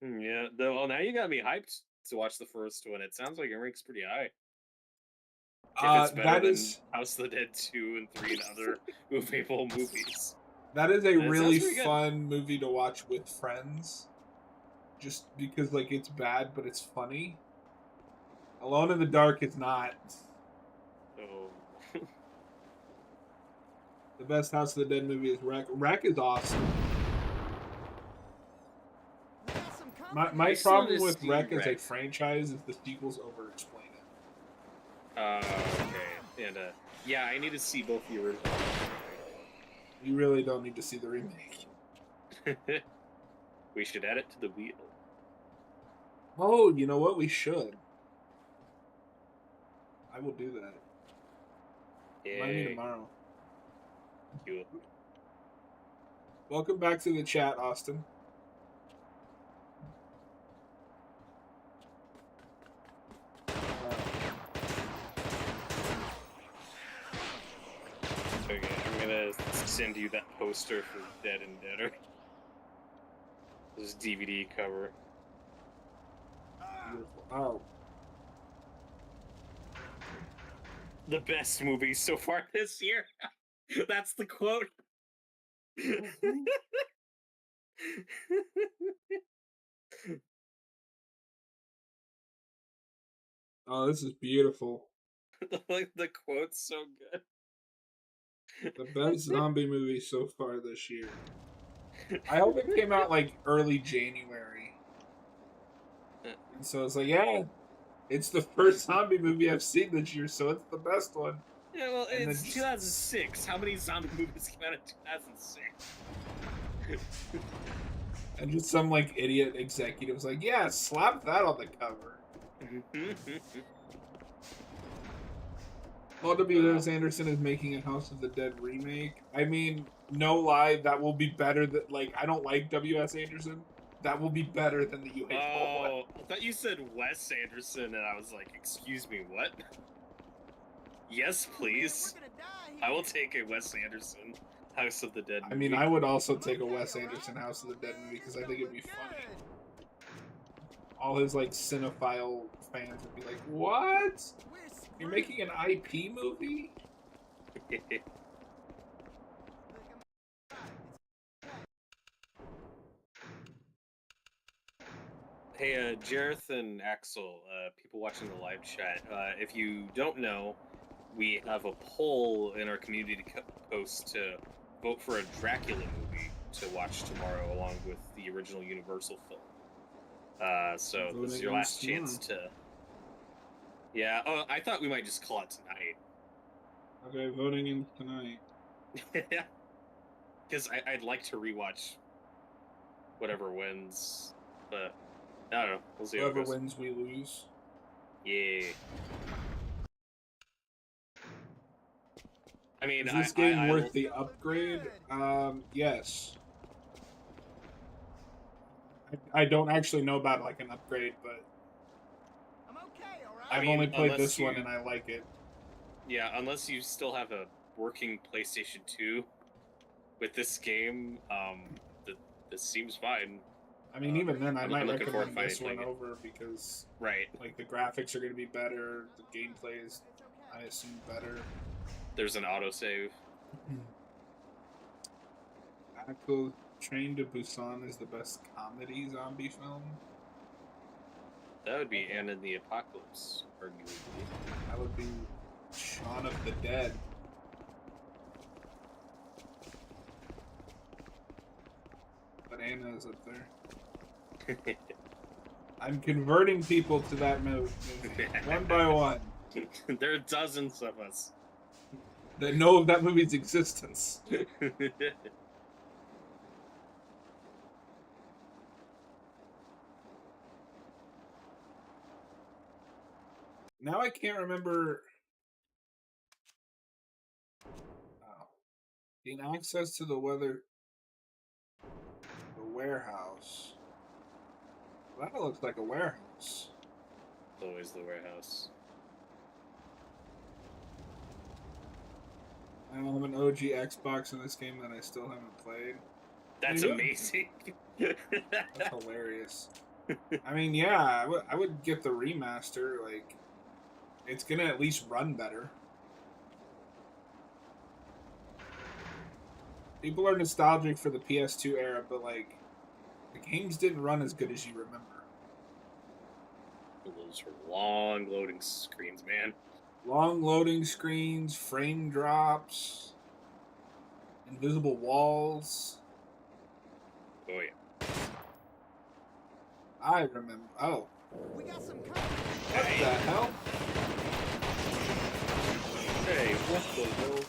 Yeah. Well, now you got me hyped to watch the first one. It sounds like it ranks pretty high. If it's better than House of the Dead 2 and 3 and other Uwe Boll movies. That is a really fun movie to watch with friends. Just because, like, it's bad, but it's funny. Alone in the Dark is not. Oh. The best House of the Dead movie is Wreck. Wreck is awesome. My problem with Wreck as a franchise is the sequels over-explain it. Okay. And yeah, I need to see both the original. You really don't need to see the remake. We should add it to the wheel. Oh, you know what? We should. I will do that. Remind me tomorrow. You. Welcome back to the chat, Austin. Okay, I'm gonna send you that poster for Dead and Deader. This DVD cover. Beautiful. Oh. The best movie so far this year. That's the quote. Oh, this is beautiful. Like the quote's so good. The best zombie movie so far this year. I hope it came out like early January. And so it's like, yeah, it's the first zombie movie I've seen this year, so it's the best one. Yeah, well, And it's then 2006. How many zombie movies came out in 2006? And just some like idiot executive was like, yeah, slap that on the cover. Paul W. S. Anderson is making a House of the Dead remake. I mean, no lie, that will be better than, like, I don't like W.S. Anderson. That will be better than the UFO one. Oh, I thought you said Wes Anderson, and I was like, excuse me, what? Yes, please. I will take a Wes Anderson House of the Dead movie. I mean, I would also take a Wes Anderson House of the Dead movie because I think it'd be funny. All his, like, cinephile fans would be like, what? You're making an IP movie? Hey, Jareth and Axel, people watching the live chat, if you don't know, we have a poll in our community post to vote for a Dracula movie to watch tomorrow along with the original Universal film. So this is your last chance to... Yeah, oh, I thought we might just call it tonight. Okay, voting in tonight. Yeah. Because I'd like to rewatch whatever wins, but I don't know. We'll see. Whoever wins, we lose. Yeah. I mean, is this game worth the upgrade? Yes. I don't actually know about like an upgrade, but I've only played this one and I like it. Yeah, unless you still have a working PlayStation 2 with this game, this seems fine. I mean, even then, I might recommend this one it over because, right, like the graphics are going to be better, the gameplay is, I assume, better. There's an autosave. Axel, Train to Busan is the best comedy zombie film. That would be Anna and the Apocalypse, arguably. That would be Shaun of the Dead. But Anna is up there. I'm converting people to that movie, one by one. There are dozens of us that know of that movie's existence. Now I can't remember. Oh. Gain access to the warehouse. Well, that looks like a warehouse. It's always the warehouse. I have an OG Xbox in this game that I still haven't played. That's amazing. That's hilarious. I mean, yeah, I would get the remaster. Like, it's gonna at least run better. People are nostalgic for the PS2 era, but like, the games didn't run as good as you remember. Those were long loading screens, man. Long loading screens, frame drops, invisible walls. Oh yeah. I remember. Oh. We got some what the hell? Yes, they will.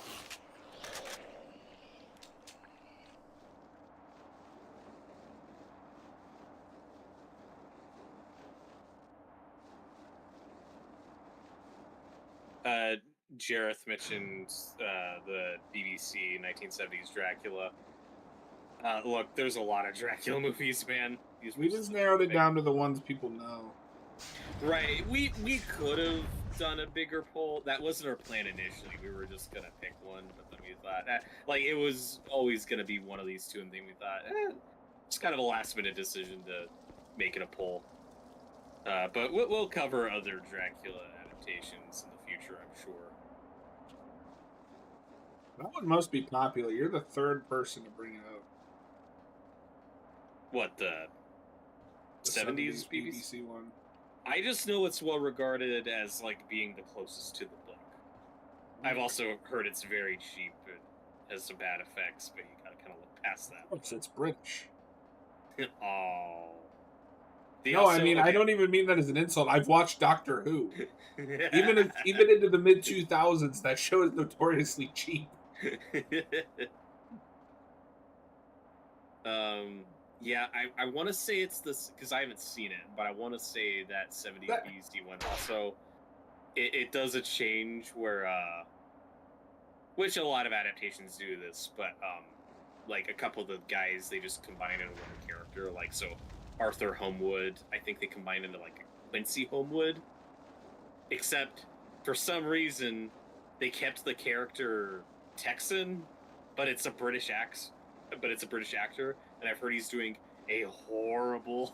Jareth mentioned the BBC 1970s Dracula. Look, there's a lot of Dracula movies, man. We just narrowed it down to the ones people know. Right. We could have done a bigger poll. That wasn't our plan initially. We were just gonna pick one, but then we thought, like, it was always gonna be one of these two, and then we thought, it's kind of a last minute decision to make it a poll. But we'll cover other Dracula adaptations in the future, I'm sure. That one must be popular. You're the third person to bring it up. What, the 70s BBC one? I just know it's well regarded as, like, being the closest to the book. I've also heard it's very cheap. It has some bad effects, but you gotta kind of look past that. Of course, it's British. Oh. No, I mean, I don't even mean that as an insult. I've watched Doctor Who. even into the mid 2000s, that show is notoriously cheap. Yeah, I want to say it's this, because I haven't seen it, but I want to say that 70s BBC one also, it does a change where, which a lot of adaptations do this, but, like, a couple of the guys, they just combine into one character, like, so Arthur Homewood, I think they combine into, like, Quincy Homewood, except, for some reason, they kept the character Texan, but it's a British actor, and I've heard he's doing a horrible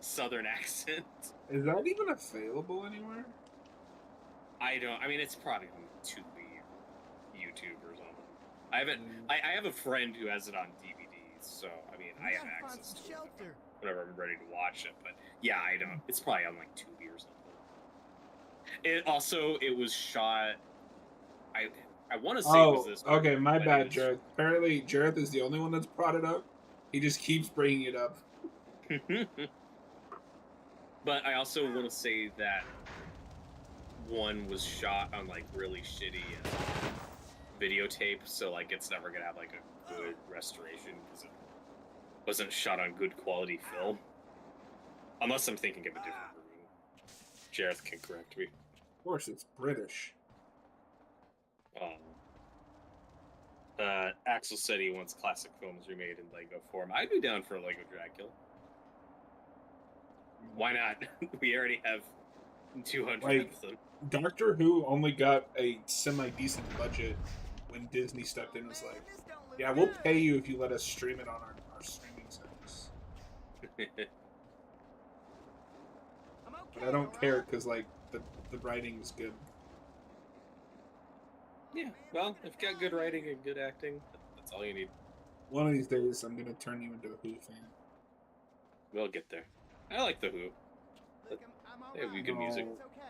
Southern accent. Is that even available anywhere? I mean, it's probably on Tubi or YouTube or something. I have a friend who has it on DVD, so, I mean, I have access to it whenever I'm ready to watch it, but, yeah, I don't. It's probably on, like, Tubi or something. It was shot... I want to say it was this. Okay, my bad, Jareth. Apparently, Jareth is the only one that's brought it up. He just keeps bringing it up. But I also want to say that one was shot on, like, really shitty videotape, so, like, it's never gonna have, like, a good restoration because it wasn't shot on good quality film. Unless I'm thinking of a different version. Jareth can correct me. Of course, it's British. Axel said he wants classic films remade in Lego form. I'd be down for a Lego Dracula. Why not? We already have 200 of them. Doctor Who only got a semi-decent budget when Disney stepped in and was like, yeah, we'll pay you if you let us stream it on our streaming service. But I don't care because, like, the writing is good. Yeah, well, if you got good writing and good acting, that's all you need. One of these days, I'm going to turn you into a Who fan. We'll get there. I like the Who. They have good music.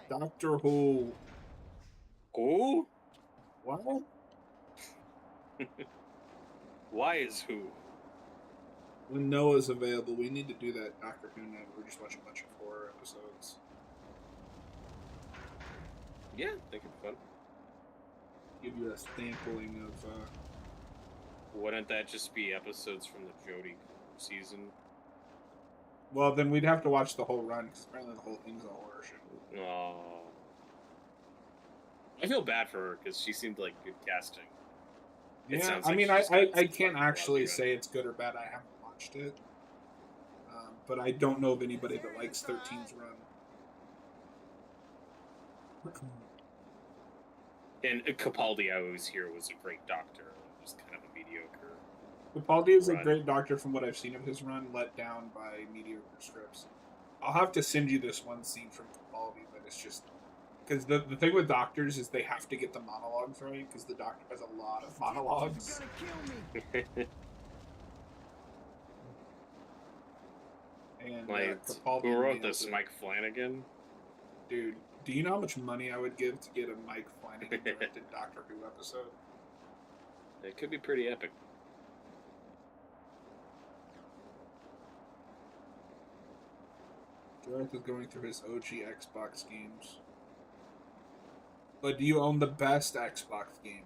Doctor Who. Who? What? Why is Who? When Noah's available, we need to do that Doctor Who night. We're just watching a bunch of horror episodes. Yeah, that could be fun. Give you a sampling of. Wouldn't that just be episodes from the Jodie season? Well, then we'd have to watch the whole run because apparently the whole thing's a horror show. Oh. I feel bad for her because she seemed like good casting. Yeah, I mean, I can't actually say it's good or bad. I haven't watched it. But I don't know of anybody that likes 13's run. And Capaldi, I always hear, was a great doctor. Just kind of a mediocre. Capaldi is a great doctor from what I've seen of his run, let down by mediocre scripts. I'll have to send you this one scene from Capaldi, but it's just... Because the thing with doctors is they have to get the monologues right, because the doctor has a lot of monologues. And Capaldi who wrote this? Mike Flanagan? Dude, do you know how much money I would give to get a Mike Flanagan directed Doctor Who episode? It could be pretty epic. Gareth is going through his OG Xbox games. But do you own the best Xbox game?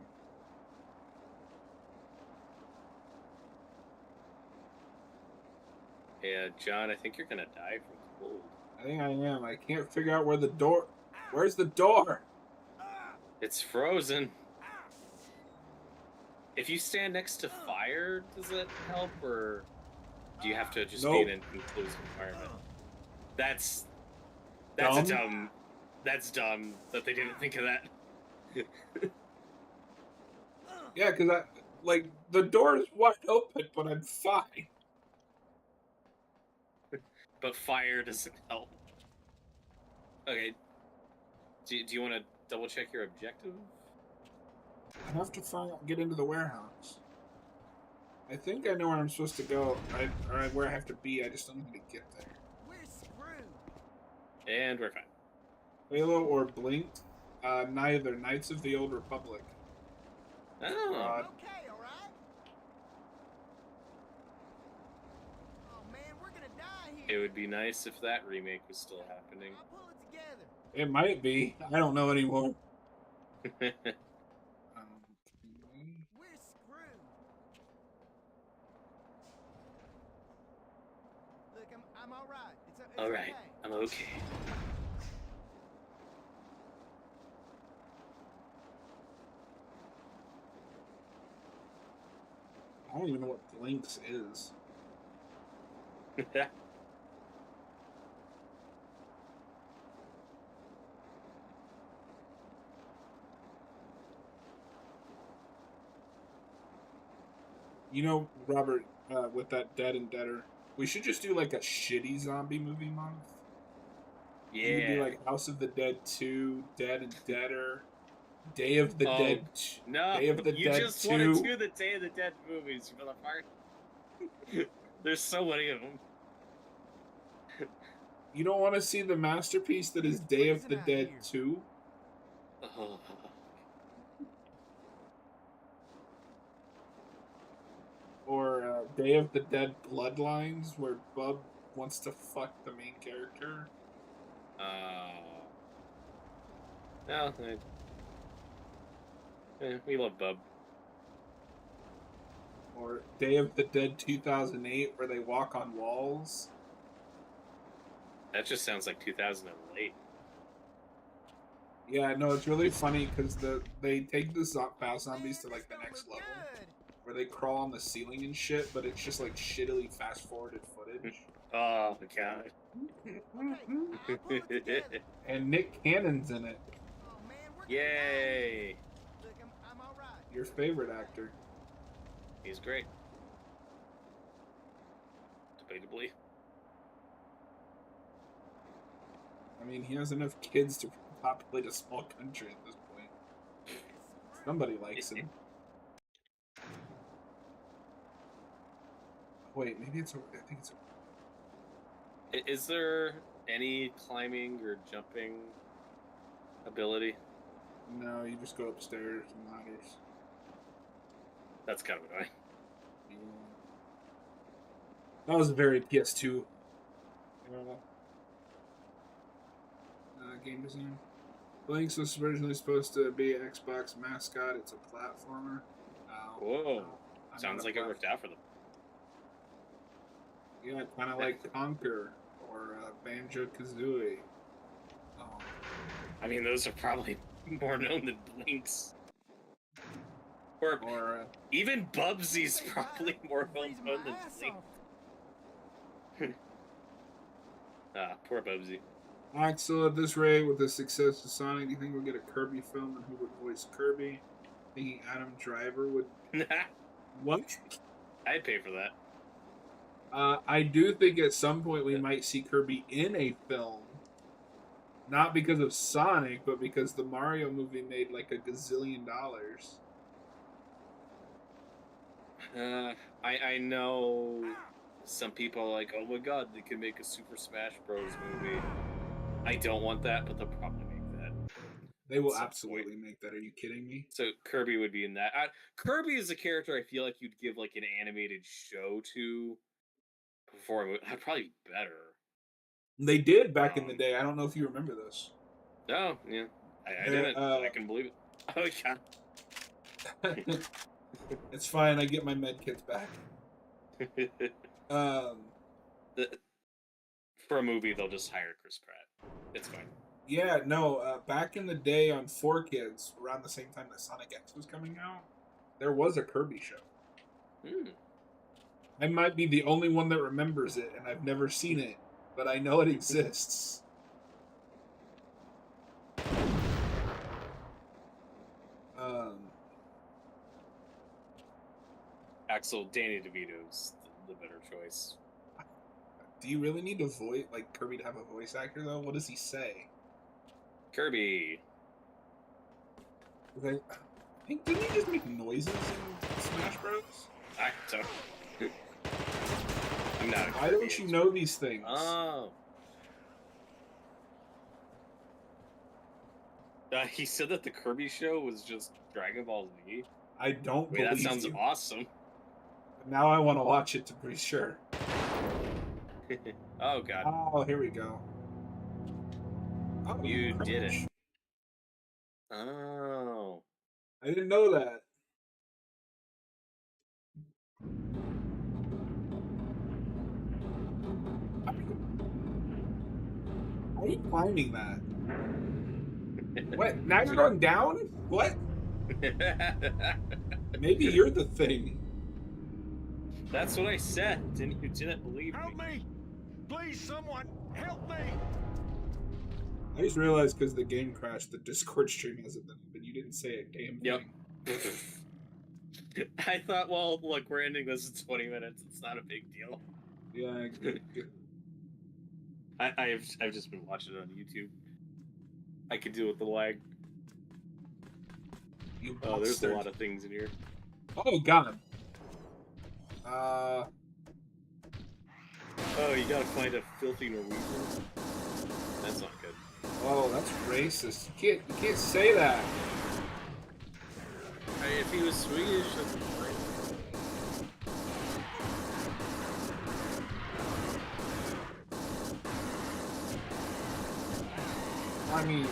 Yeah, John, I think you're gonna die from cold. I think I am. I can't figure out where the door... Where's the door? It's frozen. If you stand next to fire, does that help, or do you have to just be in an enclosed environment? That's dumb? A dumb. That's dumb that they didn't think of that. Yeah, because the door is wide open, but I'm fine. But fire doesn't help. Okay. Do you want to double check your objective? I have to get into the warehouse. I think I know where I'm supposed to go, or where I have to be. I just don't know how to get there. We're screwed. And we're fine. Halo or Blink? Neither. Knights of the Old Republic. Oh. Okay, all right. Oh man, we're gonna die here. It would be nice if that remake was still happening. I'll pull it together. It might be. I don't know anymore. We're screwed. Look, I'm all right. It's all right. Okay. I'm okay. I don't even know what Blinks is. You know, Robert, with that Dead and Deader, we should just do like a shitty zombie movie month. Yeah. You could do like House of the Dead 2, Dead and Deader, Day of the Dead. No, Day of the you Dead just 2. want to do the Day of the Dead movies for the part. There's so many of them. You don't want to see the masterpiece that is Day of the Dead 2? Oh. Or Day of the Dead Bloodlines, where Bub wants to fuck the main character? No, we love Bub. Or Day of the Dead 2008, where they walk on walls? That just sounds like 2008. Yeah, no, it's really funny because they take the fast zombies to like the next level, where they crawl on the ceiling and shit, but it's just like shittily fast forwarded footage. Oh my god. And Nick Cannon's in it. Oh man, we're Yay! Look, I'm all right. Your favorite actor. He's great. Debatably. I mean, he has enough kids to populate a small country at this point. Somebody likes him. Wait, maybe it's over. I think it's over. Is there any climbing or jumping ability? No, you just go upstairs and ladders. That's kind of annoying. Yeah. That was very PS2. Game design. Blinks was originally supposed to be an Xbox mascot. It's a platformer. Whoa. Sounds like it worked out for them. Yeah, kind of like Conker or Banjo-Kazooie. Oh. I mean, those are probably more known than Blinks. Or even Bubsy's probably more well known than Blinks. Poor Bubsy. Axel, at this rate, with the success of Sonic, do you think we'll get a Kirby film and who would voice Kirby? Thinking Adam Driver would... What? I'd pay for that. I do think at some point we might see Kirby in a film. Not because of Sonic, but because the Mario movie made like $1 gazillion. I know some people are like, oh my god, they could make a Super Smash Bros. Movie. I don't want that, but they'll probably make that. They will absolutely make that. Are you kidding me? So Kirby would be in that. Kirby is a character I feel like you'd give like an animated show to before a movie. That'd probably be better. They did back in the day. I don't know if you remember this. Oh, yeah. I didn't. I can believe it. Oh, God. It's fine. I get my med kits back. For a movie, they'll just hire Chris Pratt. It's fine. Yeah, no. Back in the day on 4Kids, around the same time that Sonic X was coming out, there was a Kirby show. I might be the only one that remembers it, and I've never seen it, but I know it exists. Axel, Danny DeVito's the better choice. Do you really need Kirby to have a voice actor, though? What does he say? Kirby. I think, didn't he just make noises in Smash Bros? I don't. I'm not. Why don't you know these things? Oh. He said that the Kirby show was just Dragon Ball Z. I don't believe that sounds you. Awesome. Now I want to watch it to be sure. Oh, God. Oh, here we go. Oh, you did it. Oh. I didn't know that. How are you climbing that? What? Now you're going down? What? Maybe you're the thing. That's what I said. You didn't believe me. Help me! Please, someone, help me! I just realized because the game crashed, the Discord stream hasn't been, but you didn't say a damn thing. Yep. I thought, well, look, we're ending this in 20 minutes. It's not a big deal. Yeah. I've just been watching it on YouTube. I could deal with the lag. Oh, there's a lot of things in here. Oh, God. Oh, you gotta find a filthy Norwegian? That's not good. Oh, that's racist. You can't say that. Hey, if he was Swedish, that's fine. I mean,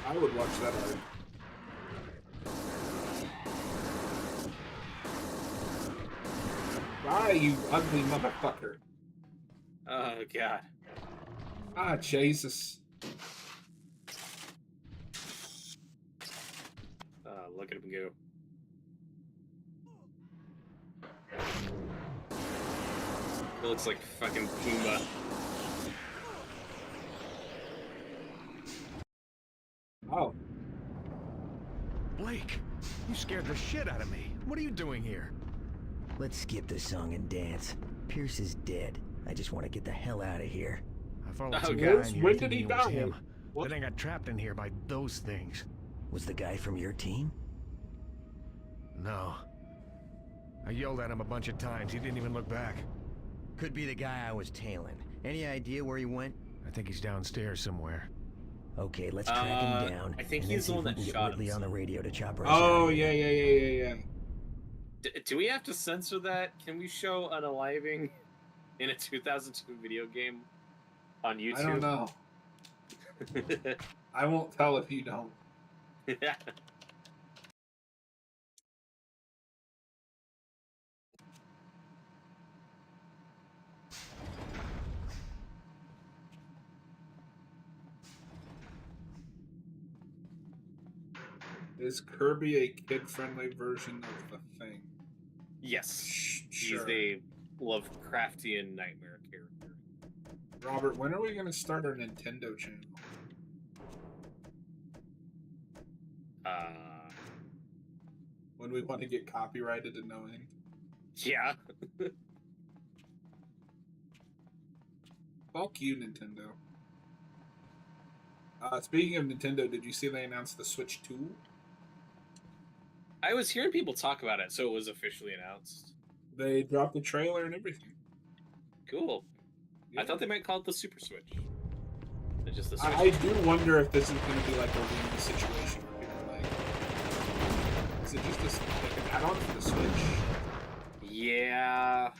I would watch that art. Bye, you ugly motherfucker. Oh, God. Ah, Jesus. Look at him go. It looks like fucking Pumbaa. Oh. Blake, you scared the shit out of me. What are you doing here? Let's skip the song and dance. Pierce is dead. I just want to get the hell out of here. I followed some Okay. guy in here When did thinking he it was die? him. What? Then I got trapped in here by those things. Was the guy from your team? No. I yelled at him a bunch of times. He didn't even look back. Could be the guy I was tailing. Any idea where he went? I think he's downstairs somewhere. Okay, let's track him down. I think and he's the then one see if we that can shot get Ridley on the himself. radio to chop her. Oh, yeah. Do we have to censor that? Can we show unaliving in a 2002 video game on YouTube? I don't know. I won't tell if you don't. Is Kirby a kid-friendly version of the thing? Yes. Sure. He's a Lovecraftian nightmare character. Robert, when are we going to start our Nintendo channel? When we want to get copyrighted to no end? Yeah. Fuck you, Nintendo. Speaking of Nintendo, did you see they announced the Switch 2? I was hearing people talk about it, so it was officially announced. They dropped the trailer and everything. Cool. Yeah. I thought they might call it the Super Switch. It's just the Switch. I do wonder if this is going to be like a Wii situation where people are like, is it just like an add-on for the Switch? Yeah.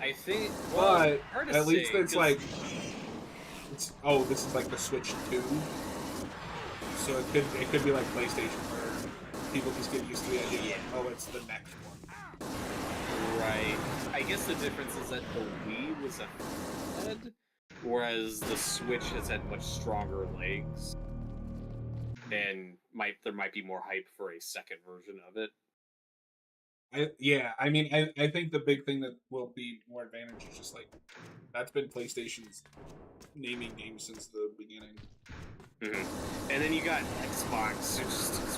I think. Well, But hard to at least say, it's like it's this is like the Switch 2. So it could be like PlayStation where people just get used to the idea it's the next one. Right. I guess the difference is that the Wii was ahead, whereas the Switch has had much stronger legs. And there might be more hype for a second version of it. I think the big thing that will be more advantage is just like that's been PlayStation's naming game since the beginning. Mm-hmm. And then you got Xbox, who just does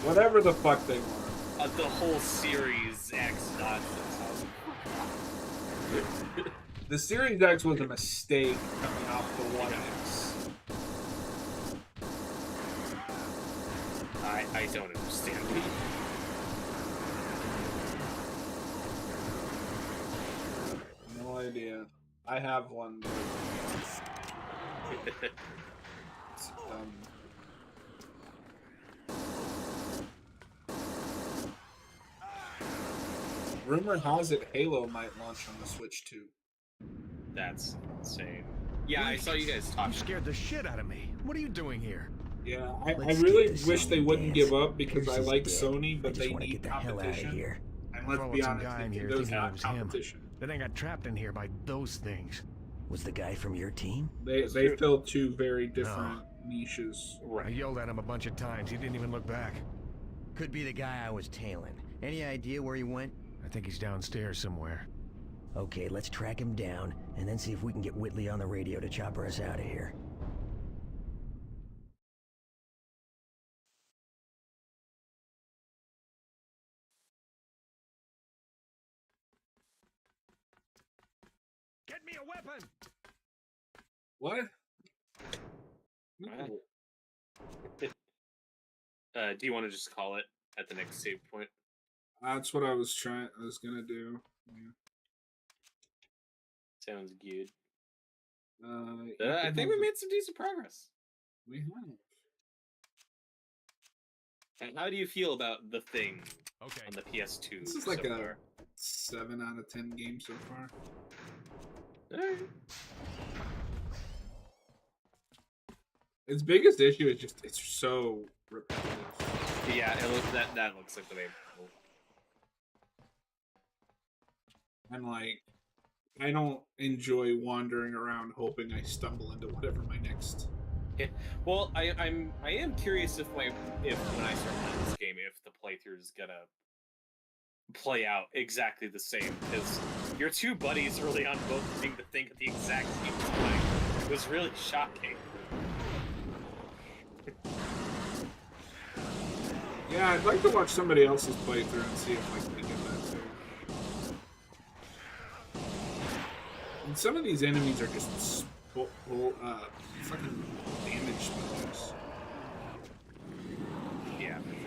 whatever the fuck they want. The whole Series X nonsense. The Series X was a mistake coming off the One X. I don't understand. No idea. I have one, but it's dumb. Rumor has it Halo might launch on the Switch too. That's insane. Yeah, I saw you guys talking. You scared the shit out of me. What are you doing here? Yeah, I really wish they wouldn't give up because I like Sony, but they need competition. Here. And let's be honest, Nintendo's not competition. Then I got trapped in here by those things. Was the guy from your team? They fill two very different niches. I yelled at him a bunch of times. He didn't even look back. Could be the guy I was tailing. Any idea where he went? I think he's downstairs somewhere. Okay, let's track him down, and then see if we can get Whitley on the radio to chopper us out of here. Get me a weapon! What? No. Do you want to just call it at the next save point? That's what I was gonna do. Yeah. Sounds good. I think we made some decent progress. We have. And how do you feel about the thing on the PS2? This is like a 7 out of 10 game so far. Alright. Its biggest issue is just it's so repetitive. Yeah, that looks like the main problem. And like, I don't enjoy wandering around hoping I stumble into whatever my next. Yeah. Well, I am curious if when I start playing this game, if the playthrough is gonna play out exactly the same, because your two buddies early on both seemed to think at the exact same time. It was really shocking. Yeah, I'd like to watch somebody else's playthrough and see if I can get that too. And some of these enemies are just fucking damage sponges. Yeah, for sure.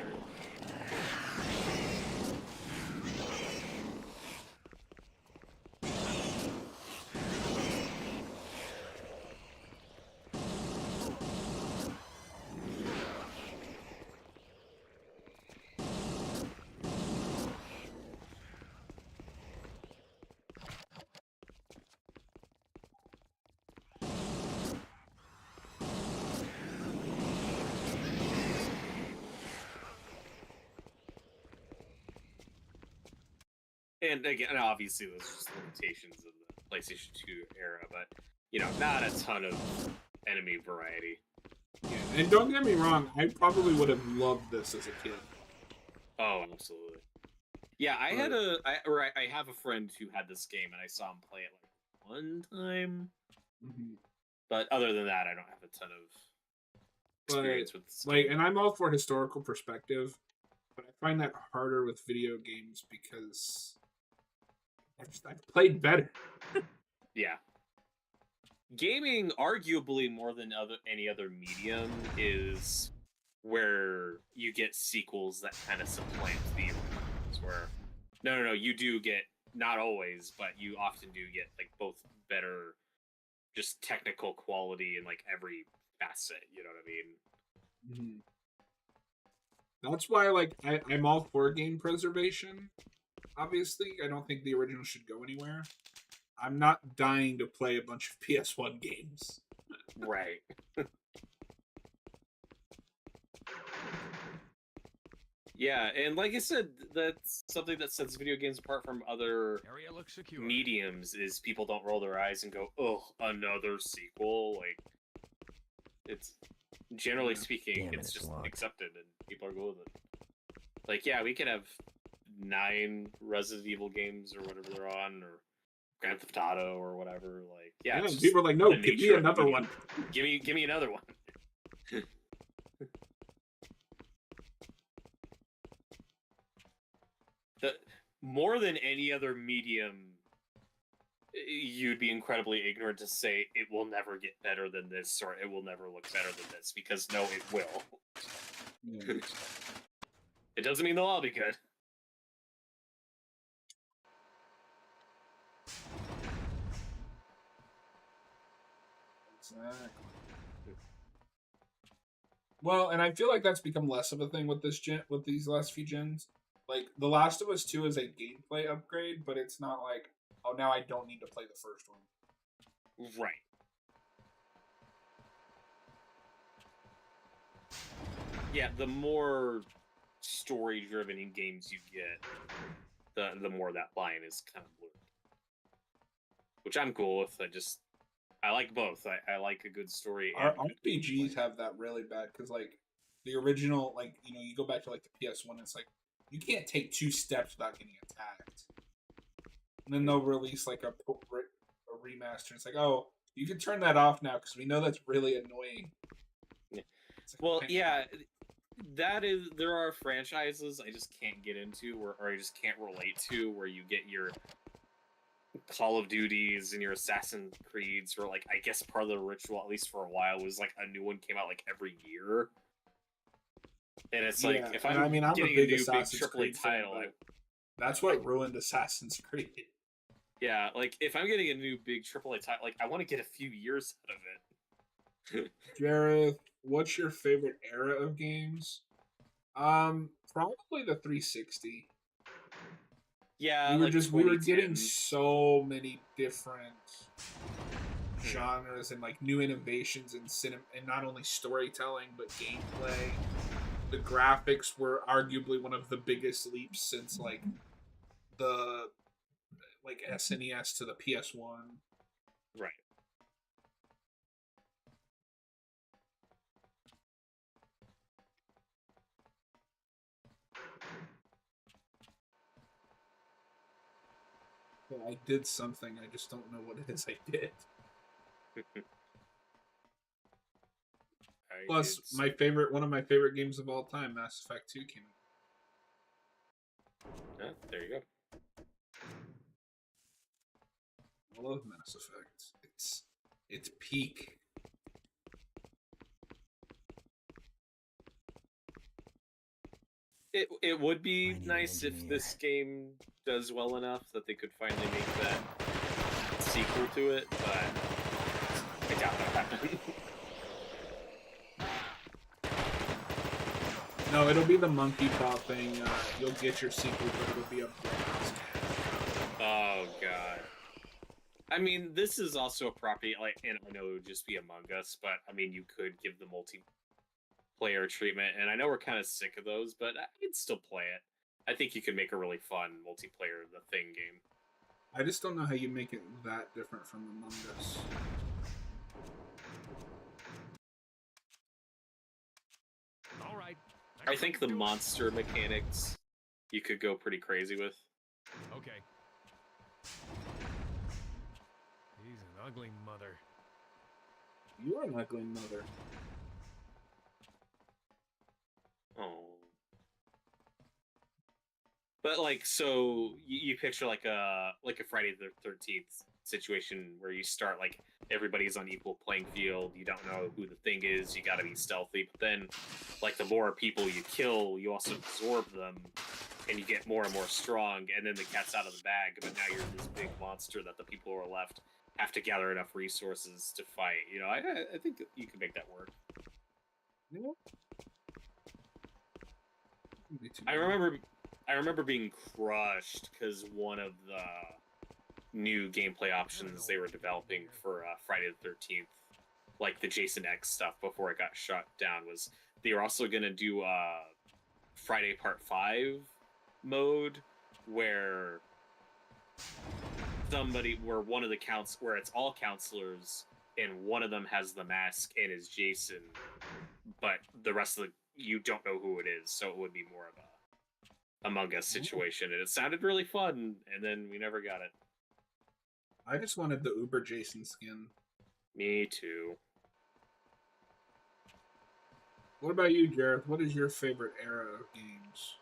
And again, obviously, those are just limitations of the PlayStation 2 era, but, you know, not a ton of enemy variety. Yeah, and don't get me wrong, I probably would have loved this as a kid. Oh, absolutely. Yeah, I have a friend who had this game, and I saw him play it like one time. Mm-hmm. But other than that, I don't have a ton of experience with this game. And I'm all for historical perspective, but I find that harder with video games because I've played better. Yeah. Gaming, arguably more than any other medium, is where you get sequels that kind of supplant the originals. Where, no, you do get, not always, but you often do get like both better, just technical quality in like every facet. You know what I mean? Mm-hmm. That's why, like, I'm all for game preservation. Obviously, I don't think the original should go anywhere. I'm not dying to play a bunch of PS1 games. Right. Yeah, and like I said, that's something that sets video games apart from other Area looks secure. mediums is people don't roll their eyes and go, "Oh, another sequel." Like, it's generally speaking, it's just accepted and people are cool with it. Like, yeah, we could have 9 Resident Evil games or whatever they're on, or Grand Theft Auto or whatever. Like, yeah, Yeah, people are like, no, give me another one. Give me another one. More than any other medium, you'd be incredibly ignorant to say it will never get better than this or it will never look better than this, because no, it will. Yeah. It doesn't mean they'll all be good. Exactly. Well, and I feel like that's become less of a thing with with these last few gens. Like, The Last of Us 2 is a gameplay upgrade, but it's not like, oh, now I don't need to play the first one. Right. Yeah, the more story-driven in games you get, the more that line is kind of blurred. Which I'm cool with. I like both. I like a good story. RPGs have that really bad, because, like, the original, like, you go back to, like, the PS1, it's like, you can't take 2 steps without getting attacked. And then they'll release, like, a remaster. It's like, oh, you can turn that off now, because we know that's really annoying. Yeah. Well, yeah, there are franchises I just can't get into, or I just can't relate to, where you get your Call of Duties and your Assassin's Creeds, or, like, I guess part of the ritual, at least for a while, was, like, a new one came out, like, every year. And it's like, if I'm getting a new big AAA title, that's what ruined Assassin's Creed. Yeah, like, if I'm getting a new big AAA title, like, I want to get a few years out of it. Jareth, what's your favorite era of games? Probably the 360. Yeah, we were getting so many different genres and, like, new innovations in cinema, and not only storytelling but gameplay. The graphics were arguably one of the biggest leaps since, like, the SNES to the PS1. Right. Yeah, I did something. I just don't know what it is I did. Plus, one of my favorite games of all time, Mass Effect 2, came out. Yeah, there you go. I love Mass Effect. It's peak. It would be nice if this game does well enough that they could finally make that sequel to it, but I doubt that'll happen. No, it'll be the monkey paw thing. You'll get your sequel, but it'll be a blast. Oh, God. I mean, this is also a property, like, and I know it would just be Among Us, but, I mean, you could give the multiplayer treatment, and I know we're kind of sick of those, but I'd still play it. I think you could make a really fun multiplayer The Thing game. I just don't know how you make it that different from Among Us. All right. I think the monster mechanics you could go pretty crazy with. Okay. He's an ugly mother. You're an ugly mother. Oh. But, like, so you picture like a Friday the 13th situation where you start, like, everybody's on equal playing field. You don't know who the thing is. You got to be stealthy. But then, like, the more people you kill, you also absorb them, and you get more and more strong. And then the cat's out of the bag. But now you're this big monster that the people who are left have to gather enough resources to fight. You know, I think you can make that work. Yeah. I remember being crushed because one of the new gameplay options they were developing for Friday the 13th like the Jason X stuff before it got shut down, was they were also gonna do Friday Part 5 mode where one of the where it's all counselors and one of them has the mask and is Jason, but the rest of you don't know who it is, so it would be more of a Among Us situation. And it sounded really fun, and then we never got it. I just wanted the Uber Jason skin. Me too. What about you, Jareth? What is your favorite era of games?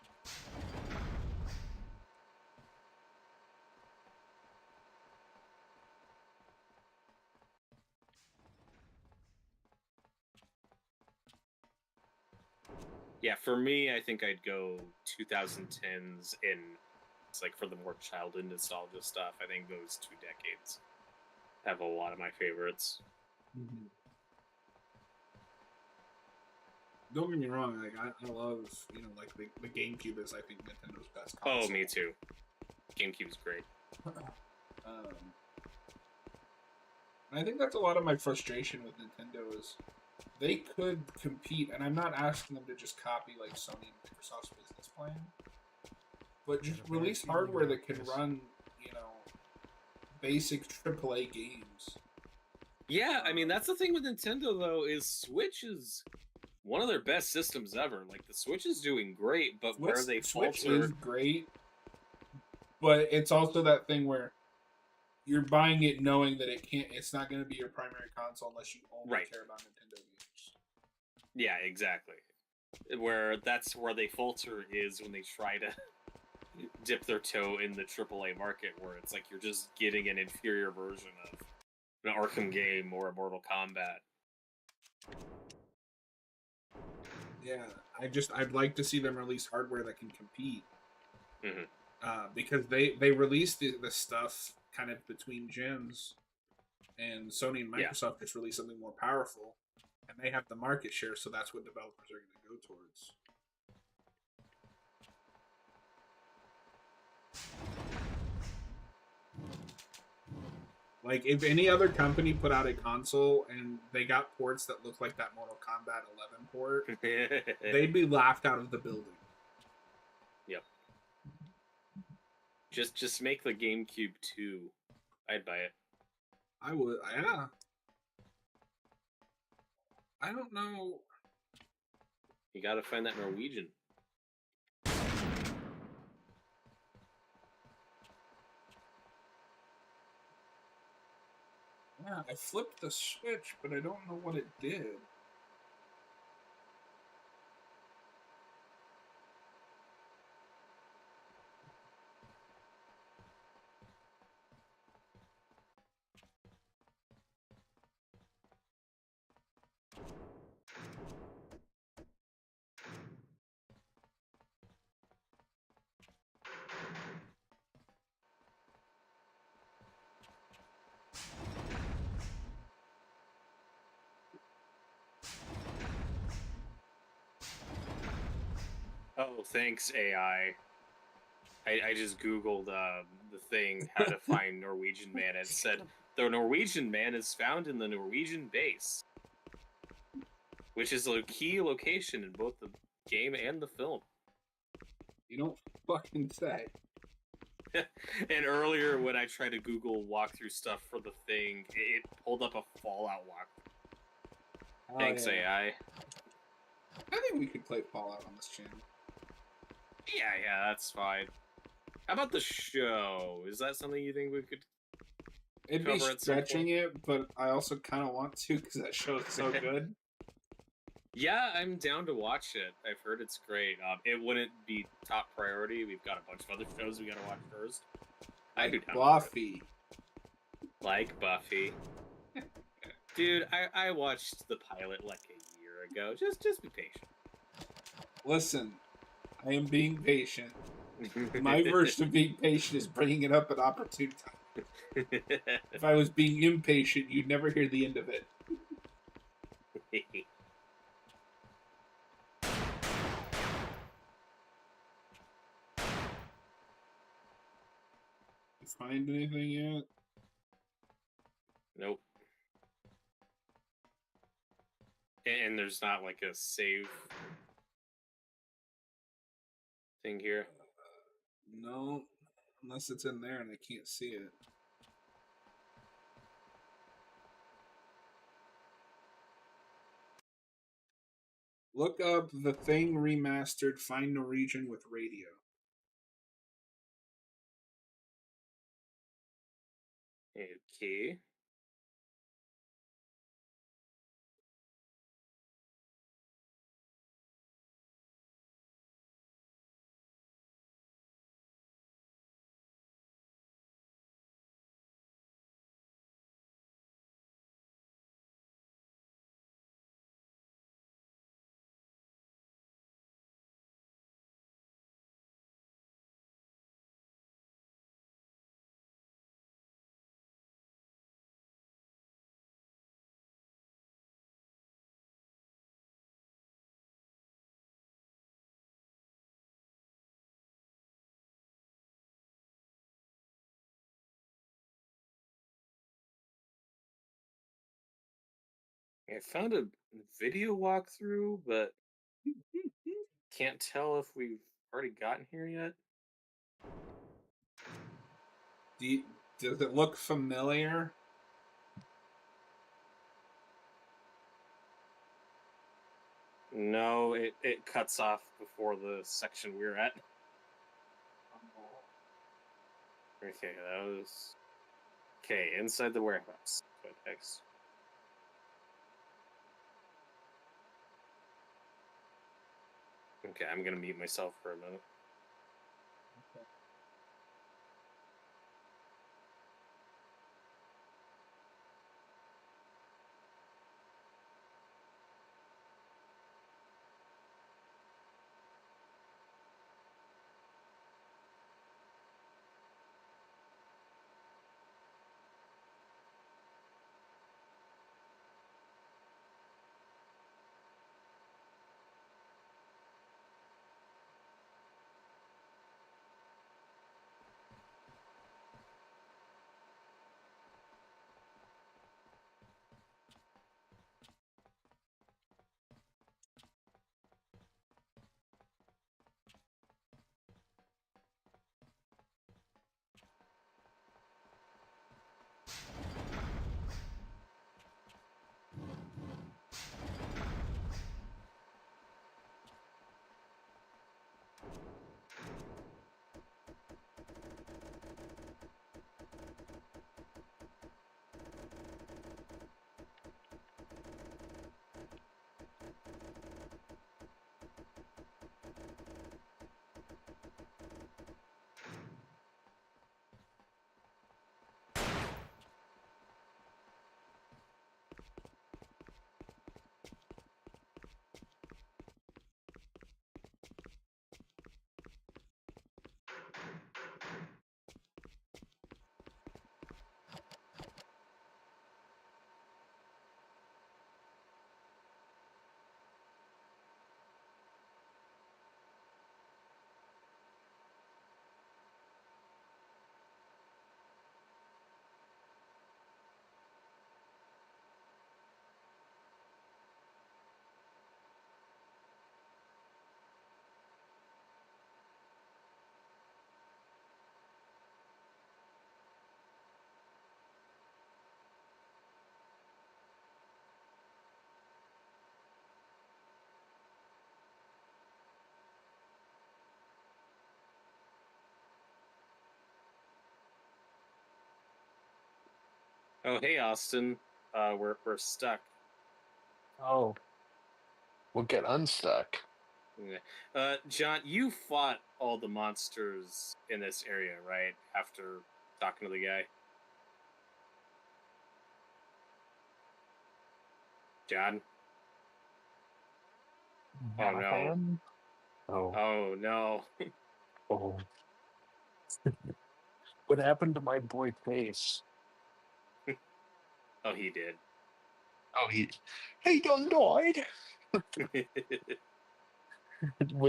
Yeah, for me, I think I'd go 2010s in, it's like for the more childhood nostalgia stuff. I think those 2 decades have a lot of my favorites. Mm-hmm. Don't get me wrong, like I love, like the GameCube is, I think, Nintendo's best console. Oh, me too. GameCube's great. I think that's a lot of my frustration with Nintendo is they could compete, and I'm not asking them to just copy like Sony and Microsoft's business plan, but just release hardware that can run, basic AAA games. Yeah, I mean, that's the thing with Nintendo, though, is Switch is one of their best systems ever. Like, the Switch is doing great, but where they falter... Switch is great, but it's also that thing where you're buying it knowing that it's not going to be your primary console unless you only care about Nintendo games. Yeah, exactly. That's where they falter is when they try to dip their toe in the AAA market, where it's like you're just getting an inferior version of an Arkham game or a Mortal Kombat. Yeah, I'd like to see them release hardware that can compete. Mm-hmm. Because they released the stuff kind of between gens, and Sony and Microsoft just released something more powerful, and they have the market share, so that's what developers are going to go towards. Like, if any other company put out a console and they got ports that looked like that Mortal Kombat 11 port, they'd be laughed out of the building. Yep. Just make the GameCube 2. I'd buy it. I would, yeah. I don't know. You gotta find that Norwegian. Yeah, I flipped the switch, but I don't know what it did. Oh, thanks, AI. I just Googled the thing, how to find Norwegian man. It said, the Norwegian man is found in the Norwegian base, which is a key location in both the game and the film. You don't fucking say. And earlier, when I tried to Google walkthrough stuff for the thing, it pulled up a Fallout walkthrough. Thanks, AI. I think we could play Fallout on this channel. Yeah, that's fine. How about the show? Is that something you think we could It'd be stretching it, but I also kind of want to because that show is so good. Yeah, I'm down to watch it. I've heard it's great. It wouldn't be top priority. We've got a bunch of other shows we gotta watch first. Like Buffy. Like Buffy. Dude, I watched the pilot like a year ago. Just be patient. Listen, I am being patient. My version of being patient is bringing it up at opportune time. If I was being impatient, you'd never hear the end of it. You find anything yet? Nope. And there's not like a save thing here? No, unless it's in there and I can't see it. Look up The Thing Remastered, find a region with radio. Okay. I found a video walkthrough, but can't tell if we've already gotten here yet. Does it look familiar? No, it cuts off before the section we're at. Okay, that was... Okay, inside the warehouse. What next? Okay, I'm gonna mute myself for a minute. Oh, hey, Austin. We're stuck. Oh. We'll get unstuck. Yeah. John, you fought all the monsters in this area, right? After talking to the guy. John? Oh, no. Oh. Oh, no. Oh. What happened to my boy Pace? Oh, he did. Oh, he done died.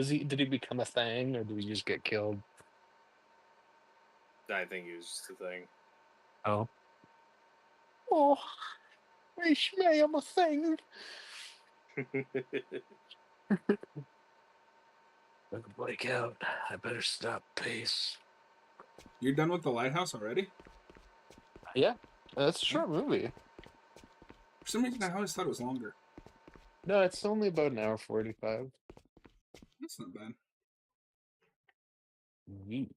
Did he become a thing, or did he just get killed? I think he was just a thing. Oh. Oh, it's me, I'm a thing. Look Blake out. I better stop pace. You're done with the lighthouse already? Yeah, that's a short movie. For some reason, I always thought it was longer. No, it's only about an hour 45. That's not bad. Yeet.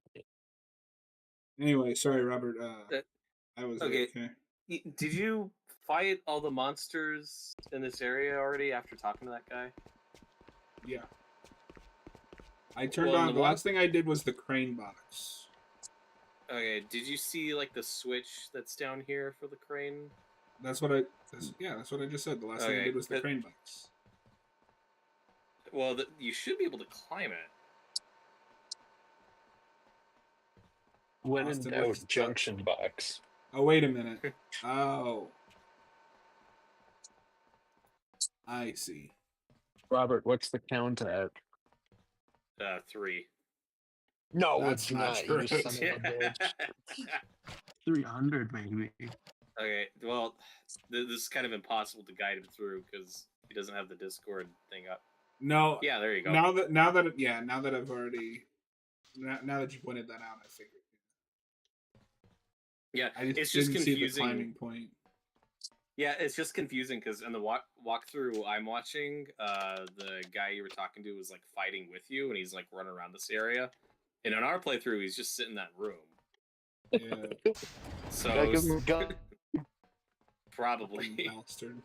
Anyway, sorry, Robert. I was okay. okay. Did you fight all the monsters in this area already after talking to that guy? Yeah. I turned on. The last thing I did was the crane box. Okay. Did you see like the switch that's down here for the crane? That's what I. That's what I just said. The last thing I did was the crane box. Well, you should be able to climb it. When in doubt, junction box. Oh, wait a minute. Oh. I see. Robert, what's the count at? 3. No, that's it's not true. You son of a bitch. 300, maybe. Okay, well, this is kind of impossible to guide him through because he doesn't have the Discord thing up. No. Yeah, there you go. Now that I've already, now that you pointed that out, I figured. Yeah, it's just confusing. See the climbing point. Yeah, it's just confusing because in the walkthrough I'm watching, the guy you were talking to was like fighting with you, and he's like running around this area. And in our playthrough, he's just sitting in that room. Yeah. So probably. Bastard.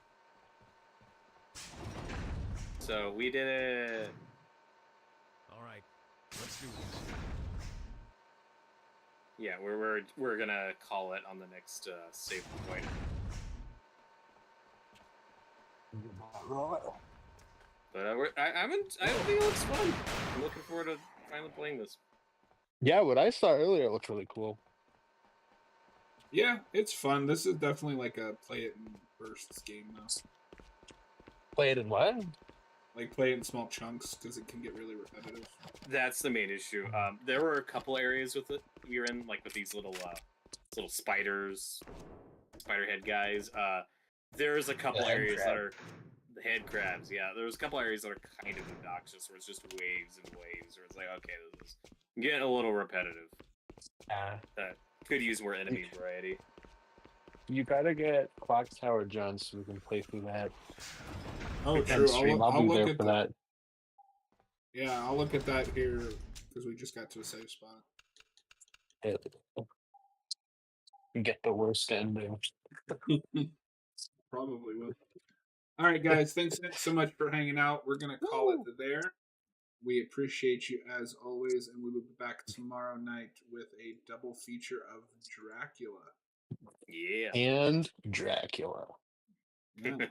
So we did it. All right, let's do this. Yeah, we're gonna call it on the next save point. But I think it looks fun. I'm looking forward to finally playing this. Yeah, what I saw earlier looked really cool. Yeah, it's fun. This is definitely like a play it in bursts game, though. Play it in what? Like play it in small chunks because it can get really repetitive. That's the main issue. There were a couple areas with it we were in, like with these little spiders, spider head guys. There's a couple areas that are the head crabs. Yeah, there's a couple areas that are kind of obnoxious, where it's just waves and waves, where it's like, okay, this is getting a little repetitive. That could use more enemy variety. You gotta get Clock Tower John so we can play through that. Oh, true. I'll be there for that. Yeah, I'll look at that here because we just got to a safe spot. You get the worst ending. Probably will. All right, guys. Thanks so much for hanging out. We're going to call it there. We appreciate you as always, and we will be back tomorrow night with a double feature of Dracula. Yeah. And Dracula. Yeah.